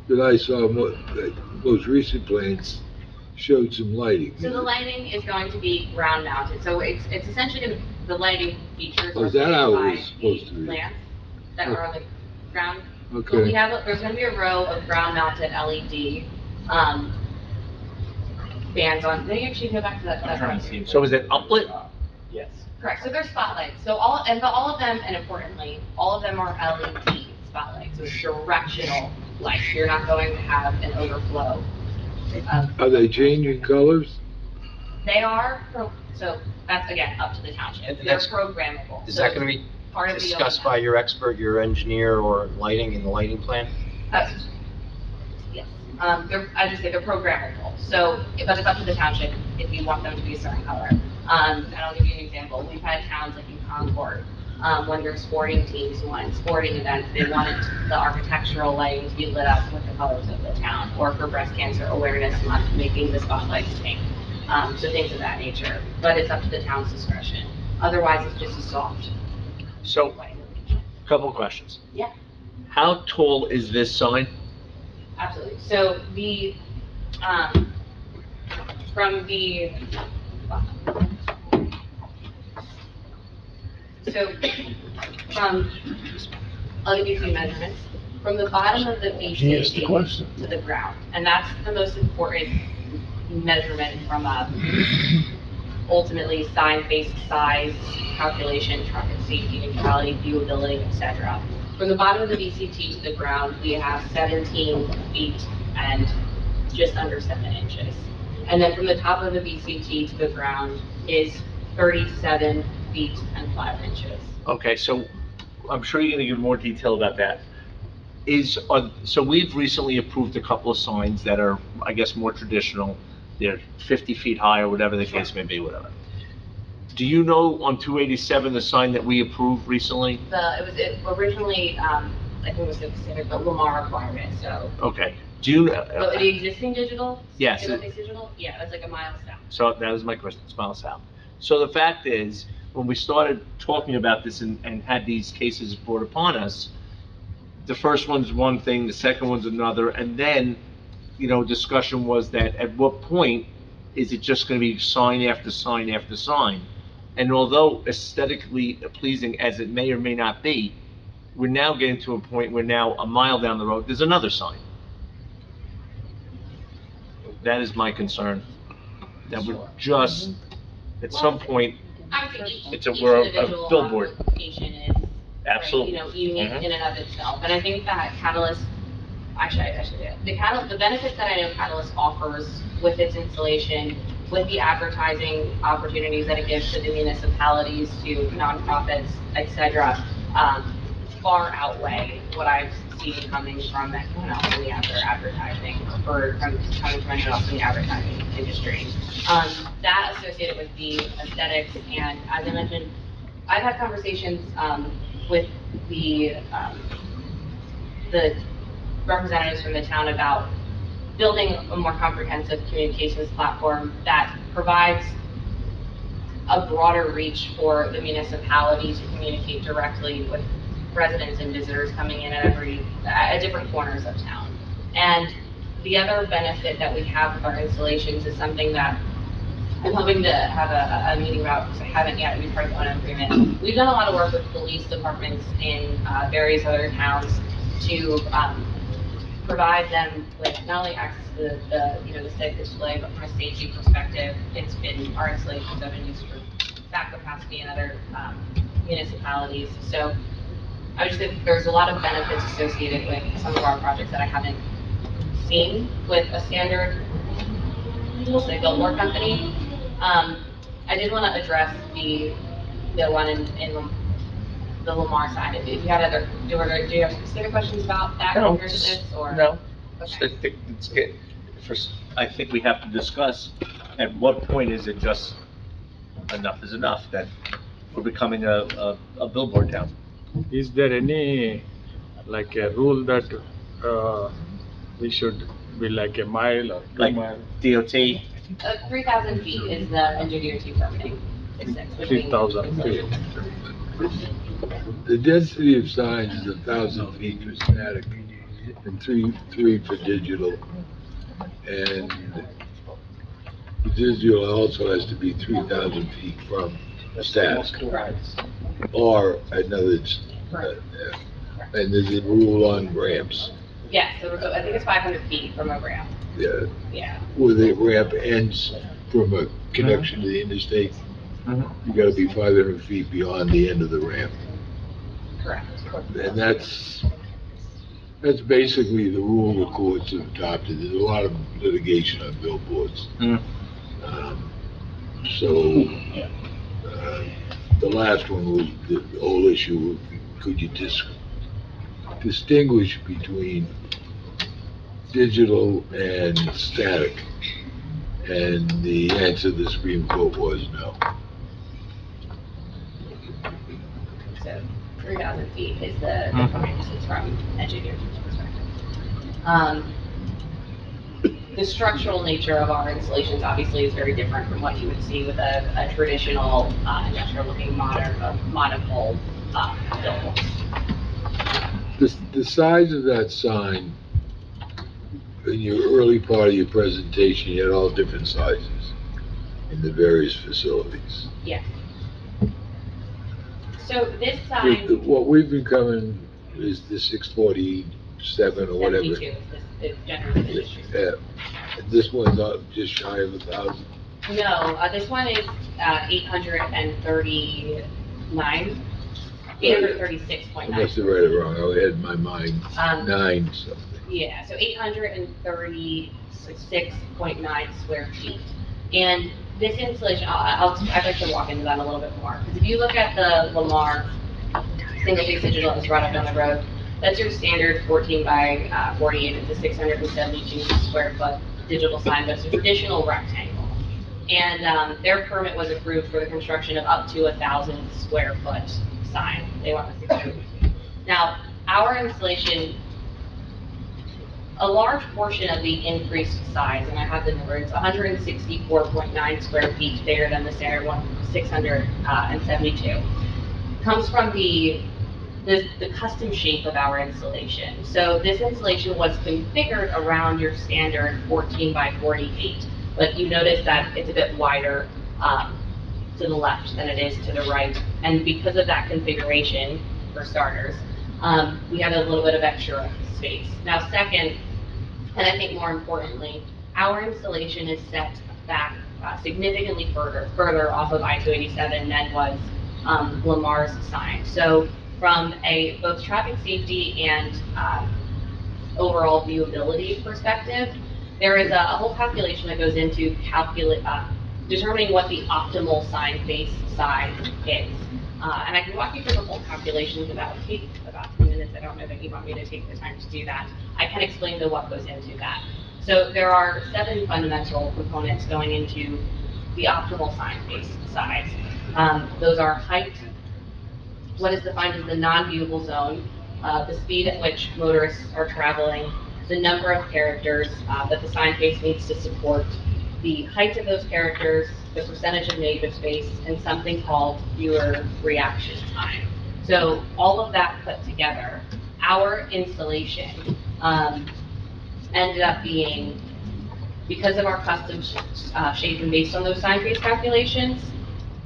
that I saw, the most recent plans, showed some lighting. So the lighting is going to be ground mounted, so it's essentially going to, the lighting features Oh, are is that how it by was supposed to the be? lamps that are on the ground. Okay. So there's gonna be a row of ground-mounted LED, bands on, maybe you should go back to that. So is it uplit? Yes. Correct, so they're spotlights, so all of them, and importantly, all of them are LED spotlights, so it's directional light, you're not going to have an overflow. Are they changing colors? They are, so that's again, up to the township, And they're that's- programmable. Is So that gonna be part of the discussed by your expert, your engineer, or lighting in the lighting plan? Yes, I just say they're programmable, so, but it's up to the township if you want them to be a certain color. And I'll give you an example, we've had towns like in Concord, when their sporting teams wanted sporting events, they wanted the architectural lighting to be lit up with the colors of the town, or for Breast Cancer Awareness Month, making the spotlights pink. So things of that nature, but it's up to the town's discretion. Otherwise, it's just a soft. So, couple of questions. Yeah. How tall is this sign? Absolutely. So from the, I'll give you a few measurements. From the bottom of the VCT to the ground, and that's the most important measurement from ultimately sign-based size, calculation, traffic safety, neutrality, viewability, etc. From the bottom of the VCT to the ground, we have 17 feet and just under 7 inches. And then from the top of the VCT to the ground is 37 feet and 5 inches. Okay, so I'm sure you're gonna give more detail about that. So we've recently approved a couple of signs that are, I guess, more traditional. They're 50 feet high or whatever the case may be, whatever. Do you know on 287, the sign that we approved recently? It originally, I think it was considered the Lamar requirement, so. Okay. Do you, The existing digital? Yes. Digital? Yeah, that's like a mile south. so that was my question, Smile South. So the fact is, when we started talking about this and had these cases brought upon us, the first one's one thing, the second one's another, and then, discussion was that at what point is it just gonna be sign after sign after sign? And although aesthetically pleasing as it may or may not be, we're now getting to a point where now a mile down the road, there's another sign. That is my concern, that we're just, at some point, we're a billboard. Application is, Absolutely. unique in and of itself. And I think that Catalyst, the benefits that I know Catalyst offers with its installation, with the advertising opportunities that it gives to the municipalities, to nonprofits, et cetera, far outweigh what I've seen coming from anyone else in the advertising, or coming from anyone else in the advertising industry. That associated with the aesthetics, and as I mentioned, I've had conversations with the representatives from the town about building a more comprehensive communications platform that provides a broader reach for the municipality to communicate directly with residents and visitors coming in at different corners of town. And the other benefit that we have with our installations is something that I'm hoping to have a meeting about, because I haven't yet, we've part of the owner agreement. We've done a lot of work with police departments in various other towns to provide them with not only access to the stick display, but from a safety perspective, our installations have been used for back capacity in other municipalities. So I would say there's a lot of benefits associated with some of our projects that I haven't seen with a standard, we'll say, billboard company. I did want to address the one in the Lamar side. If you had do you have specific questions about that compared to this, or? No. Okay. I think we have to discuss, at what point is it just enough is enough, that we're becoming a billboard town? Is there any, like a rule that, we should be like a mile or 2 miles? DOT? 3,000 feet is the NJDOT permitting. 3,000 feet. The density of signs is 1,000 feet for static and three for digital. And the digital also has to be 3,000 feet from static. Or another, And there's a rule on ramps. Yes, so I think it's 500 feet from a ramp. Yeah. Yeah. Where the ramp ends from a connection to the interstate, you gotta be 500 feet beyond the end of the ramp. Correct. And that's basically the rule the courts have adopted. There's a lot of litigation on billboards. So, the last one was the whole issue of could you distinguish between digital and static? And the answer of the Supreme Court was no. So 3,000 feet is the point from engineer's perspective. The structural nature of our installations obviously is very different from what you would see with a traditional industrial-looking monopole billboard. The size of that sign, in your early part of your presentation, you had all different sizes in the various facilities. Yes. So this sign. What we've been covering is the 647 or whatever. 72 is generally the district. This one's up just shy of 1,000. No, this one is 839, 836.9. I must have read it wrong. I had in my mind 9 something. Yeah, so 836.9 square feet. And this installation, I'd like to walk into that a little bit more. Because if you look at the Lamar single-phase digital that's right up down the road, that's your standard 14 by 48. It's a 672 square foot digital sign, but it's a traditional rectangle. And their permit was approved for the construction of up to 1,000 square foot sign. They want the 600. Now, our installation, a large portion of the increased size, and I have the numbers, 164.9 square feet bigger than the standard one, 672, comes from the custom shape of our installation. So this installation was configured around your standard 14 by 48, but you notice that it's a bit wider to the left than it is to the right. And because of that configuration, for starters, we have a little bit of extra space. Now, second, and I think more importantly, our installation is set back significantly further off of I-287 than was Lamar's sign. So from a both traffic safety and overall viewability perspective, there is a whole calculation that goes into determining what the optimal sign face size is. And I can walk you through the whole calculations, and that would take about 2 minutes. I don't know that you want me to take the time to do that. I can explain what goes into that. So there are 7 fundamental components going into the optimal sign face size. Those are height, what is defined as the non-viewable zone, the speed at which motorists are traveling, the number of characters that the sign face needs to support, the height of those characters, the percentage of negative space, and something called viewer reaction time. So all of that put together, our installation ended up being, because of our custom shape and based on those sign face calculations,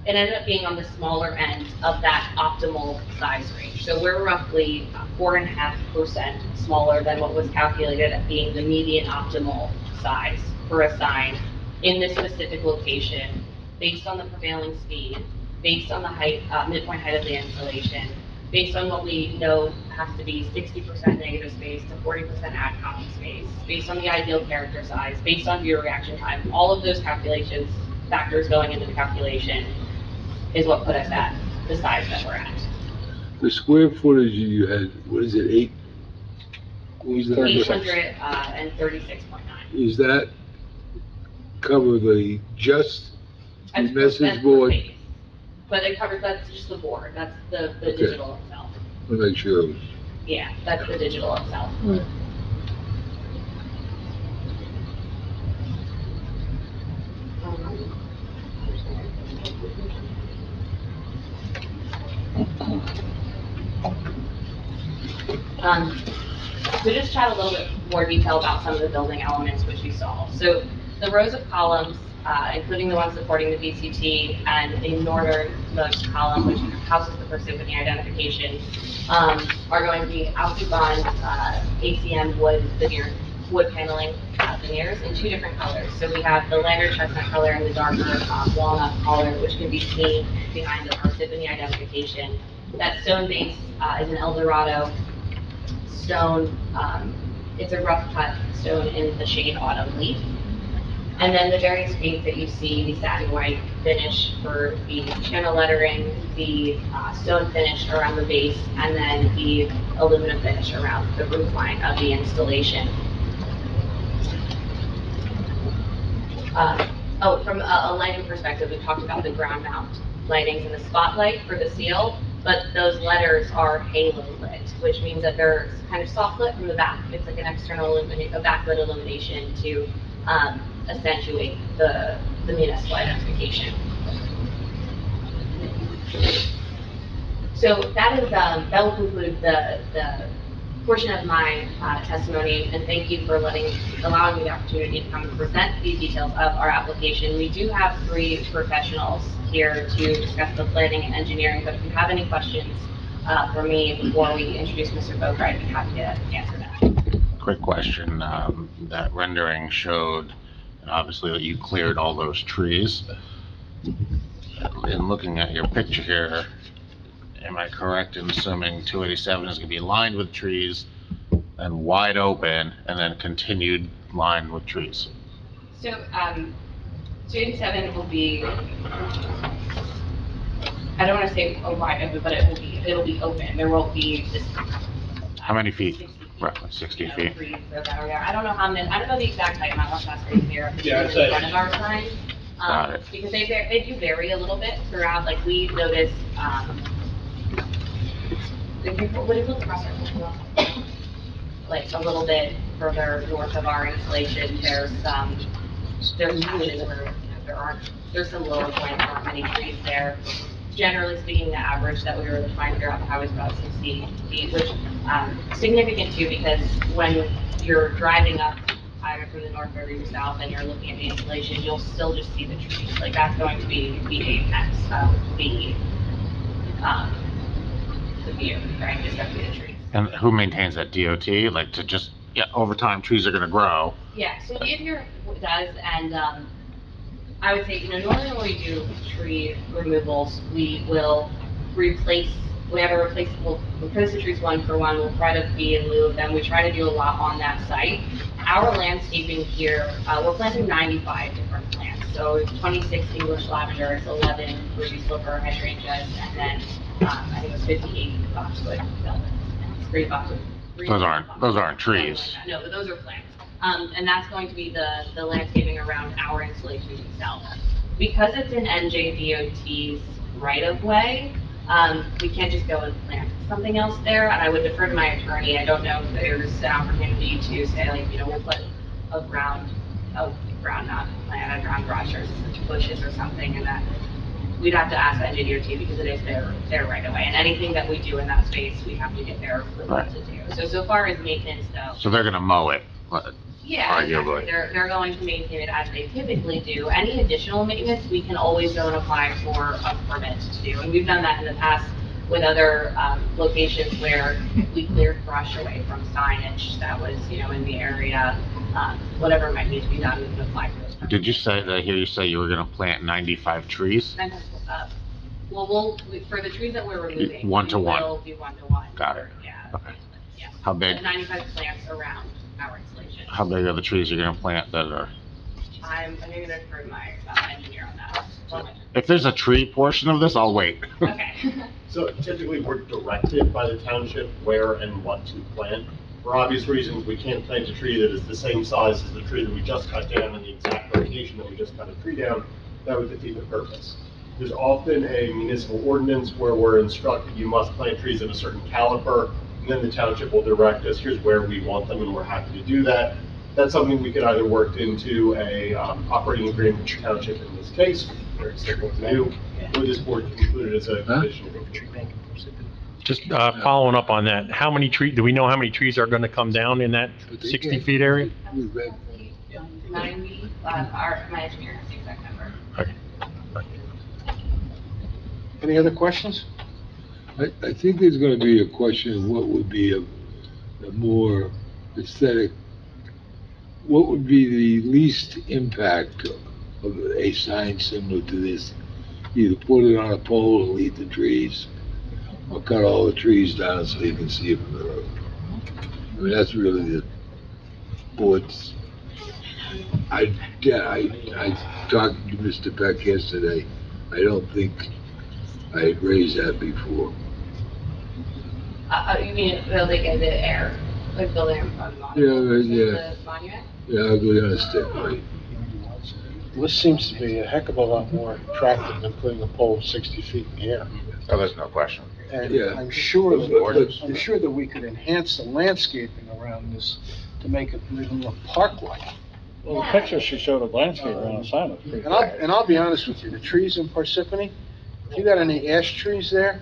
it ended up being on the smaller end of that optimal size range. So we're roughly 4.5% smaller than what was calculated at being the median optimal size for a sign in this specific location, based on the prevailing speed, based on the height, midpoint height of the installation, based on what we know has to be 60% negative space to 40% ad copy space, based on the ideal character size, based on viewer reaction time. All of those calculations, factors going into the calculation, is what put us at the size that we're at. The square footage you had, what is it, 8? What was the number? 836.9. Is that cover just the message That's board? the base. But it covers, that's just the board, that's the Okay. digital itself. To make sure it was. Yeah, that's the digital itself. So just chat a little bit more detail about some of the building elements which you saw. So the rows of columns including the one supporting the VCT, and the northernmost column, which houses the Parsippany identification, are going to be Alpubond ACM wood paneling veneers in two different colors. So we have the lighter chestnut color and the darker walnut color, which can be seen behind the Parsippany identification. That stone base is an Eldorado stone. It's a rough cut stone in the shade autumn leaf. And then the various paints that you see, the satin white finish for the channel lettering, the stone finish around the base, and then the aluminum finish around the roof line of the installation. From a lighting perspective, we talked about the ground mount lightings and the spotlight for the seal, but those letters are halo lit, which means that they're kind of soft lit from the back. It's like an external backlit illumination to accentuate the municipal identification. So that will conclude the portion of my testimony, and thank you for allowing me the opportunity to come and present the details of our application. We do have three professionals here to discuss the planning and engineering, but if you have any questions for me before we introduce Mr. Boger, I'd be happy to answer that. Quick question, that rendering showed, obviously, that you cleared all those trees. In looking at your picture here, am I correct in assuming 287 is going to be lined with trees and wide open and then continued lined with trees? So 287 will be, I don't want to say wide open, but it'll be open. There won't be this. How many feet? Roughly 60 feet. I don't know how many. I don't know the exact height. I'm not going to ask right here. Yeah, in front of our sign. Got it. Because they do vary a little bit throughout. Like we noticed. What do you look across our like a little bit further north of our installation, there's patches where there's some lower points, not many trees there. Generally speaking, the average that we were trying to figure out the highway is about 60 feet, which is significant too, because when you're driving up either from the north or the south and you're looking at the installation, you'll still just see the trees. Like that's going to be the apex of the view, right? Just up to the trees. And who maintains that, DOT? Like to just, over time, trees are going to grow. Yeah, so Deere does, and I would say, normally when we do tree removals, we will replace, we have a replaceable, we'll replace the trees one for one, we'll try to be in lieu of them, we try to do a lot on that site. Our landscaping here, we're planting 95 different plants, so 26 English lavenders, 11 ruby slipper hydrangeas, and then I think it was 58 boxwood velvet, and 3 boxwood. Those aren't trees. No, but those are plants. And that's going to be the landscaping around our installation itself. Because it's in NJDOT's right-of-way, we can't just go and plant something else there, and I would defer to my attorney. I don't know if there's an opportunity to say, like, we'll put a ground not plant, a ground brush or bushes or something, and that we'd have to ask NJDOT because it is their right-of-way, and anything that we do in that space, we have to get their approval to do. So far as maintenance, though. So they're going to mow it? Yeah, arguably. Exactly. They're going to maintain it as they typically do. Any additional maintenance, we can always go and apply for a permit to do. And we've done that in the past with other locations where we cleared brush away from signage that was, in the area. Whatever might need to be done, we can apply for those. Did you say, did I hear you say you were going to plant 95 trees? Well, for the trees that we're removing, One to one. We'll do 1 to 1. Got it. Yeah. Okay. Yeah. How big? 95 plants around our installation. How big are the trees you're going to plant that are? I'm going to defer to my engineer on that. If there's a tree portion of this, I'll wait. Okay. So typically, we're directed by the township where and what to plant. For obvious reasons, we can't plant a tree that is the same size as the tree that we just cut down in the exact location that we just cut a tree down. That would defeat the purpose. There's often a municipal ordinance where we're instructed you must plant trees of a certain caliber, and then the township will direct us, here's where we want them, and we're happy to do that. That's something we could either work into a operating agreement with the township in this case, very simple to do, or this board can include it as a condition. Just following up on that, how many trees, do we know how many trees are going to come down in that 60 feet area? 90, my engineer has the exact number. Any other questions? I think there's gonna be a question of what would be a more aesthetic, what would be the least impact of a sign similar to this? Either put it on a pole and leave the trees, or cut all the trees down so you can see it from the road. I mean, that's really the board's. I talked to Mr. Peck yesterday. I don't think I had raised that before. You mean building in the air, like building in front of Yeah, the monument? Yeah, I'll go down a step, right? This seems to be a heck of a lot more attractive than putting a pole 60 feet in the air. Oh, there's no question. And Yeah. I'm sure But- I'm sure that we could enhance the landscaping around this to make it even look park-like. Well, the picture she showed of landscape around the sign was pretty And I'll be honest with you, the trees in Parsippany, if you got any ash trees there,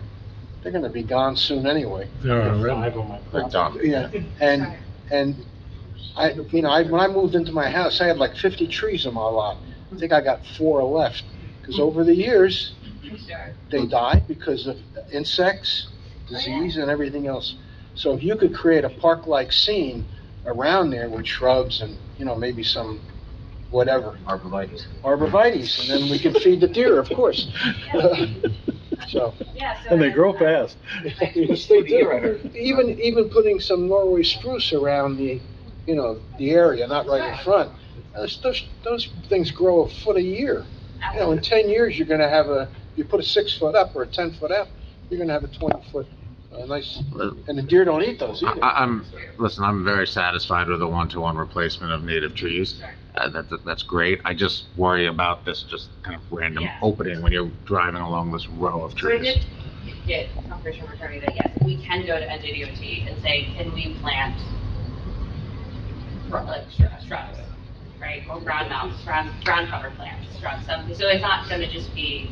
they're gonna be gone soon anyway. They're They're done. Yeah, and when I moved into my house, I had like 50 trees on my lot. I think I got 4 left, because over the years, they died because of insects, disease, and everything else. So if you could create a park-like scene around there with shrubs and, maybe some whatever. Arborvitae. Arborvitae, and then we can feed the deer, of course. So. And they grow fast. Yes, they do. Even putting some Norway spruce around the area, not right in front. Those things grow a foot a year. In 10 years, you're gonna have you put a 6-foot up or a 10-foot up, you're gonna have a 20-foot, nice, and the deer don't eat those either. I'm very satisfied with the 1-to-1 replacement of native trees. That's great. I just worry about this just kind of random opening when you're driving along this row of So I trees. did get confirmation from attorney that yes, we can go to NJDOT and say, can we plant like shrubs, right? Or ground cover plants, shrubs, something. So it's not gonna just be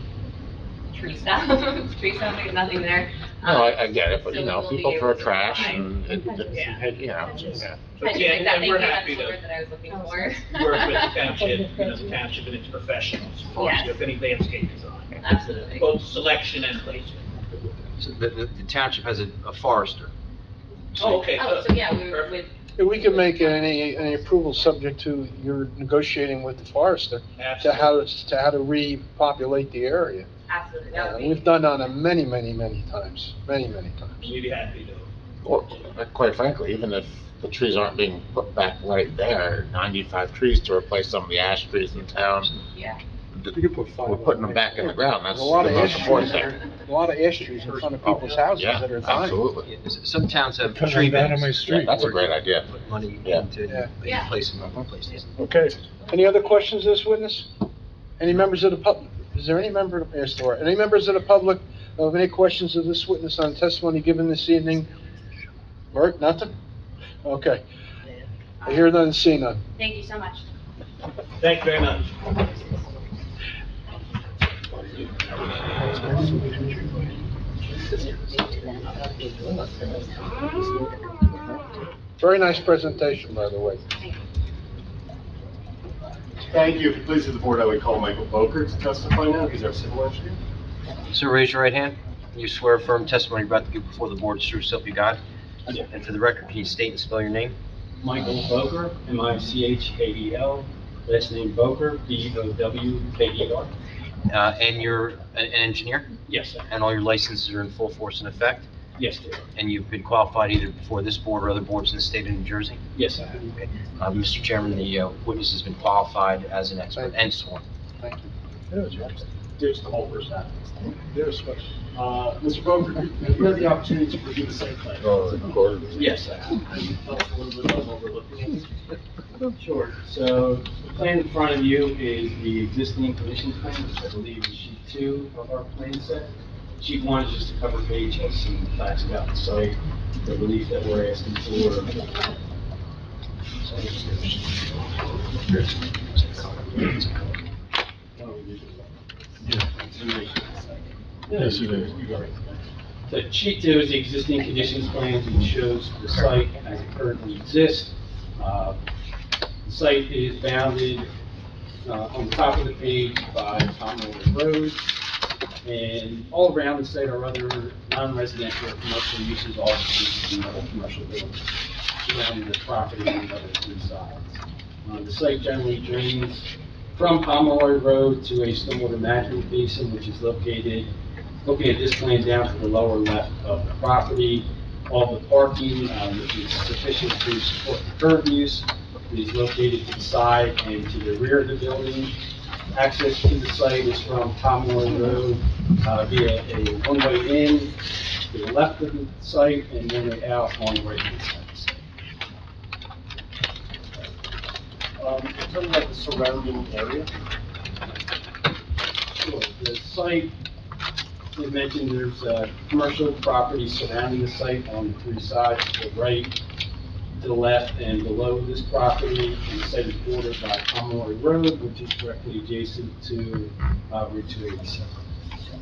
tree stuff, there's nothing there. No, I get it, but So we will be people throw able to trash provide- and, Yeah. Thank you, And exactly, we're that's happy the to word that I was looking for. work with the township, the township and its professionals, as far as Yes. if any landscape design. Absolutely. Both selection and placement. So the township has a forester. Oh, okay, Oh, so yeah, we would, And we can make any approval subject to your negotiating with the forester to how to repopulate the area. absolutely, that would be. We've done that many times, many times. We'd be happy to. Well, quite frankly, even if the trees aren't being put back right there, 95 trees to replace some of the ash trees in town, Yeah. we're putting them back in the ground. That's There's a lot of the most ash important trees, thing. a lot of ash trees in front of people's houses Yeah, that are dying. absolutely. Some towns have Cut tree them down bins. on my street. That's a great idea. Put money Yeah. into Yeah. place them in places. Okay. Any other questions of this witness? Any members of the public? Is there any member of any members of the public who have any questions of this witness on testimony given this evening? Bert, nothing? Okay. I hear none, see none. Thank you so much. Thank you very much. Very nice presentation, by the way. Thank you. If you please, to the board, I would call Michael Boker to testify now. He's our civil engineer. So raise your right hand. You swear affirm testimony you're about to give before the board is true self you got. And for the record, can you state and spell your name? Michael Boker, M-I-C-H-A-E-L, last name Boker, B-O-W-K-E-R. And you're an engineer? Yes, sir. And all your licenses are in full force and effect? Yes, sir. And you've been qualified either before this board or other boards in the state of New Jersey? Yes, sir. Okay. Mr. Chairman, the witness has been qualified as an expert and sworn. Thank you. There's the whole first half. Mr. Boker, have you had the opportunity to review the site plan? Yes, I have. Can you tell us a little bit about what we're looking at? Sure. So the plan in front of you is the existing conditions plan, which I believe is sheet 2 of our plan set. Sheet 1 is just a cover page, has some facts about the site, the relief that we're asking for. Yes, it is. So sheet 2 is the existing conditions plan, which shows the site as it currently exists. The site is bounded on the top of the page by Pomeroy Road, and all around the site are other non-residential or commercial uses, offices, and other commercial buildings surrounding the property on the other three sides. The site generally drains from Pomeroy Road to a stormwater management basin, which is located, looking at this plan, down to the lower left of the property. All the parking, which is sufficient to support the current use, is located to the side and to the rear of the building. Access to the site is from Pomeroy Road via a one-way in to the left of the site and one-way out on the right-hand side of the site. Tell me about the surrounding area. Sure. The site, as mentioned, there's commercial property surrounding the site on the three sides, to the right, to the left, and below this property. And the site is bordered by Pomeroy Road, which is directly adjacent to Route 287.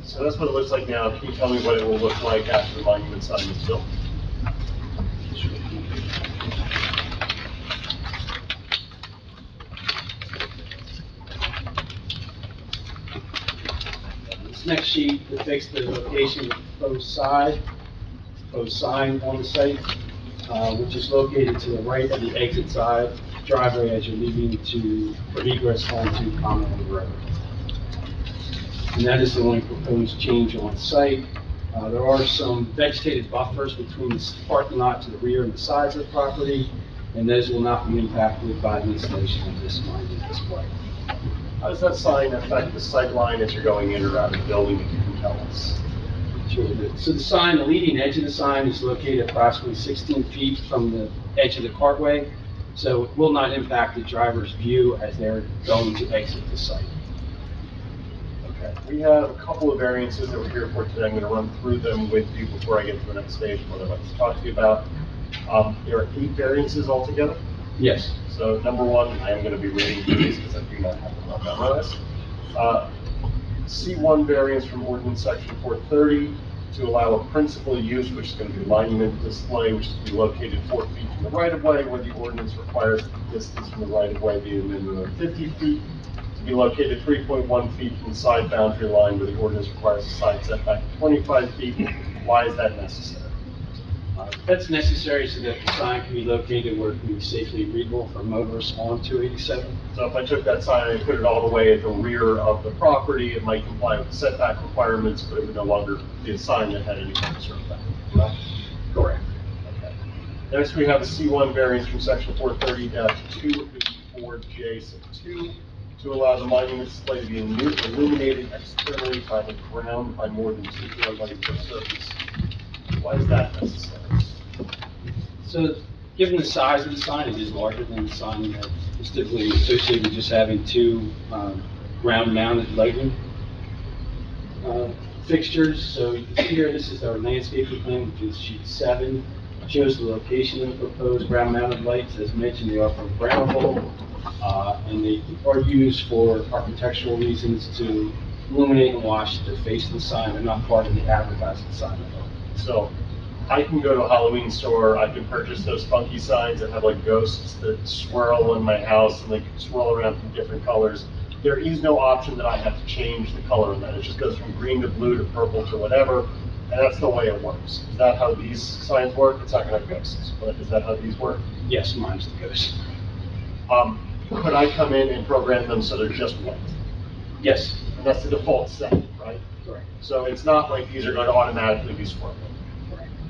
So that's what it looks like now. Can you tell me what it will look like after the monument sign is built? This next sheet depicts the location of the proposed sign on the site, which is located to the right of the exit side driveway as you're leaving for egress onto Pomeroy Road. And that is the only proposed change on site. There are some vegetated buffers between the parking lot to the rear and the sides of the property, and those will not be impacted by the installation of this monument display. How does that sign affect the sight line as you're going in or out of the building, if you can tell us? Sure. So the sign, the leading edge of the sign is located approximately 16 feet from the edge of the cartway, so it will not impact the driver's view as they're going to exit the site. Okay. We have a couple of variances that we're here for today. I'm going to run through them with you before I get to the next stage, what I'd like to talk to you about. There are 8 variances altogether. Yes. So number one, I am going to be reading these because I do not have them on memorized. C1 variance from ordinance section 430 to allow a principal use, which is going to be monument display, which is to be located 4 feet from the right-of-way, where the ordinance requires the distance from the right-of-way be a minimum of 50 feet. To be located 3.1 feet from the side boundary line, where the ordinance requires a side setback of 25 feet. Why is that necessary? That's necessary so that the sign can be located where it can be safely readable for motorists on 287. So if I took that sign and put it all the way at the rear of the property, it might comply with the setback requirements, but it would no longer be a sign that had any kind of setback, correct? Correct. Okay. Next, we have a C1 variance from section 430-254J sub 2 to allow the monument display to be illuminated externally by the ground by more than 2 light per surface. Why is that necessary? So, given the size of the sign, it is larger than the sign that is typically associated with just having 2 ground-mounted lighting fixtures. So you can see here, this is our landscaping plan, which is sheet 7. It shows the location of the proposed ground-mounted lights. As mentioned, they are from Brownville, and they are used for architectural reasons to illuminate and wash the face of the sign. They're not part of the advertising sign at all. So I can go to a Halloween store, I can purchase those funky signs that have like ghosts that swirl in my house and they can swirl around from different colors. There is no option that I have to change the color of that. It just goes from green to blue to purple to whatever, and that's the way it works. Is that how these signs work? It's not gonna have ghosts, but is that how these work? Yes, mine's the ghost. Could I come in and program them so they're just white? Yes. And that's the default setting, right? Correct. So it's not like these are going to automatically be swirling.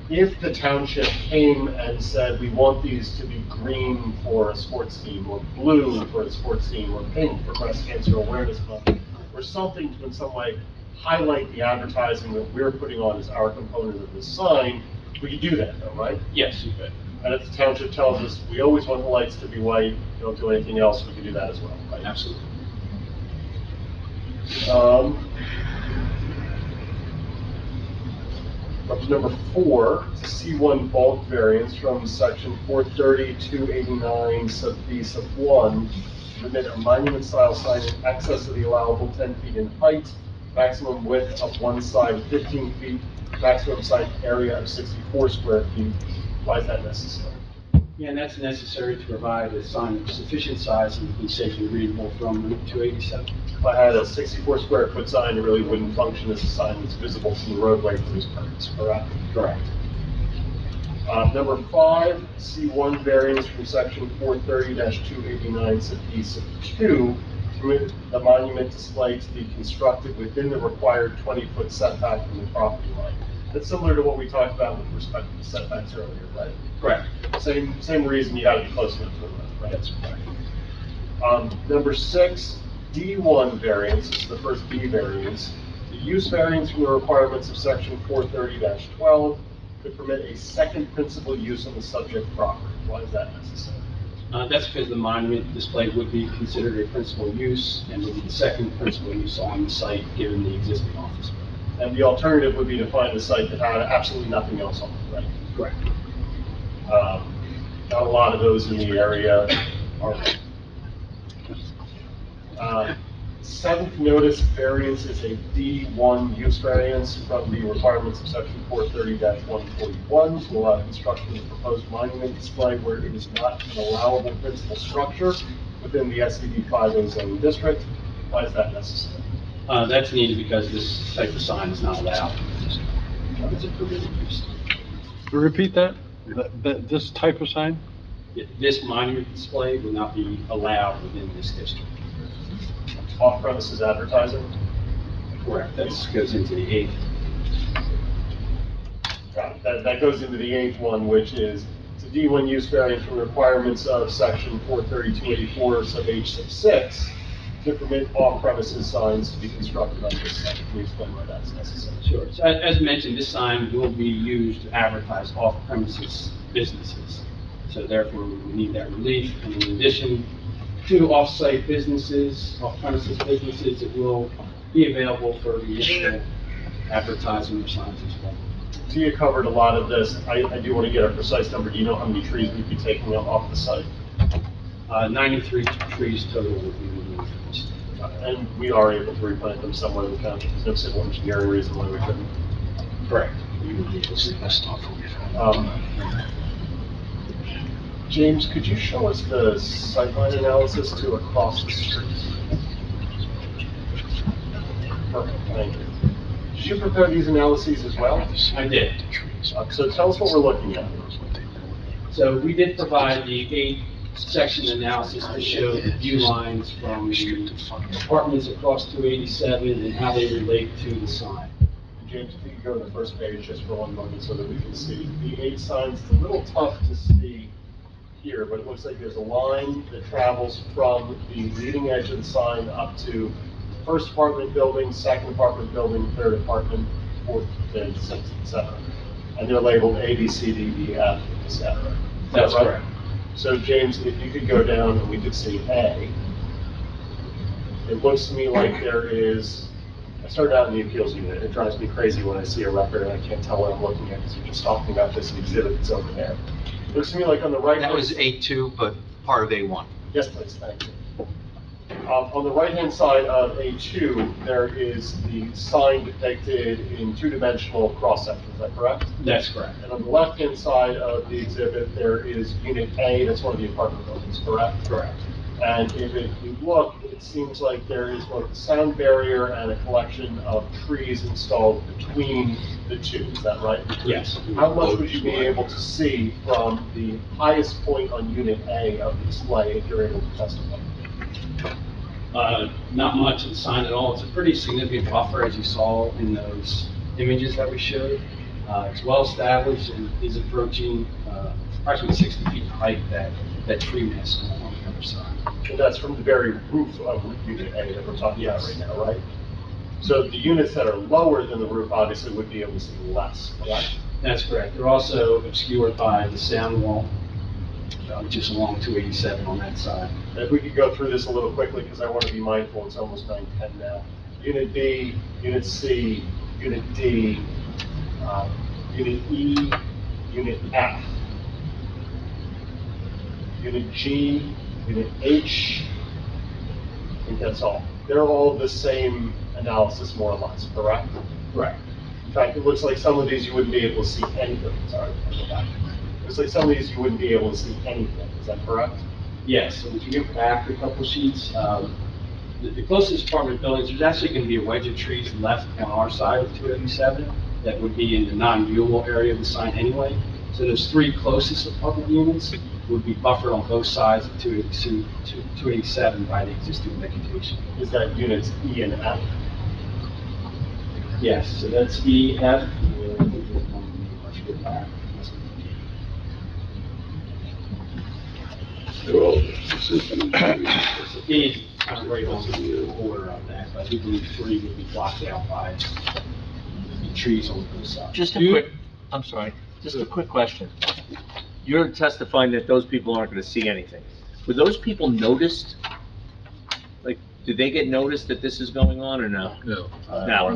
If the township came and said, we want these to be green for a sports team, or blue for a sports team, or pink for Breast Cancer Awareness Month, or something to in some way highlight the advertising that we're putting on as our component of the sign, we could do that though, right? Yes, you could. And if the township tells us, we always want the lights to be white, don't do anything else, we can do that as well, right? Absolutely. Up to number 4, it's a C1 bulk variance from section 430-289 sub B sub 1 to permit a monument-style sign in excess of the allowable 10 feet in height, maximum width of one side of 15 feet, maximum site area of 64 square feet. Why is that necessary? Yeah, and that's necessary to provide a sign of sufficient size and be safely readable from Route 287. If I had a 64 square foot sign, it really wouldn't function as a sign that's visible from the roadway for this purpose, correct? Correct. Number 5, C1 variance from section 430-289 sub D sub 2, permit the monument display to be constructed within the required 20-foot setback from the property line. That's similar to what we talked about with respect to the setbacks earlier, right? Correct. Same reason you gotta be close enough to the road, right? That's correct. Number 6, D1 variance, this is the first D variance. The use variance from the requirements of section 430-12 could permit a second principal use on the subject property. Why is that necessary? That's because the monument display would be considered a principal use and would be the second principal use on the site given the existing office. And the alternative would be to find a site that had absolutely nothing else on it, right? Correct. Not a lot of those in the area. Seventh notice variance is a D1 use variance from the requirements of section 430-141 to allow construction of the proposed monument display where it is not an allowable principal structure within the SCD 50 zoning district. Why is that necessary? That's needed because this type of sign is not allowed. It's a permitted use. Repeat that? This type of sign? This monument display will not be allowed within this district. Off-premises advertising? Correct. That goes into the 8th. Got it. That goes into the 8th one, which is it's a D1 use variance from the requirements of section 43284 sub H sub 6 to permit off-premises signs to be constructed on this site. Can you explain why that's necessary? Sure. So as mentioned, this sign will be used to advertise off-premises businesses. So therefore, we need that relief. And in addition to off-site businesses, off-premises businesses, it will be available for municipal advertising or signs as well. So you covered a lot of this. I do want to get a precise number. Do you know how many trees we'd be taking off the site? 93 trees total would be removed. And we are able to replant them somewhere in the county. There's no civil engineering reason why we couldn't. Correct. We would be able to request off. James, could you show us the sightline analysis to across the street? Perfect, thank you. Did you prepare these analyses as well? I did. So tell us what we're looking at. So we did provide the 8-section analysis to show the view lines from the apartments across 287 and how they relate to the sign. James, if you could go to the first page just for one moment so that we can see. The 8 signs, it's a little tough to see here, but it looks like there's a line that travels from the leading edge of the sign up to first apartment building, second apartment building, third apartment, fourth, fifth, sixth, etc. And they're labeled A, B, C, D, E, F, etc. That's right. Correct. So James, if you could go down and we could see A, it looks to me like there is, I started out in the appeals unit. It drives me crazy when I see a record and I can't tell what I'm looking at because you're just talking about this exhibit that's over there. It looks to me like on the right. That was A2, but part of A1. Yes, please, thank you. On the right-hand side of A2, there is the sign depicted in 2-dimensional cross-section, is that correct? That's correct. And on the left-hand side of the exhibit, there is Unit A, that's one of the apartment buildings, correct? Correct. And if you look, it seems like there is both a sound barrier and a collection of trees installed between the two, is that right? Yes. How much would you be able to see from the highest point on Unit A of the display if you're able to testify? Not much of the sign at all. It's a pretty significant buffer, as you saw in those images that we showed. It's well established and is approaching approximately 60 feet in height, that tree mass on the other side. And that's from the very roof of Unit A that we're talking about right now, right? So the units that are lower than the roof obviously would be able to see less, correct? That's correct. They're also obscured by the sound wall, which is along 287 on that side. If we could go through this a little quickly, because I want to be mindful, it's almost 9:10 now. Unit B, Unit C, Unit D, Unit E, Unit F, Unit G, Unit H, I think that's all. They're all the same analysis, more or less, correct? Correct. In fact, it looks like some of these you wouldn't be able to see anything. Sorry, I'll go back. Because like some of these, you wouldn't be able to see anything, is that correct? Yes, so if you get back a couple sheets, the closest apartment buildings, there's actually going to be a wedge of trees left on our side of 287 that would be in the non-viewable area of the sign anyway. So those three closest apartment units would be buffered on both sides of 287 by the existing vegetation. Is that units E and F? Yes, so that's E, F. E is kind of right on the border of that, but I do believe 3 would be blocked out by the trees on both sides. Just a quick, I'm sorry, just a quick question. You're testifying that those people aren't gonna see anything. Were those people noticed? Like, did they get noticed that this is going on or no? No. No.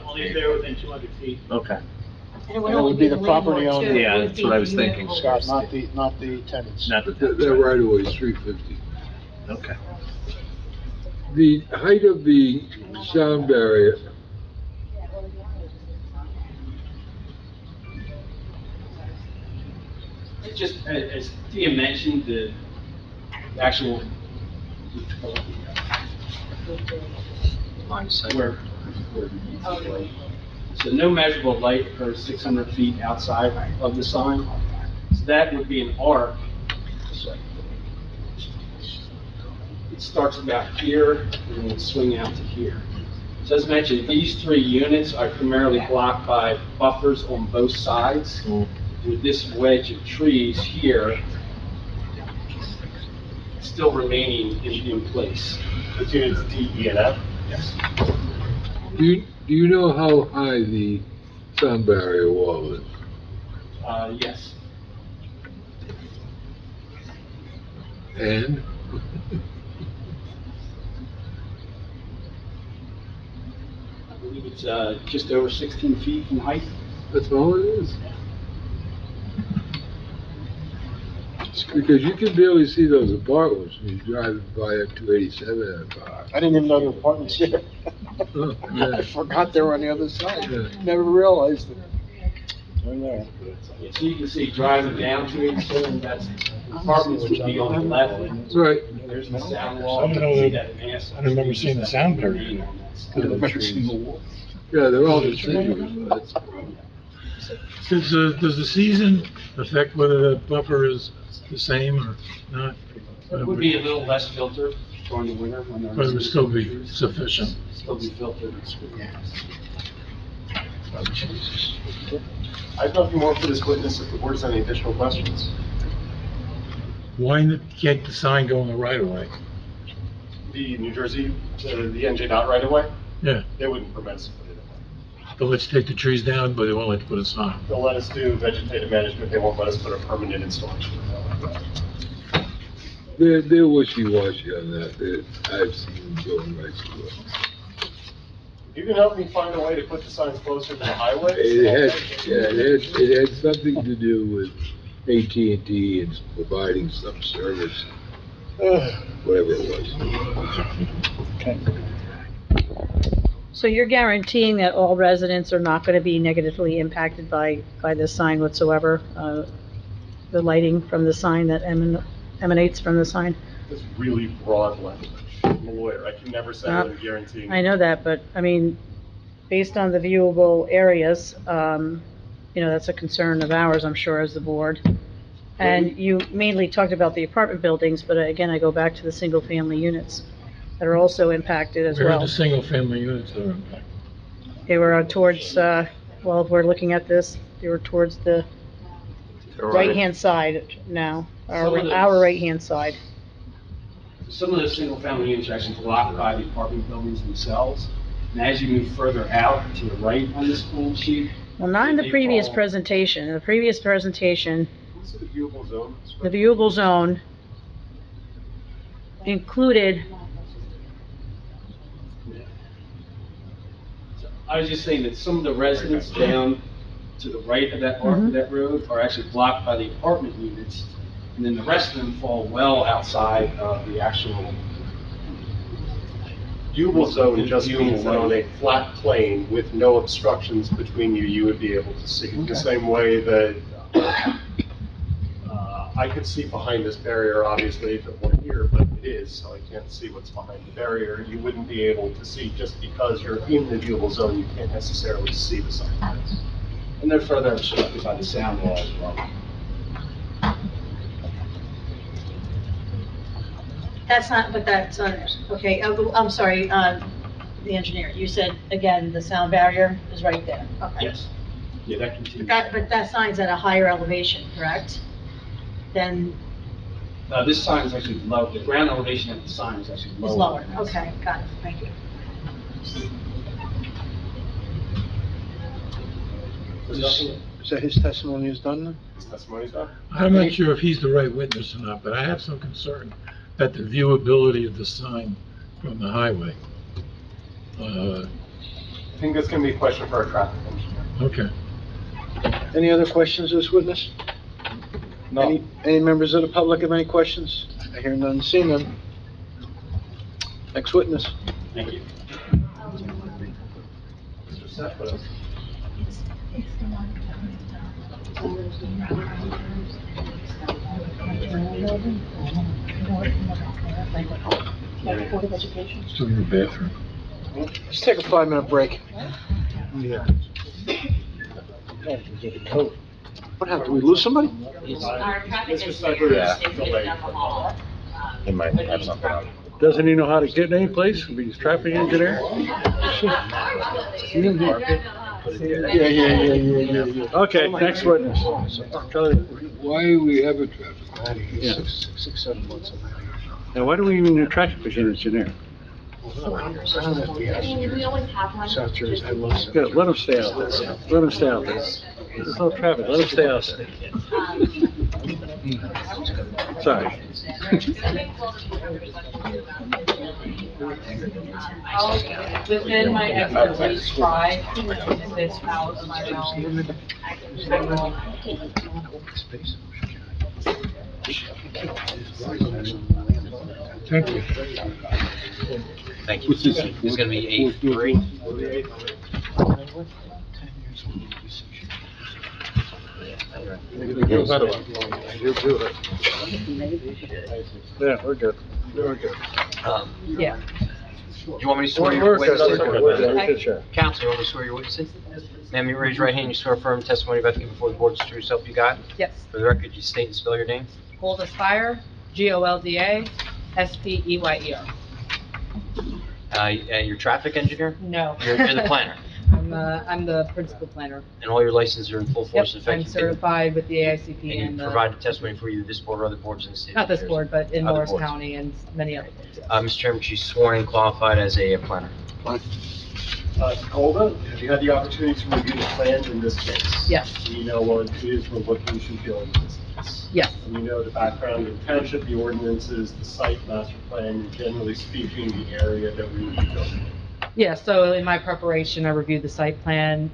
Only if they're within 200 feet. Okay. And it would be the property owner. Yeah, that's what I was thinking. Scott, not the tenants. Not the, That right away is 350. okay. The height of the sound barrier, It's just, as Tia mentioned, the actual, Line of sight. where, so no measurable light occurs 600 feet outside of the sign. So that would be an arc. It starts about here and would swing out to here. So as mentioned, these 3 units are primarily blocked by buffers on both sides. With this wedge of trees here still remaining in place. It's units D, E, and F? Yes. do you know how high the sound barrier wall is? Yes. And? I believe it's just over 16 feet in height. That's all it is? Because you can barely see those apartments when you're driving by at 287 in a car. I didn't even know there were apartments here. Oh, yeah. I forgot they were on the other side. Yeah. Never realized it. They're there. So you can see driving down to it, that's apartments would be on the left. That's right. There's the sound wall. I don't know You can see that- that mass. I don't remember seeing the sound barrier. I've never seen the wall. Yeah, they're all deciduous, but that's the problem. Does the season affect whether the buffer is the same or not? It would be a little less filtered during the winter when there's. But it would still be sufficient. Still be filtered. I have nothing more for this witness if the board has any additional questions. Why can't the sign go in the right of way? The New Jersey, the NJ dot right away, Yeah, they wouldn't permit us to put it in. but let's take the trees down, but they won't let you put a sign. They'll let us do vegetative management, they won't let us put a permanent installation. They're wishy-washy on that. I've seen them going right through it. You can help me find a way to put the signs closer to the highway? It had something to do with AT&T and providing some service, whatever it was. So you're guaranteeing that all residents are not going to be negatively impacted by this sign whatsoever? The lighting from the sign that emanates from the sign? It's really broad language. I'm a lawyer, I can never say what I'm guaranteeing. I know that, but, I mean, based on the viewable areas, that's a concern of ours, I'm sure, as the board. And you mainly talked about the apartment buildings, but again, I go back to the single-family units that are also impacted as Where are well. the single-family units that are impacted? They were towards, if we're looking at this, they were towards the right-hand side now, Some of those- our right-hand side. Some of those single-family units are actually blocked by the apartment buildings themselves. And as you move further out to the right on this plan sheet. Well, not in the they previous fall- presentation. In the previous presentation, What's the viewable zone? the viewable zone included, I was just saying that some of the residents down to the right of that arc of that road are actually blocked by the apartment units. And then the rest of them fall well outside of the actual. Viewable zone just Viewable means that zone. on a flat plane with no obstructions between you, you would be able to see. The same way that I could see behind this barrier, obviously, if it weren't here, but it is, so I can't see what's behind the barrier. You wouldn't be able to see, just because you're in the viewable zone, you can't necessarily see the sign. And they're further obstructed by the sound wall as well. That's not, but that's, okay, I'm sorry, the engineer, you said, again, the sound barrier is right there. Okay. Yes. Yeah, that continues. But that sign's at a higher elevation, correct? Then This sign is actually low, the ground elevation of the sign is actually it's lower. lower. Okay, got it, thank you. Is that his testimony is done then? His testimony's done? I'm not sure if he's the right witness or not, but I have some concern that the viewability of the sign from the highway. I think that's gonna be a question for our traffic engineer. Okay. Any other questions of this witness? No. Any members of the public have any questions? I hear none, see none. Next witness. Thank you. Mr. Sefo. Still in the bathroom. Let's take a 5-minute break. Yeah. What happened, did we lose somebody? Our traffic Mr. engineer Sefo is sitting down the hall. He might have something on. Doesn't he know how to get any place? He's a traffic engineer? Yeah. Okay, next witness. Charlie. Why do we have a traffic? Yeah. 6-7 months. Now, why do we even need a traffic engineer? We always have one. South Jersey, I love South Good, let him stay out there. Let him stay out there. There's no traffic, let him stay out there. Sorry. Within my expertise, try if it's out of my realm. Thank you. Thank you. This is gonna be 8-3. Yeah, we're good. We're good. Yeah. Do you want me to swear your We're good, witnesses? we're good, sure. Counsel, you want me to swear your witnesses? Ma'am, you raise your right hand, you swear firm testimony about to give before the board is true yourself you got? Yes. For the record, you state and spell your name. Golda Spire, Golda Speyer. Your traffic engineer? No. You're the planner, I'm the principal planner. and all your licenses are in full Yep, force and I'm effect. certified with the AICP And and, you provided testimony for either this board or other boards in the state of not New this Jersey. board, but in Other Morris boards. County and many other boards. Yes. Mr. Chairman, she's sworn and qualified as a planner. Golda, have you had the opportunity to review the plans in this case? Yes. Do you know what it is we're looking to build in this case? Yes. And you know the background of the township, the ordinances, the site master plan, and generally speaking, the area that we would be building. Yeah, so in my preparation, I reviewed the site plan,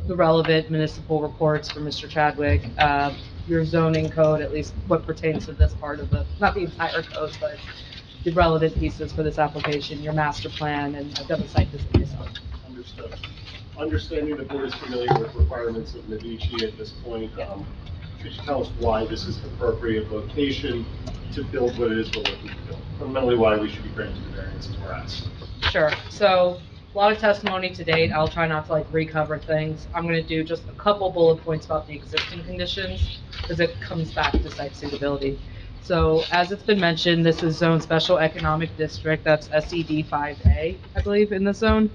the relevant municipal reports for Mr. Chadwick, your zoning code, at least what pertains to this part of the, not the entire code, but the relevant pieces for this application, your master plan, and I've done the site visit myself. Understood. Understanding the board is familiar with requirements of Medici at this point, could you tell us why this is the appropriate location to build what it is we're looking to build? Fundamentally, why we should be granted the variances we're asked. Sure, so a lot of testimony to date, I'll try not to like recover things. I'm gonna do just a couple bullet points about the existing conditions, because it comes back to site suitability. So as it's been mentioned, this is Zone Special Economic District, that's SED 5A, I believe, in the zone.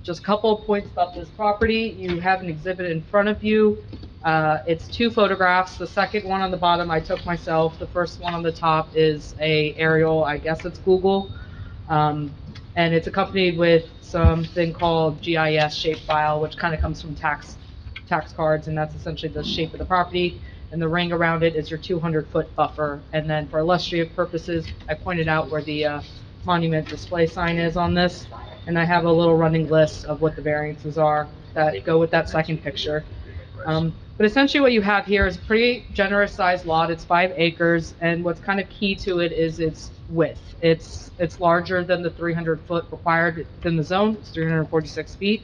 Just a couple of points about this property. You have an exhibit in front of you. It's 2 photographs. The second one on the bottom I took myself. The first one on the top is a aerial, I guess it's Google. And it's accompanied with something called GIS shapefile, which kind of comes from tax cards, and that's essentially the shape of the property. And the ring around it is your 200-foot buffer. And then for illustrative purposes, I pointed out where the monument display sign is on this. And I have a little running list of what the variances are that go with that second picture. But essentially what you have here is a pretty generous sized lot. It's 5 acres, and what's kind of key to it is its width. It's larger than the 300-foot required within the zone. It's 346 feet.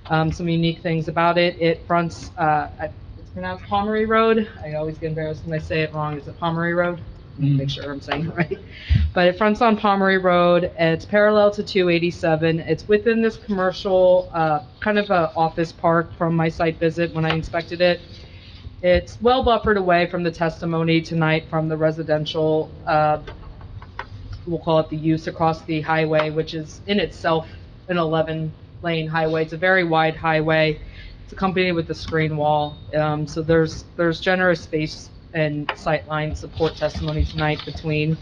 Some unique things about it. It fronts, it's pronounced Pomeroy Road. I always get embarrassed when I say it wrong. Is it Pomeroy Road? Make sure I'm saying it right. But it fronts on Pomeroy Road. It's parallel to 287. It's within this commercial, kind of a office park from my site visit when I inspected it. It's well buffered away from the testimony tonight from the residential, we'll call it the use across the highway, which is in itself an 11-lane highway. It's a very wide highway. It's accompanied with a screen wall. So there's generous space and sightline support testimony tonight between.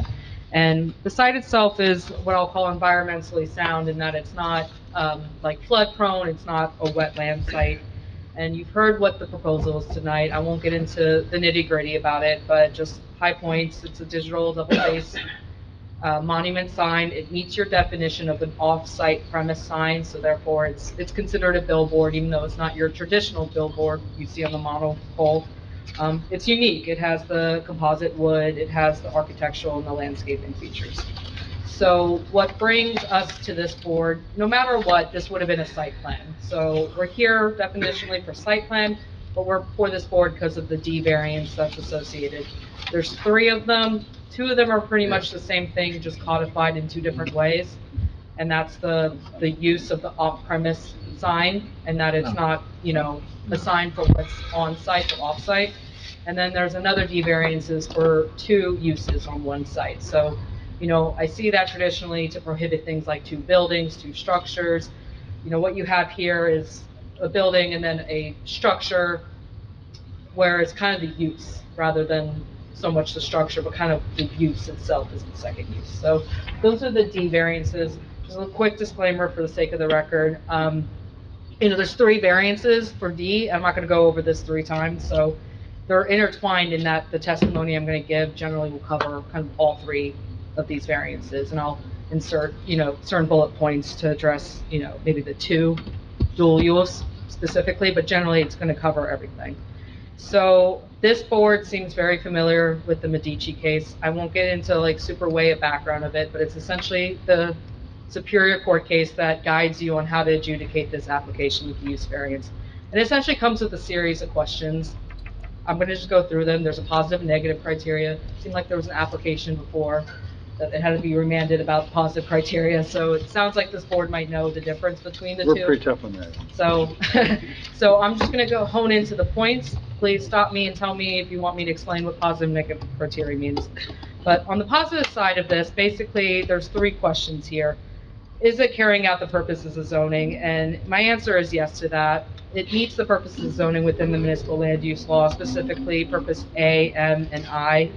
And the site itself is what I'll call environmentally sound in that it's not like flood prone, it's not a wetland site. And you've heard what the proposal is tonight. I won't get into the nitty gritty about it, but just high points. It's a digital double face monument sign. It meets your definition of an off-site premise sign, so therefore it's considered a billboard, even though it's not your traditional billboard you see on the monopole. It's unique. It has the composite wood, it has the architectural and the landscaping features. So what brings us to this board, no matter what, this would have been a site plan. So we're here definitionally for site plan, but we're for this board because of the D variance that's associated. There's 3 of them. 2 of them are pretty much the same thing, just codified in 2 different ways. And that's the use of the off-premise sign, and that it's not, a sign for what's on-site or off-site. And then there's another D variances for 2 uses on one site. So, I see that traditionally to prohibit things like 2 buildings, 2 structures. What you have here is a building and then a structure where it's kind of the use rather than so much the structure, but kind of the use itself is the second use. So those are the D variances. Just a quick disclaimer for the sake of the record. There's 3 variances for D. I'm not going to go over this 3 times. So they're intertwined in that the testimony I'm going to give generally will cover kind of all 3 of these variances. And I'll insert, certain bullet points to address, maybe the 2 dual use specifically, but generally it's going to cover everything. So this board seems very familiar with the Medici case. I won't get into like super way a background of it, but it's essentially the Superior Court case that guides you on how to adjudicate this application with the use variance. And it essentially comes with a series of questions. I'm going to just go through them. There's a positive and negative criteria. It seemed like there was an application before that it had to be remanded about positive criteria. So it sounds like this board might know the difference between the 2. We're pretty tough on that. So, so I'm just going to go hone into the points. Please stop me and tell me if you want me to explain what positive and negative criteria means. But on the positive side of this, basically, there's 3 questions here. Is it carrying out the purposes of zoning? And my answer is yes to that. It meets the purposes of zoning within the municipal land use law, specifically purpose A, M, and I.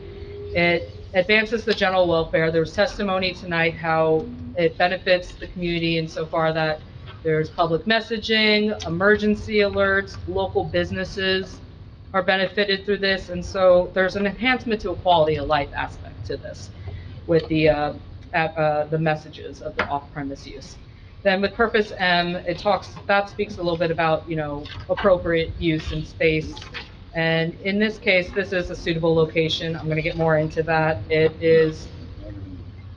It advances the general welfare. There's testimony tonight how it benefits the community insofar that there's public messaging, emergency alerts, local businesses are benefited through this, and so there's an enhancement to a quality of life aspect to this with the messages of the off-premise use. Then with purpose M, that speaks a little bit about, appropriate use and space. And in this case, this is a suitable location. I'm going to get more into that. It is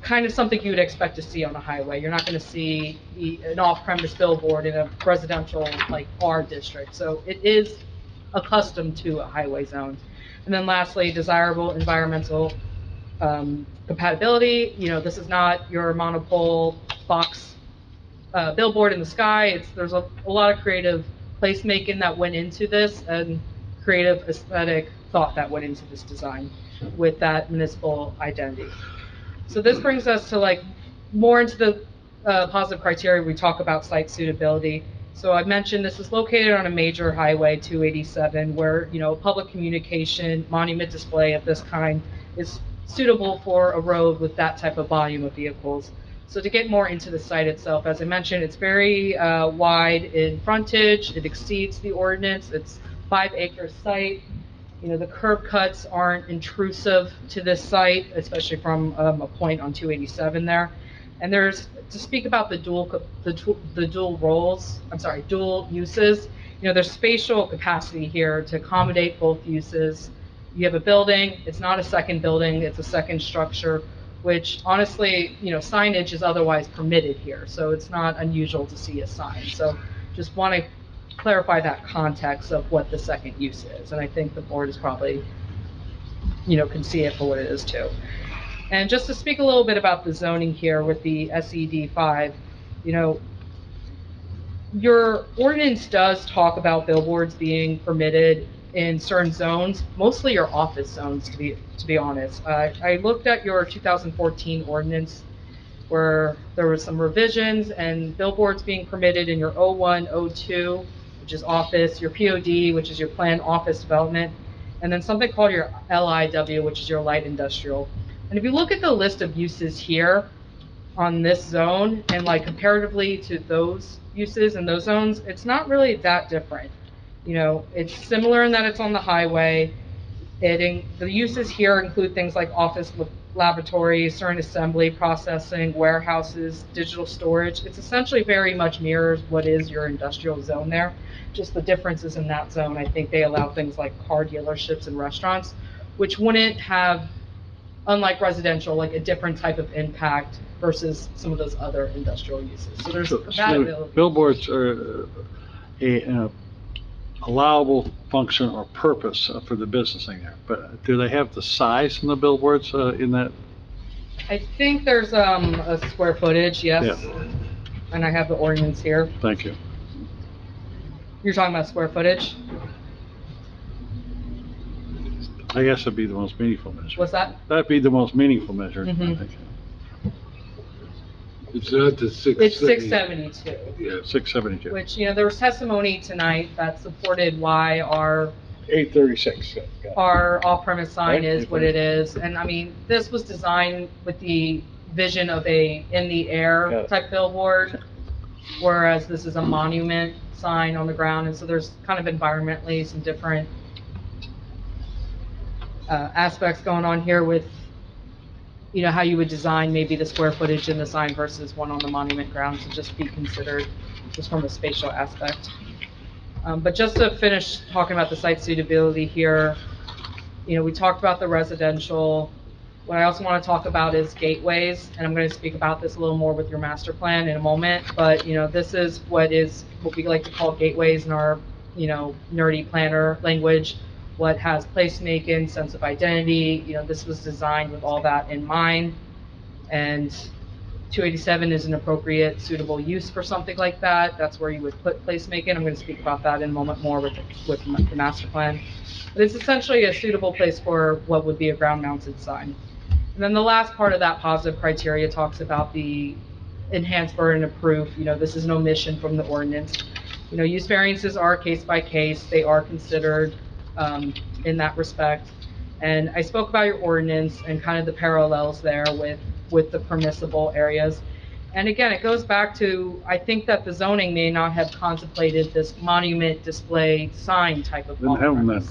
kind of something you would expect to see on a highway. You're not going to see an off-premise billboard in a residential, like, R district. So it is accustomed to a highway zone. And then lastly, desirable environmental compatibility. This is not your monopole box billboard in the sky. There's a lot of creative placemaking that went into this and creative aesthetic thought that went into this design with that municipal identity. So this brings us to like more into the positive criteria. We talk about site suitability. So I mentioned this is located on a major highway, 287, where, public communication, monument display of this kind is suitable for a road with that type of volume of vehicles. So to get more into the site itself, as I mentioned, it's very wide in frontage. It exceeds the ordinance. It's 5-acre site. The curb cuts aren't intrusive to this site, especially from a point on 287 there. And there's, to speak about the dual uses, there's spatial capacity here to accommodate both uses. You have a building, it's not a second building, it's a second structure, which honestly, signage is otherwise permitted here. So it's not unusual to see a sign. So just want to clarify that context of what the second use is. And I think the board is probably, can see it for what it is too. And just to speak a little bit about the zoning here with the SED 5, your ordinance does talk about billboards being permitted in certain zones, mostly your office zones, to be honest. I looked at your 2014 ordinance where there was some revisions and billboards being permitted in your O1, O2, which is office, your POD, which is your planned office development, and then something called your LIW, which is your light industrial. And if you look at the list of uses here on this zone and like comparatively to those uses in those zones, it's not really that different. It's similar in that it's on the highway. The uses here include things like office laboratories, certain assembly, processing, warehouses, digital storage. It's essentially very much mirrors what is your industrial zone there. Just the differences in that zone, I think they allow things like car dealerships and restaurants, which wouldn't have, unlike residential, like a different type of impact versus some of those other industrial uses. So there's compatibility. Billboards are a allowable function or purpose for the business thing there, but do they have the size in the billboards in that? I think there's a square footage, yes. Yeah. And I have the ordinance here. Thank you. You're talking about square footage? I guess that'd be the most meaningful measure. What's that? That'd be the most meaningful measure, I think. It's not the 672. It's 672. Yeah. 672. Which, there was testimony tonight that supported why our 836. our off-premise sign Right. is what it is. And I mean, this was designed with the vision of a in-the-air type billboard, whereas this is a monument sign on the ground. And so there's kind of environmentally some different aspects going on here with, how you would design maybe the square footage in the sign versus one on the monument grounds to just be considered just from a spatial aspect. But just to finish talking about the site suitability here, we talked about the residential. What I also want to talk about is gateways, and I'm going to speak about this a little more with your master plan in a moment. But, this is what we like to call gateways in our, nerdy planner language. What has placemaking, sense of identity, this was designed with all that in mind. And 287 is an appropriate, suitable use for something like that. That's where you would put placemaking. I'm going to speak about that in a moment more with the master plan. But it's essentially a suitable place for what would be a ground-mounted sign. And then the last part of that positive criteria talks about the enhanced burden of proof. This is an omission from the ordinance. Use variances are case by case. They are considered in that respect. And I spoke about your ordinance and kind of the parallels there with the permissible areas. And again, it goes back to, I think that the zoning may not have contemplated this monument display sign type of off-premise.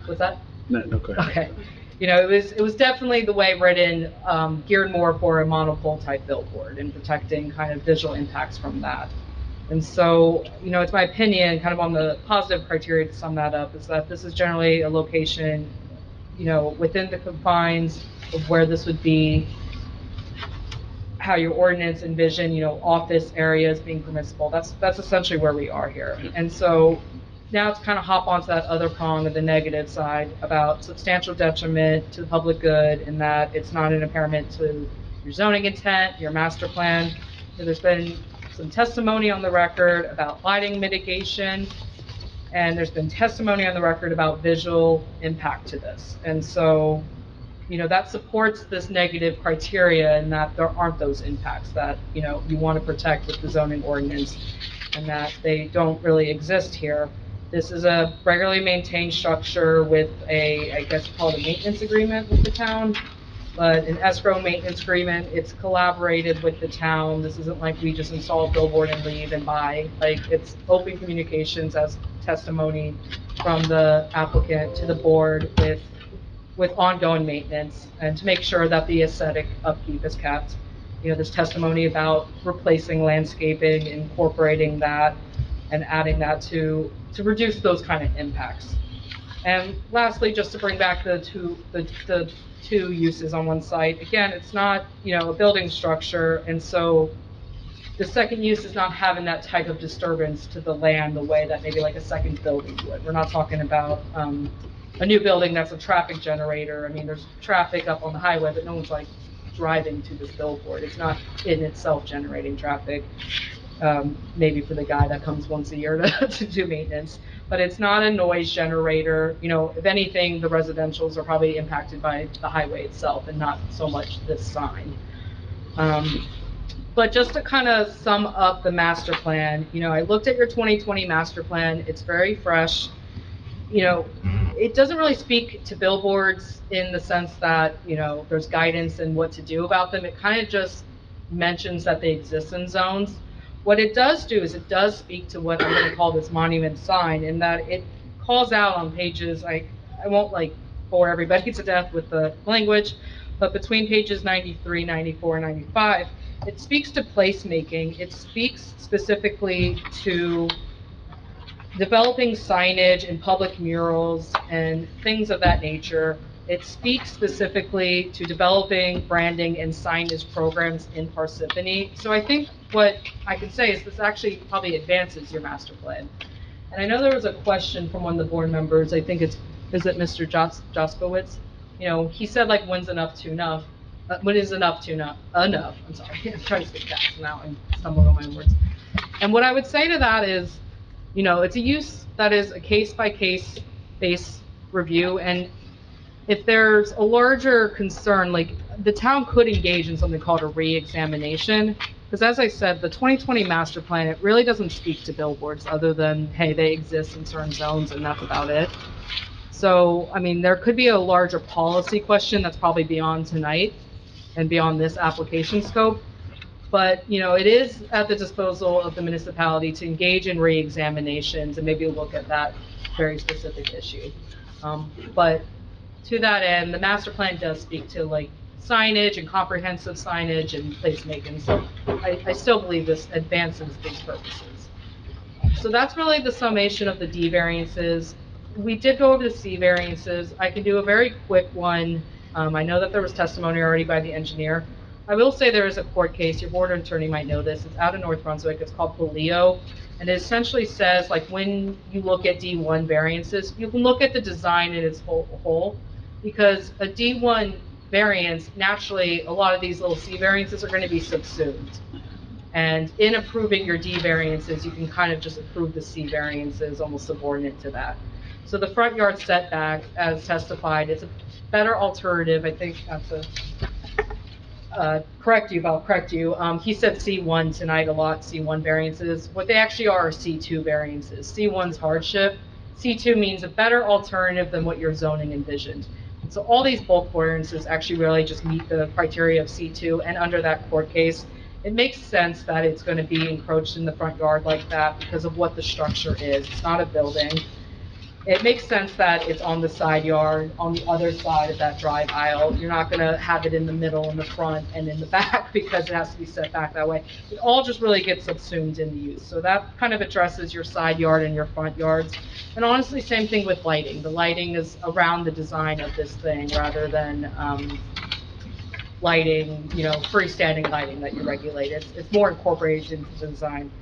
What's that? No, okay. Okay. It was definitely the way written, geared more for a monopole type billboard and protecting kind of visual impacts from that. And so, it's my opinion, kind of on the positive criteria to sum that up, is that this is generally a location, within the confines of where this would be, how your ordinance envision, office areas being permissible. That's essentially where we are here. And so now to kind of hop onto that other prong of the negative side about substantial detriment to the public good, in that it's not an impairment to your zoning intent, your master plan. There's been some testimony on the record about lighting mitigation, and there's been testimony on the record about visual impact to this. And so, that supports this negative criteria, and that there aren't those impacts that, you want to protect with the zoning ordinance, and that they don't really exist here. This is a regularly maintained structure with I guess called a maintenance agreement with the town. But an escrow maintenance agreement, it's collaborated with the town. This isn't like we just install a billboard and leave and buy. It's open communications as testimony from the applicant to the board with ongoing maintenance, and to make sure that the aesthetic upkeep is kept. There's testimony about replacing landscaping, incorporating that, and adding that to reduce those kind of impacts. And lastly, just to bring back the two uses on one site, again, it's not, a building structure, and so The second use is not having that type of disturbance to the land the way that maybe like a second building would. We're not talking about a new building that's a traffic generator. I mean, there's traffic up on the highway, but no one's like driving to this billboard. It's not in itself generating traffic, maybe for the guy that comes once a year to do maintenance. But it's not a noise generator. You know, if anything, the residentials are probably impacted by the highway itself and not so much this sign. But just to kind of sum up the master plan, you know, I looked at your 2020 master plan. It's very fresh. You know, it doesn't really speak to billboards in the sense that, you know, there's guidance and what to do about them. It kind of just mentions that they exist in zones. What it does do is it does speak to what I'm going to call this monument sign, in that it calls out on pages, I won't like bore everybody to death with the language, but between pages 93, 94, and 95, it speaks to placemaking. It speaks specifically to developing signage and public murals and things of that nature. It speaks specifically to developing branding and signage programs in Parsippany. So I think what I can say is this actually probably advances your master plan. And I know there was a question from one of the board members, I think is it Mr. Joskowitz? You know, he said like, when's enough to enough? When is enough to enough? Enough, I'm sorry, I'm trying to speak fast now, I'm stumbling on my own words. And what I would say to that is, you know, it's a use that is a case-by-case base review, and if there's a larger concern, like the town could engage in something called a re-examination, because as I said, the 2020 master plan, it really doesn't speak to billboards other than, hey, they exist in certain zones and that's about it. So, I mean, there could be a larger policy question that's probably beyond tonight and beyond this application scope. But, you know, it is at the disposal of the municipality to engage in re-examinations and maybe look at that very specific issue. But to that end, the master plan does speak to like signage and comprehensive signage and placemaking. So I still believe this advances these purposes. So that's really the summation of the D variances. We did go over the C variances. I can do a very quick one. I know that there was testimony already by the engineer. I will say there is a court case, your board attorney might know this, it's out of North Brunswick, it's called Polio, and it essentially says, like, when you look at D1 variances, you can look at the design in its whole, because a D1 variance, naturally, a lot of these little C variances are going to be subsumed. And in approving your D variances, you can kind of just approve the C variances, almost subordinate to that. So the front yard setback, as testified, is a better alternative. I think that's a... correct you, but I'll correct you. He said C1 tonight a lot, C1 variances. What they actually are C2 variances. C1's hardship. C2 means a better alternative than what your zoning envisioned. So all these bulk variances actually really just meet the criteria of C2, and under that court case, it makes sense that it's going to be encroached in the front yard like that because of what the structure is. It's not a building. It makes sense that it's on the side yard, on the other side of that drive aisle. You're not going to have it in the middle, in the front, and in the back because it has to be set back that way. It all just really gets subsumed in the use. So that kind of addresses your side yard and your front yards. And honestly, same thing with lighting. The lighting is around the design of this thing rather than lighting, you know, freestanding lighting that you regulate. It's more incorporated into the design.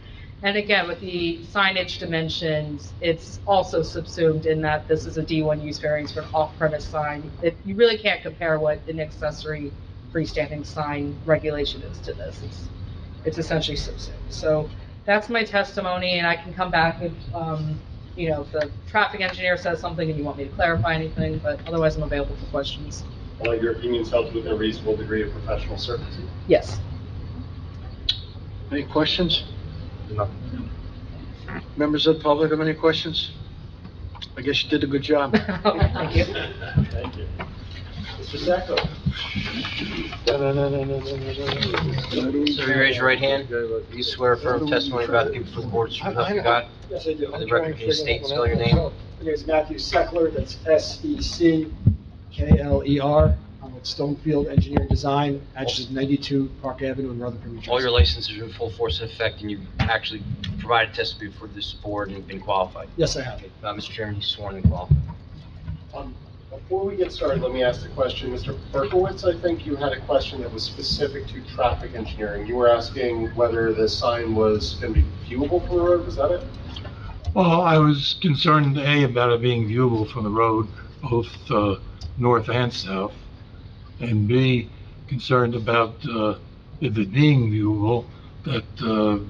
And again, with the signage dimensions, it's also subsumed in that this is a D1 use variance for an off-premise sign. You really can't compare what an accessory freestanding sign regulation is to this. It's essentially subsumed. So that's my testimony, and I can come back if, you know, if the traffic engineer says something and you want me to clarify anything, but otherwise I'm available for questions. Your opinions held with a reasonable degree of professional certainty? Yes. Any questions? No. Members of the public have any questions? I guess you did a good job. Thank you. Thank you. Mr. Sacco? So you raise your right hand. Do you swear affirm testimony about to give before the board is true help you God? Yes, I do. For the record, can you state and spell your name? My name is Matthew Seckler, that's S-E-C-K-L-E-R. I'm with Stonefield Engineering Design, address is 92 Park Avenue in Rutherford, New Jersey. All your licenses are in full force and effect, and you've actually provided testimony before this board and been qualified? Yes, I have. Mr. Chairman, you sworn and qualified. Before we get started, let me ask the question. Mr. Berkowitz, I think you had a question that was specific to traffic engineering. You were asking whether the sign was going to be viewable from the road, was that it? Well, I was concerned, A, about it being viewable from the road, both north and south, and B, concerned about if it being viewable, that the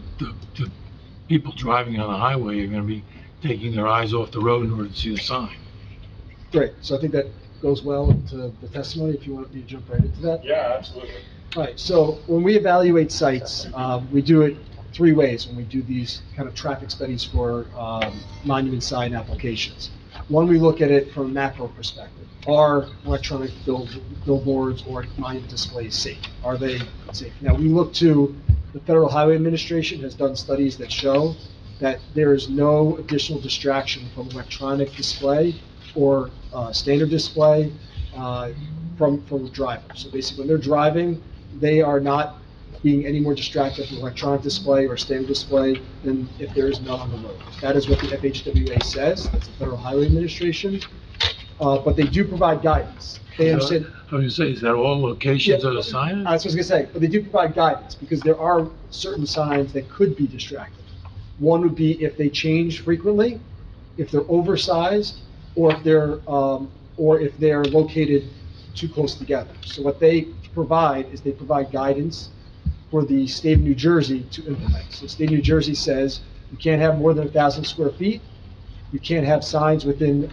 people driving on the highway are going to be taking their eyes off the road in order to see the sign. Great, so I think that goes well into the testimony, if you want me to jump right into that. Yeah, absolutely. All right, so when we evaluate sites, we do it three ways when we do these kind of traffic studies for monument sign applications. One, we look at it from a macro perspective. Are electronic billboards or monument displays safe? Are they safe? Now, we look to the Federal Highway Administration has done studies that show that there is no additional distraction from electronic display or standard display from the driver. So basically, when they're driving, they are not being any more distracted from electronic display or standard display than if there is none on the road. That is what the FHWA says. That's the Federal Highway Administration. But they do provide guidance. They understand. I was going to say, is that all locations of the sign? That's what I was going to say. But they do provide guidance because there are certain signs that could be distracting. One would be if they change frequently, if they're oversized, or if they're located too close together. So what they provide is they provide guidance for the state of New Jersey to implement. So the state of New Jersey says you can't have more than 1,000 square feet. You can't have signs within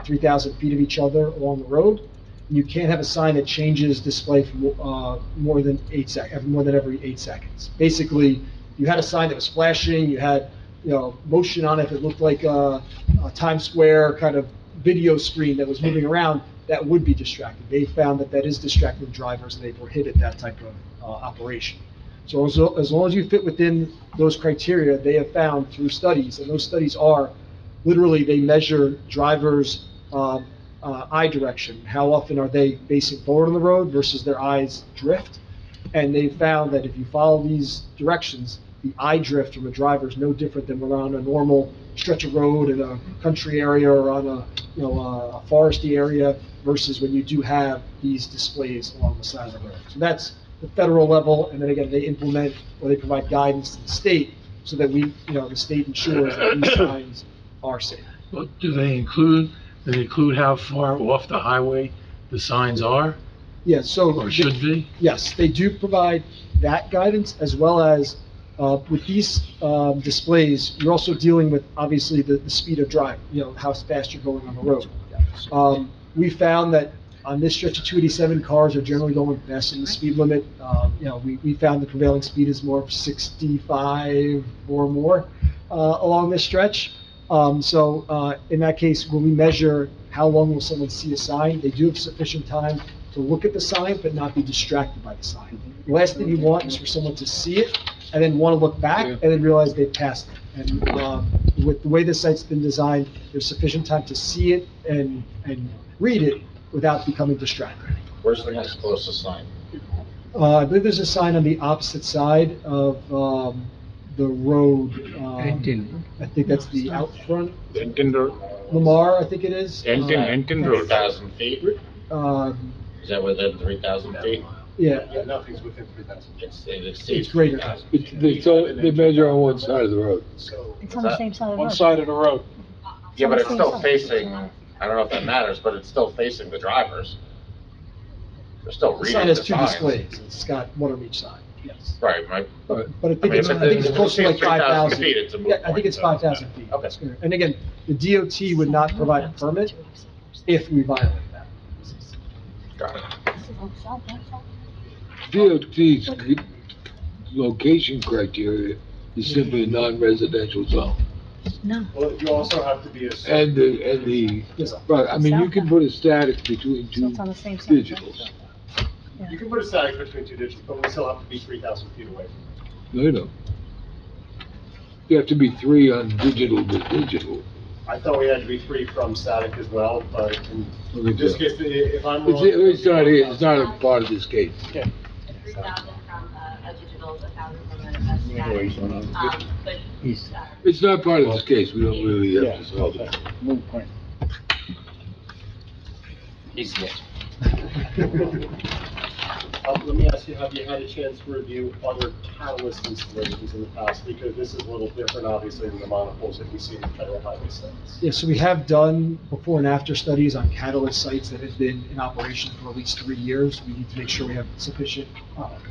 3,000 feet of each other along the road. You can't have a sign that changes display for more than every 8 seconds. Basically, you had a sign that was flashing, you had motion on it, if it looked like a Times Square kind of video screen that was moving around, that would be distracting. They found that is distracting drivers, and they prohibit that type of operation. So as long as you fit within those criteria, they have found through studies, and those studies are literally they measure drivers' eye direction. How often are they facing forward on the road versus their eyes drift? And they found that if you follow these directions, the eye drift from a driver is no different than around a normal stretch of road in a country area or on a foresty area versus when you do have these displays along the side of the road. So that's the federal level, and then again, they implement or they provide guidance to the state so that the state ensures that these signs are safe. Well, do they include how far off the highway the signs are? Yes, so. Or should be? Yes, they do provide that guidance as well as with these displays, you're also dealing with obviously the speed of drive, how fast you're going on the road. We found that on this stretch of 287, cars are generally going faster than the speed limit. We found the prevailing speed is more of 65 or more along this stretch. So in that case, when we measure how long will someone see a sign, they do have sufficient time to look at the sign but not be distracted by the sign. The last thing you want is for someone to see it and then want to look back and then realize they've passed it. And with the way the site's been designed, there's sufficient time to see it and read it without becoming distracted. Where's the next closest sign? I believe there's a sign on the opposite side of the road. I think that's the out front. Denton Road? Lamar, I think it is. Denton Road. 3,000 feet? Is that within 3,000 feet? Yeah. Nothing's within 3,000. It's greater. They measure on one side of the road. It's on the same side of the road. One side of the road. Yeah, but it's still facing, I don't know if that matters, but it's still facing the drivers. They're still The reading sign the has two signs. displays. It's got one on each side, yes. Right. But I think it's close to like 5,000. feet, it's a moot Yeah, I think point, it's so- 5,000 feet. Okay. And again, the DOT would not provide a permit if we violate that. Got it. DOT's location criteria is simply a non-residential zone. No. Well, you also have to be a. Right, I mean, you can put a static between So two it's on the same side. digitals. You can put a static between two digits, but we still have to be 3,000 feet away. No, you don't. You have to be 3 on digital to digital. I thought we had to be 3 from static as well, but in this case, if I'm wrong. It's not a part of this case. 3,000 from a digital, 1,000 from a static. But It's not part of this case, we don't really have to solve it. He's the expert. Let me ask you, have you had a chance to review other catalyst installations in the past? Because this is a little different, obviously, than the monopoles that we see in the federal highway sites. Yeah, so we have done before and after studies on catalyst sites that have been in operation for at least 3 years. We need to make sure we have sufficient.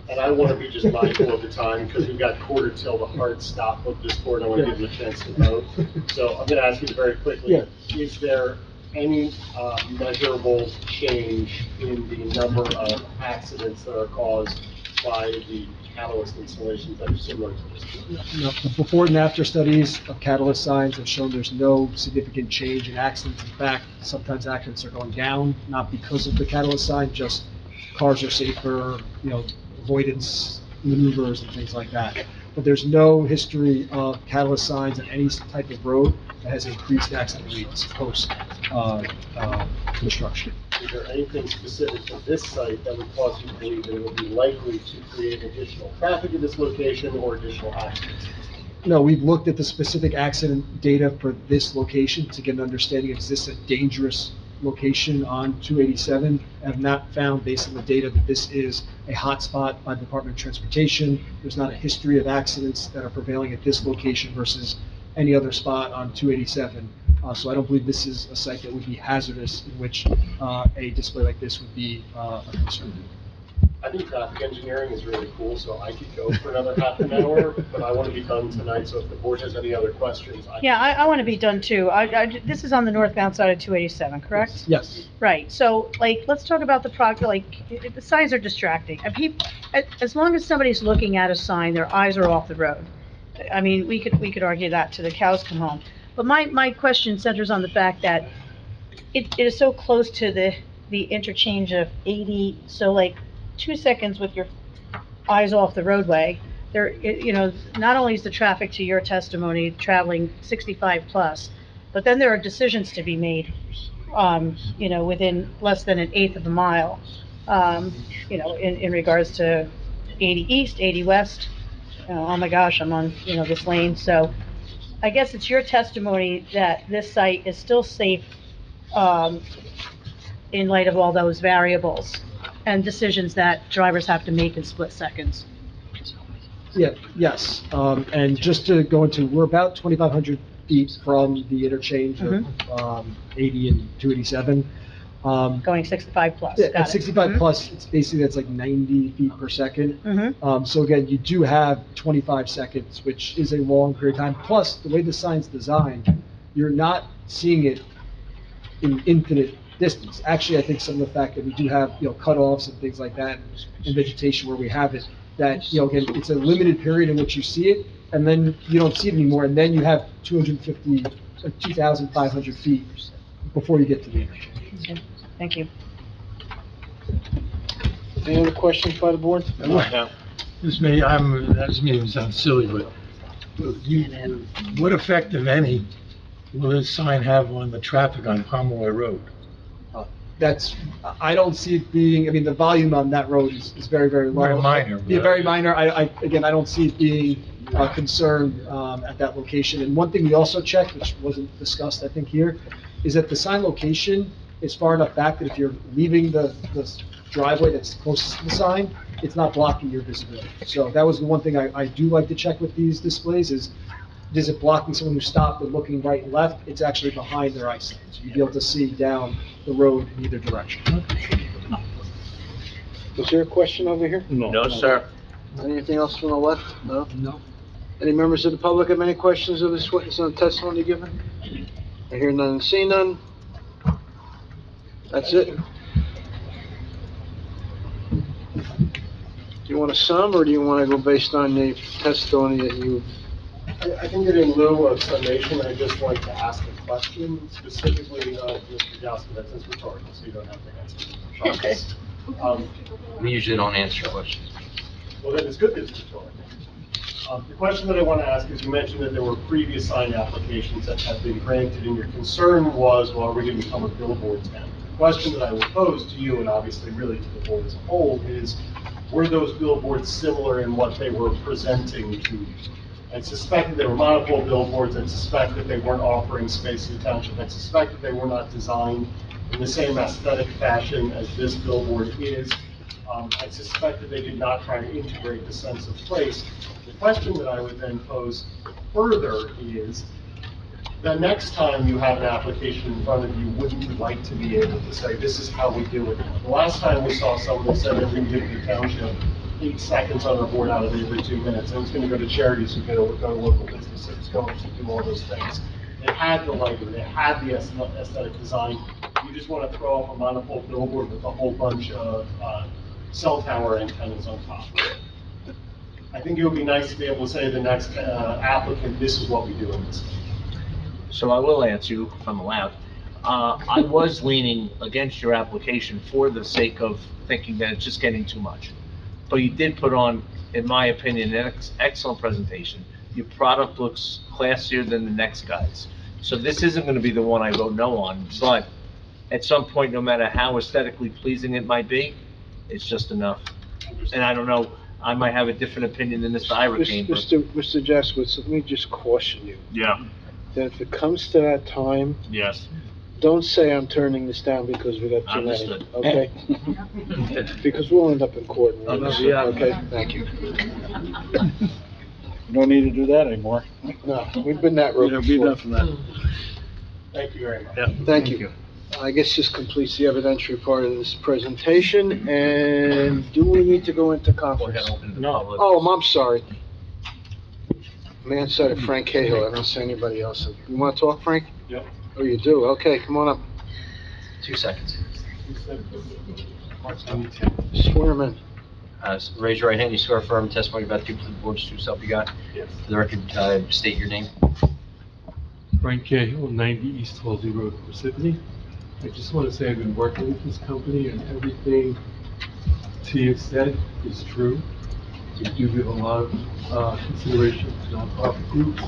And I want to be just mindful of the time, because we've got quarter till the hard stop of this board. I want to give them a chance to vote. So I'm going to ask you very quickly. Yeah. Is there any measurable change in the number of accidents that are caused by the catalyst installations that are similar to this? No, the before and after studies of catalyst signs have shown there's no significant change in accidents. In fact, sometimes accidents are going down, not because of the catalyst sign, just cars are safer, avoidance maneuvers and things like that. But there's no history of catalyst signs on any type of road that has increased accident rates post construction. Is there anything specific to this site that would cause you to believe that it would be likely to create additional traffic at this location or additional accidents? No, we've looked at the specific accident data for this location to get an understanding of, is this a dangerous location on 287? Have not found, based on the data, that this is a hotspot by the Department of Transportation. There's not a history of accidents that are prevailing at this location versus any other spot on 287. So I don't believe this is a site that would be hazardous, in which a display like this would be a concern. I think traffic engineering is really cool, so I could go for another half an hour, but I want to be done tonight, so if the board has any other questions. Yeah, I want to be done too. This is on the northbound side of 287, correct? Yes. Right, so, let's talk about the signs are distracting. And as long as somebody's looking at a sign, their eyes are off the road. I mean, we could argue that till the cows come home. But my question centers on the fact that it is so close to the interchange of 80, so 2 seconds with your eyes off the roadway, not only is the traffic, to your testimony, traveling 65 plus, but then there are decisions to be made, within less than an eighth of a mile, in regards to 80 east, 80 west. Oh my gosh, I'm on, this lane. So I guess it's your testimony that this site is still safe, in light of all those variables and decisions that drivers have to make in split seconds. Yeah, yes. And just to go into, we're about 2,500 feet from the interchange of 80 and 287. Going 65 plus. Yeah, Got at it. 65 plus, it's basically, that's like 90 feet per second. So again, you do have 25 seconds, which is a long period of time. Plus, the way the sign's designed, you're not seeing it in infinite distance. Actually, I think some of the fact that we do have, cutoffs and things like that, and vegetation where we have it, that, again, it's a limited period in which you see it, and then you don't see it anymore, and then you have 2,500 feet before you get to the interchange. Thank you. Any other questions by the board? This may even sound silly, but what effect, if any, will this sign have on the traffic on Pomeroy Road? I don't see it being, the volume on that road is very, very low. Very minor. Yeah, very minor. I don't see it being a concern at that location. And one thing we also checked, which wasn't discussed, I think, here, is that the sign location is far enough back that if you're leaving the driveway that's closest to the sign, it's not blocking your visibility. So that was the one thing I do like to check with these displays is it blocking someone who stopped and looking right and left? It's actually behind their eyesight. So you'll be able to see down the road in either direction. Was there a question over here? No, sir. Anything else from the left? No? No. Any members of the public have any questions of this witness on the testimony given? I hear none and see none. That's it. Do you want to sum, or do you want to go based on the testimony that you... I think that in lieu of summation, I just like to ask a question, specifically, Mr. Jaskowitz, since rhetorical, so you don't have to answer. Okay. We usually don't answer questions. Well, then it's good that it's rhetorical. The question that I want to ask is, you mentioned that there were previous sign applications that have been granted, and your concern was, well, are we going to become a billboard town? The question that I will pose to you, and obviously really to the board as a whole, is, were those billboards similar in what they were presenting to you? I suspect that they were monopole billboards. I suspect that they weren't offering space to the township. I suspect that they were not designed in the same aesthetic fashion as this billboard is. I suspect that they did not try to integrate the sense of place. The question that I would then pose further is, the next time you have an application in front of you, wouldn't you like to be able to say, this is how we do it? The last time we saw someone that said that we give the township 8 seconds on our board out of every 2 minutes, and it's going to go to charities who go to local businesses, it's going to do all those things. It had the lighting, it had the aesthetic design. You just want to throw up a monopole billboard with a whole bunch of cell tower antennas on top. I think it would be nice to be able to say to the next applicant, this is what we do in this. So I will answer you if I'm allowed. I was leaning against your application for the sake of thinking that it's just getting too much. But you did put on, in my opinion, an excellent presentation. Your product looks classier than the next guy's. So this isn't going to be the one I vote no on, but at some point, no matter how aesthetically pleasing it might be, it's just enough. And I don't know, I might have a different opinion than Mr. Irakin, but... Mr. Jaskowitz, let me just caution you. Yeah, That if it comes to that time, yes. don't say I'm turning this down because we got too many, Understood. okay? Because we'll end up in court. Okay, thank you. No need to do that anymore. No, we've been that road Be before. done from that. Thank you very much. Yeah. Thank you. I guess this completes the evidentiary part of this presentation, and do we need to go into conference? No. Oh, I'm sorry. Man said it, Frank Cahill, I don't see anybody else. You wanna talk, Frank? Yep. Oh, you do? Okay, come on up. 2 seconds. Swear him in. Raise your right hand, you swear firm testimony about the people of the board's true self you got? Yes. For the record, state your name. Frank Cahill, 90 East Halsey Road, Parsippany. I just want to say I've been working with this company and everything Tia said is true. We do give a lot of consideration to nonprofit groups.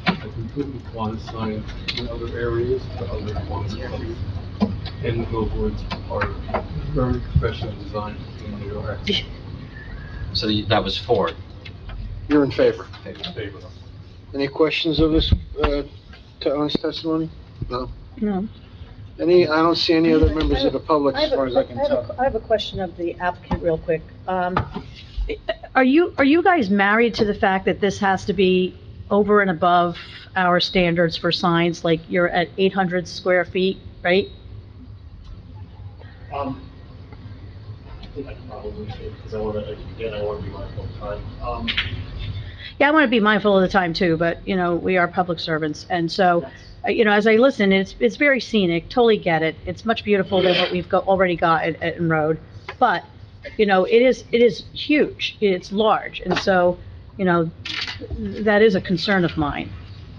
I've been putting Kiwanis signs in other areas for other Kiwanis companies. And the billboards are very professional design in New York. So that was 4. You're in favor? Favor. Any questions of this, on this testimony? No? No. I don't see any other members of the public as far as I can tell. I have a question of the applicant real quick. Are you guys married to the fact that this has to be over and above our standards for signs, like you're at 800 square feet, right? I think I probably should, because I want to be mindful of time. Yeah, I want to be mindful of the time too, but, we are public servants, and so, as I listen, it's very scenic, totally get it. It's much beautiful than what we've already got at Eton Road, but, it is huge, it's large, and so, that is a concern of mine.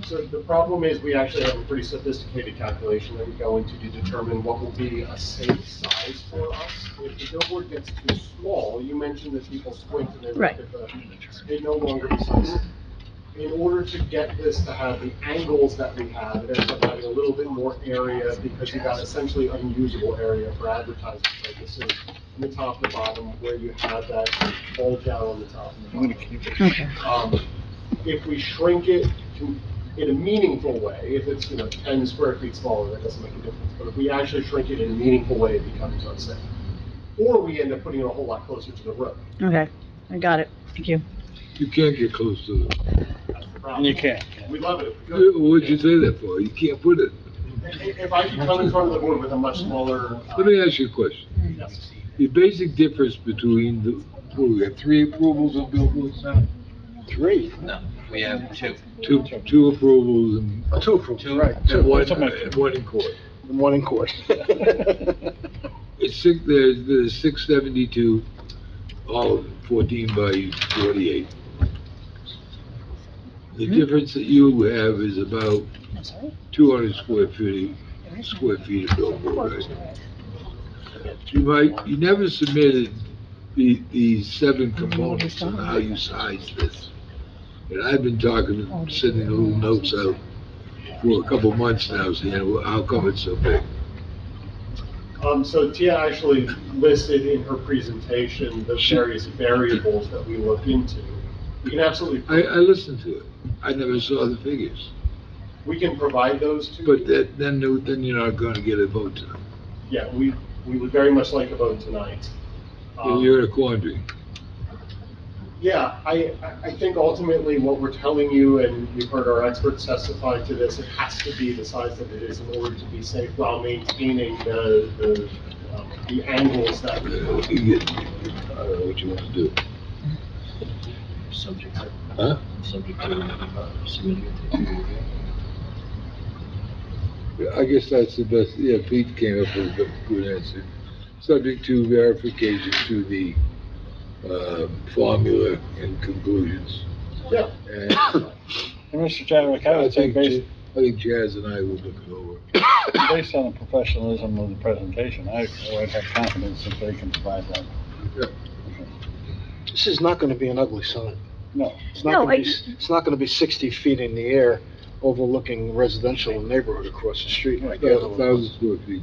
So the problem is we actually have a pretty sophisticated calculation that we go into to determine what will be a safe size for us. If the billboard gets too small, you mentioned that people squint and they look at it no longer precise. In order to get this to have the angles that we have, it ends up having a little bit more area because you've got essentially unusable area for advertising purposes from the top to the bottom where you have that bulge out on the top and the bottom. If we shrink it in a meaningful way, if it's 10 square feet smaller, that doesn't make a difference. But if we actually shrink it in a meaningful way, it becomes unsafe. Or we end up putting it a whole lot closer to the road. Okay, I got it, thank you. You can't get close to it. You can't. We love it. What'd you say that for? You can't put it. If I could come in front of the board with a much smaller. Let me ask you a question. Yes. The basic difference between we have 3 approvals of billboards now? 3? No, we have 2. Two approvals and. 2 approvals, right. And one in court. And 1 in court. There's 672, all 14 by 48. The difference that you have is about 200 square feet of billboard, right? You never submitted the 7 components on how you size this. And I've been sending little notes out for a couple months now, saying, well, how come it's so big? So Tia actually listed in her presentation the various variables that we look into. We can absolutely. I listened to it. I never saw the figures. We can provide those to you. But then you're not going to get a vote tonight. yeah, we would very much like a vote tonight. You're in a quandary. Yeah, I think ultimately what we're telling you, and you've heard our experts testify to this, it has to be the size that it is in order to be safe while maintaining the angles that we I don't know what you want to do. Subject to, Huh? subject to submitting it to you. I guess that's the best, yeah, Pete came up with a good answer. Subject to verification to the formula and conclusions. Yeah. And Mr. Chadwick, I would say based, I think Chaz and I will look it over. based on the professionalism of the presentation, I would have confidence that they can provide that. Yeah. This is not gonna be an ugly sign. No. It's not gonna be 60 feet in the air overlooking residential neighborhood across the street like the other one. 1,000 square feet.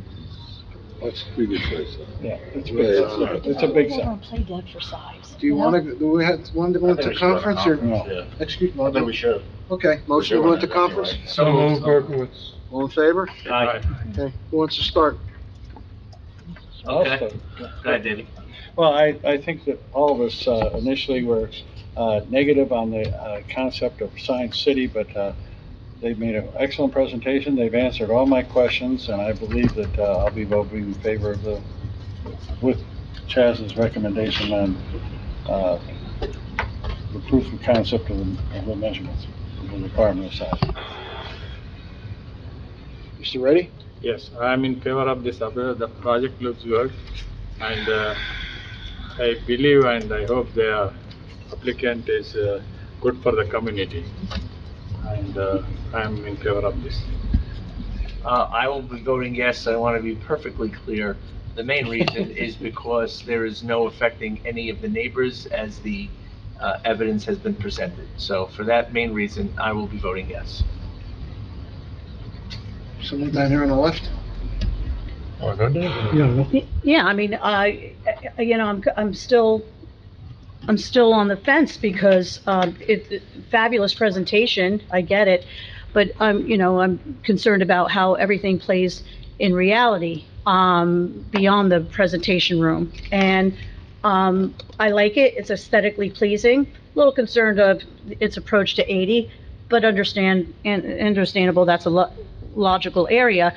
That's a pretty good size. Yeah, it's a Yeah, big it's sign. not- It's a big We're sign. gonna play dead for size. Do you wanna, do we have, want to go into conference or? No. Excuse me. I think we should. Okay, motion to go into conference? So moved, Berkowitz. All in favor? Aye. Okay, who wants to start? Okay. Go ahead, David. Well, I think that all of us initially were negative on the concept of Science City, but they've made an excellent presentation. They've answered all my questions, and I believe that I'll be voting in favor of with Chaz's recommendation on the proof of concept of the measurements, of the requirement of size. Mr. Reddy? Yes, I am in favor of this. The project looks good, and I believe and I hope the applicant is good for the community, and I am in favor of this. I will be voting yes. I want to be perfectly clear. The main reason is because there is no affecting any of the neighbors as the evidence has been presented. So for that main reason, I will be voting yes. Someone down here on the left? Yeah, I mean, I'm still on the fence because, fabulous presentation, I get it. But I'm concerned about how everything plays in reality, beyond the presentation room. And, I like it, it's aesthetically pleasing, a little concerned of its approach to 80, but understandable, that's a logical area.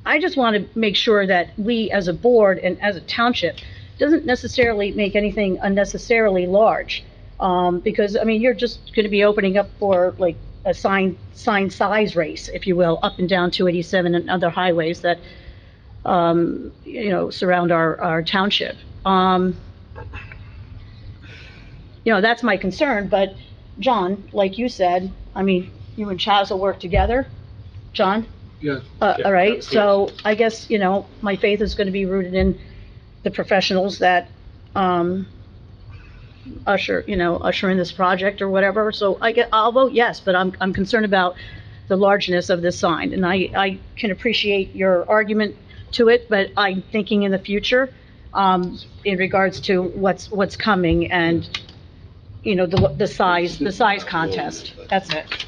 I just want to make sure that we, as a board and as a township, doesn't necessarily make anything unnecessarily large. Because, I mean, you're just going to be opening up for like a sign size race, if you will, up and down 287 and other highways that, surround our township. That's my concern, but John, like you said, I mean, you and Chaz will work together. John? Yeah. All right, so I guess, my faith is going to be rooted in the professionals that, usher in this project or whatever. So I'll vote yes, but I'm concerned about the largeness of this sign. And I can appreciate your argument to it, but I'm thinking in the future, in regards to what's coming and, the size contest. That's it.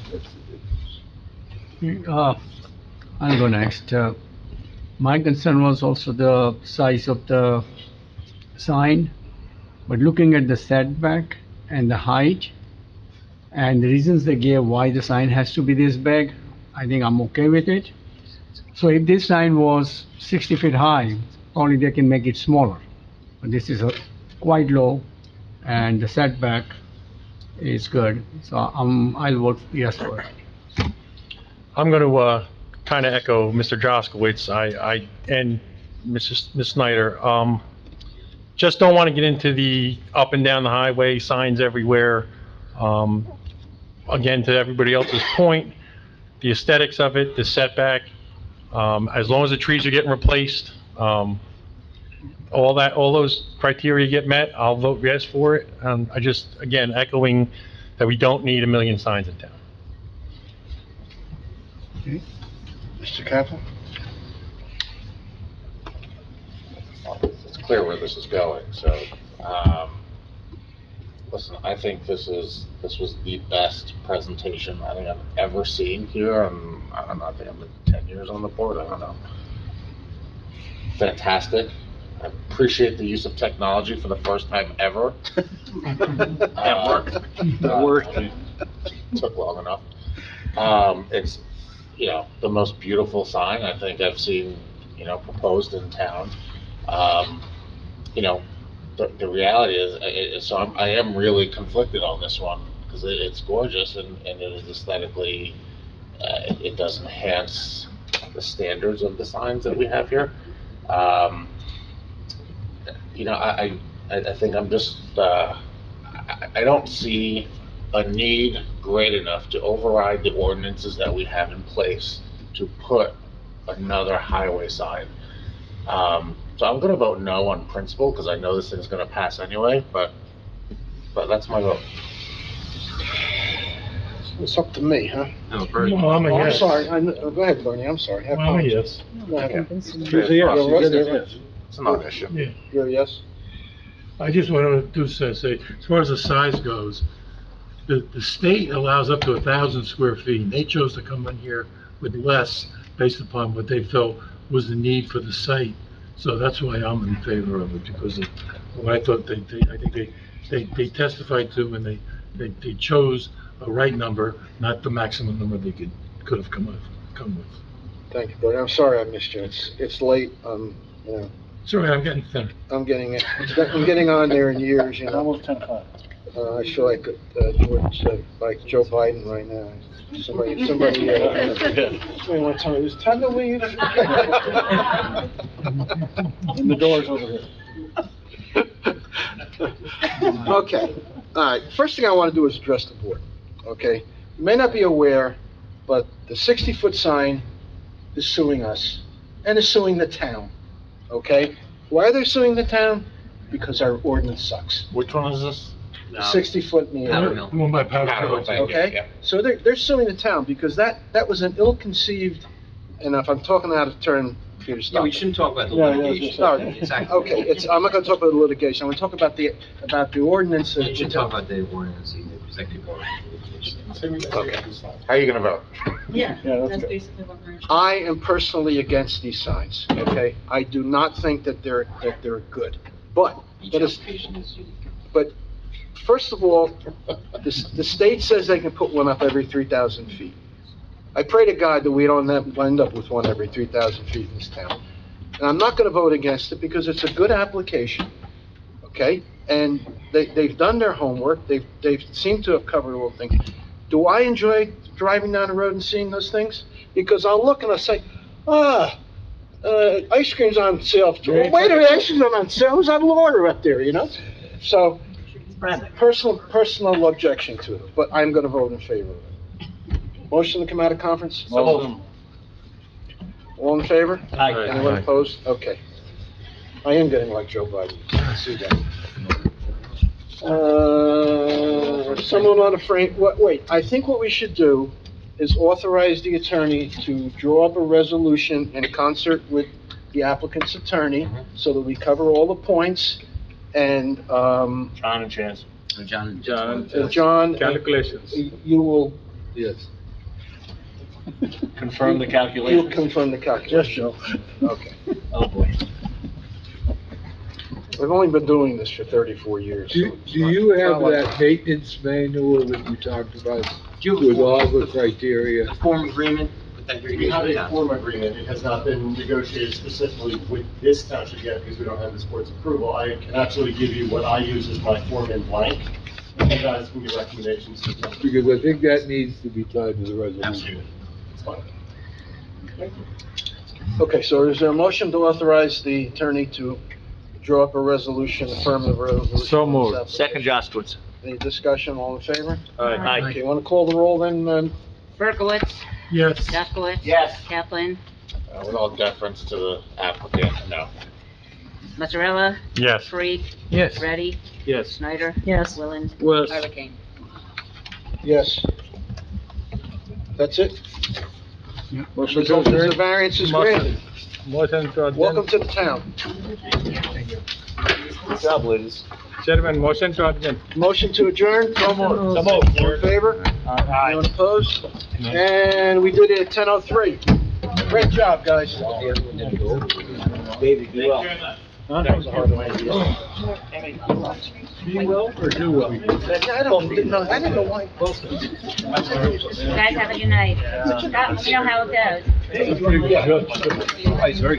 I'll go next. My concern was also the size of the sign, but looking at the setback and the height and the reasons they gave why the sign has to be this big, I think I'm okay with it. So if this sign was 60 feet high, probably they can make it smaller. But this is quite low and the setback is good. So I'll vote yes for it. I'm going to kind of echo Mr. Jaskowitz and Ms. Snyder. Just don't want to get into the up and down the highway, signs everywhere. Again, to everybody else's point, the aesthetics of it, the setback, as long as the trees are getting replaced, all those criteria get met, I'll vote yes for it. I just, again, echoing that we don't need 1 million signs in town. Okay. Mr. Kaplan? It's clear where this is going, so, listen, I think this was the best presentation I think I've ever seen here, and I don't know, I think I've been 10 years on the board, I don't know. fantastic. I appreciate the use of technology for the first time ever. That worked. That worked. Took long enough. It's, the most beautiful sign I think I've seen, proposed in town. The reality is, so I am really conflicted on this one, because it's gorgeous and it is aesthetically, it does enhance the standards of the signs that we have here. I think I'm just, I don't see a need great enough to override the ordinances that we have in place to put another highway sign. So I'm gonna vote no on principle, because I know this thing's gonna pass anyway, but that's my vote. It's up to me, huh? No, Bernie. Well, I'm a I'm yes. sorry, go ahead, Bernie, I'm sorry. I Well, I'm a apologize. yes. Go ahead. She's a yes, she said a yes. It's a non-issue. Yeah. You're a yes? I just wanted to say, as far as the size goes, the state allows up to 1,000 square feet. They chose to come in here with less based upon what they felt was the need for the site. So that's why I'm in favor of it, because of what I thought I think they testified to, and they chose a right number, not the maximum number they could have come with. Thank you, Bernie. I'm sorry I missed you. It's late. Sorry, I'm getting thinner. I'm getting on there in years, Almost 10 o'clock. I feel like like Joe Biden right now. Somebody want to tell me, is time to leave? And the door's over there. Okay, all right. First thing I want to do is address the board, okay? You may not be aware, but the 60-foot sign is suing us and is suing the town, okay? Why are they suing the town? Because our ordinance sucks. Which one is this? 60-foot in the Powder air. mill. One by Powder Powder Mill. Mill, thank you, Okay, yeah. so they're suing the town because that was an ill-conceived, and if I'm talking out of turn, Peter, Yeah, stop. we shouldn't talk about the Yeah, litigation. no, Exactly. Okay, I'm not gonna talk about the litigation, I'm gonna talk about the ordinance. We should talk about the ordinance, the executive order. Okay. How are you gonna vote? Yeah, that's that's good. basically what we're. I am personally against these signs, okay? I do not think that they're good, but Each it's, application is unique. but first of all, the state says they can put one up every 3,000 feet. I pray to God that we don't end up with one every 3,000 feet in this town. And I'm not gonna vote against it because it's a good application, okay? And they've done their homework, they've seemed to have covered all things. Do I enjoy driving down the road and seeing those things? Because I'll look and I'll say, ice cream's on sale. Wait a minute, ice cream's not on sale, who's on order up there, So, personal objection to it, but I'm gonna vote in favor of it. Motion to come out of conference? So All in favor? Aye. Anyone opposed? Okay. I am getting like Joe Biden. I see that. Someone on a frame, wait, I think what we should do is authorize the attorney to draw up a resolution in concert with the applicant's attorney, so that we cover all the points, and, John and Chance. So John. John, Calculations. you will, Yes. Confirm the you'll calculation. confirm the calculation. Yes, Joe. Okay. Oh, boy. We've only been doing this for 34 years. Do you have that maintenance manual that you talked about Do you have a with all the criteria? form agreement with that? We have a form agreement, it has not been negotiated specifically with this township yet because we don't have this board's approval. I can absolutely give you what I use as my form in blank, and you guys can give recommendations. Because I think that needs to be tied to the resolution. Absolutely, it's fine. Okay, so is there a motion to authorize the attorney to draw up a resolution, affirmative resolution? So moved. on this Second, application? Joskowitz. Any discussion, all in favor? Aye. Okay, you wanna call the roll then, Berkowitz, Yes. Jaskowitz. Yes. Kaplan, With all deference to the applicant, no. Mazzarella, Yes. Freak, Yes. Ready, Yes. Snyder, Yes. Willand, Yes. Arlecane. yes. That's it? Motion to So the adjourn. variance is Motion. granted. Motion to adjourn. Welcome to the town. Good job, ladies. Chairman, motion to adjourn. Motion to adjourn? So moved. All in favor? Anyone opposed? And we did it at 10:03. Great job, guys. David, be well. That was a hard one. Be well or do well? I didn't know why. Guys, have a good night. Let me know how it goes. It's pretty good. It's very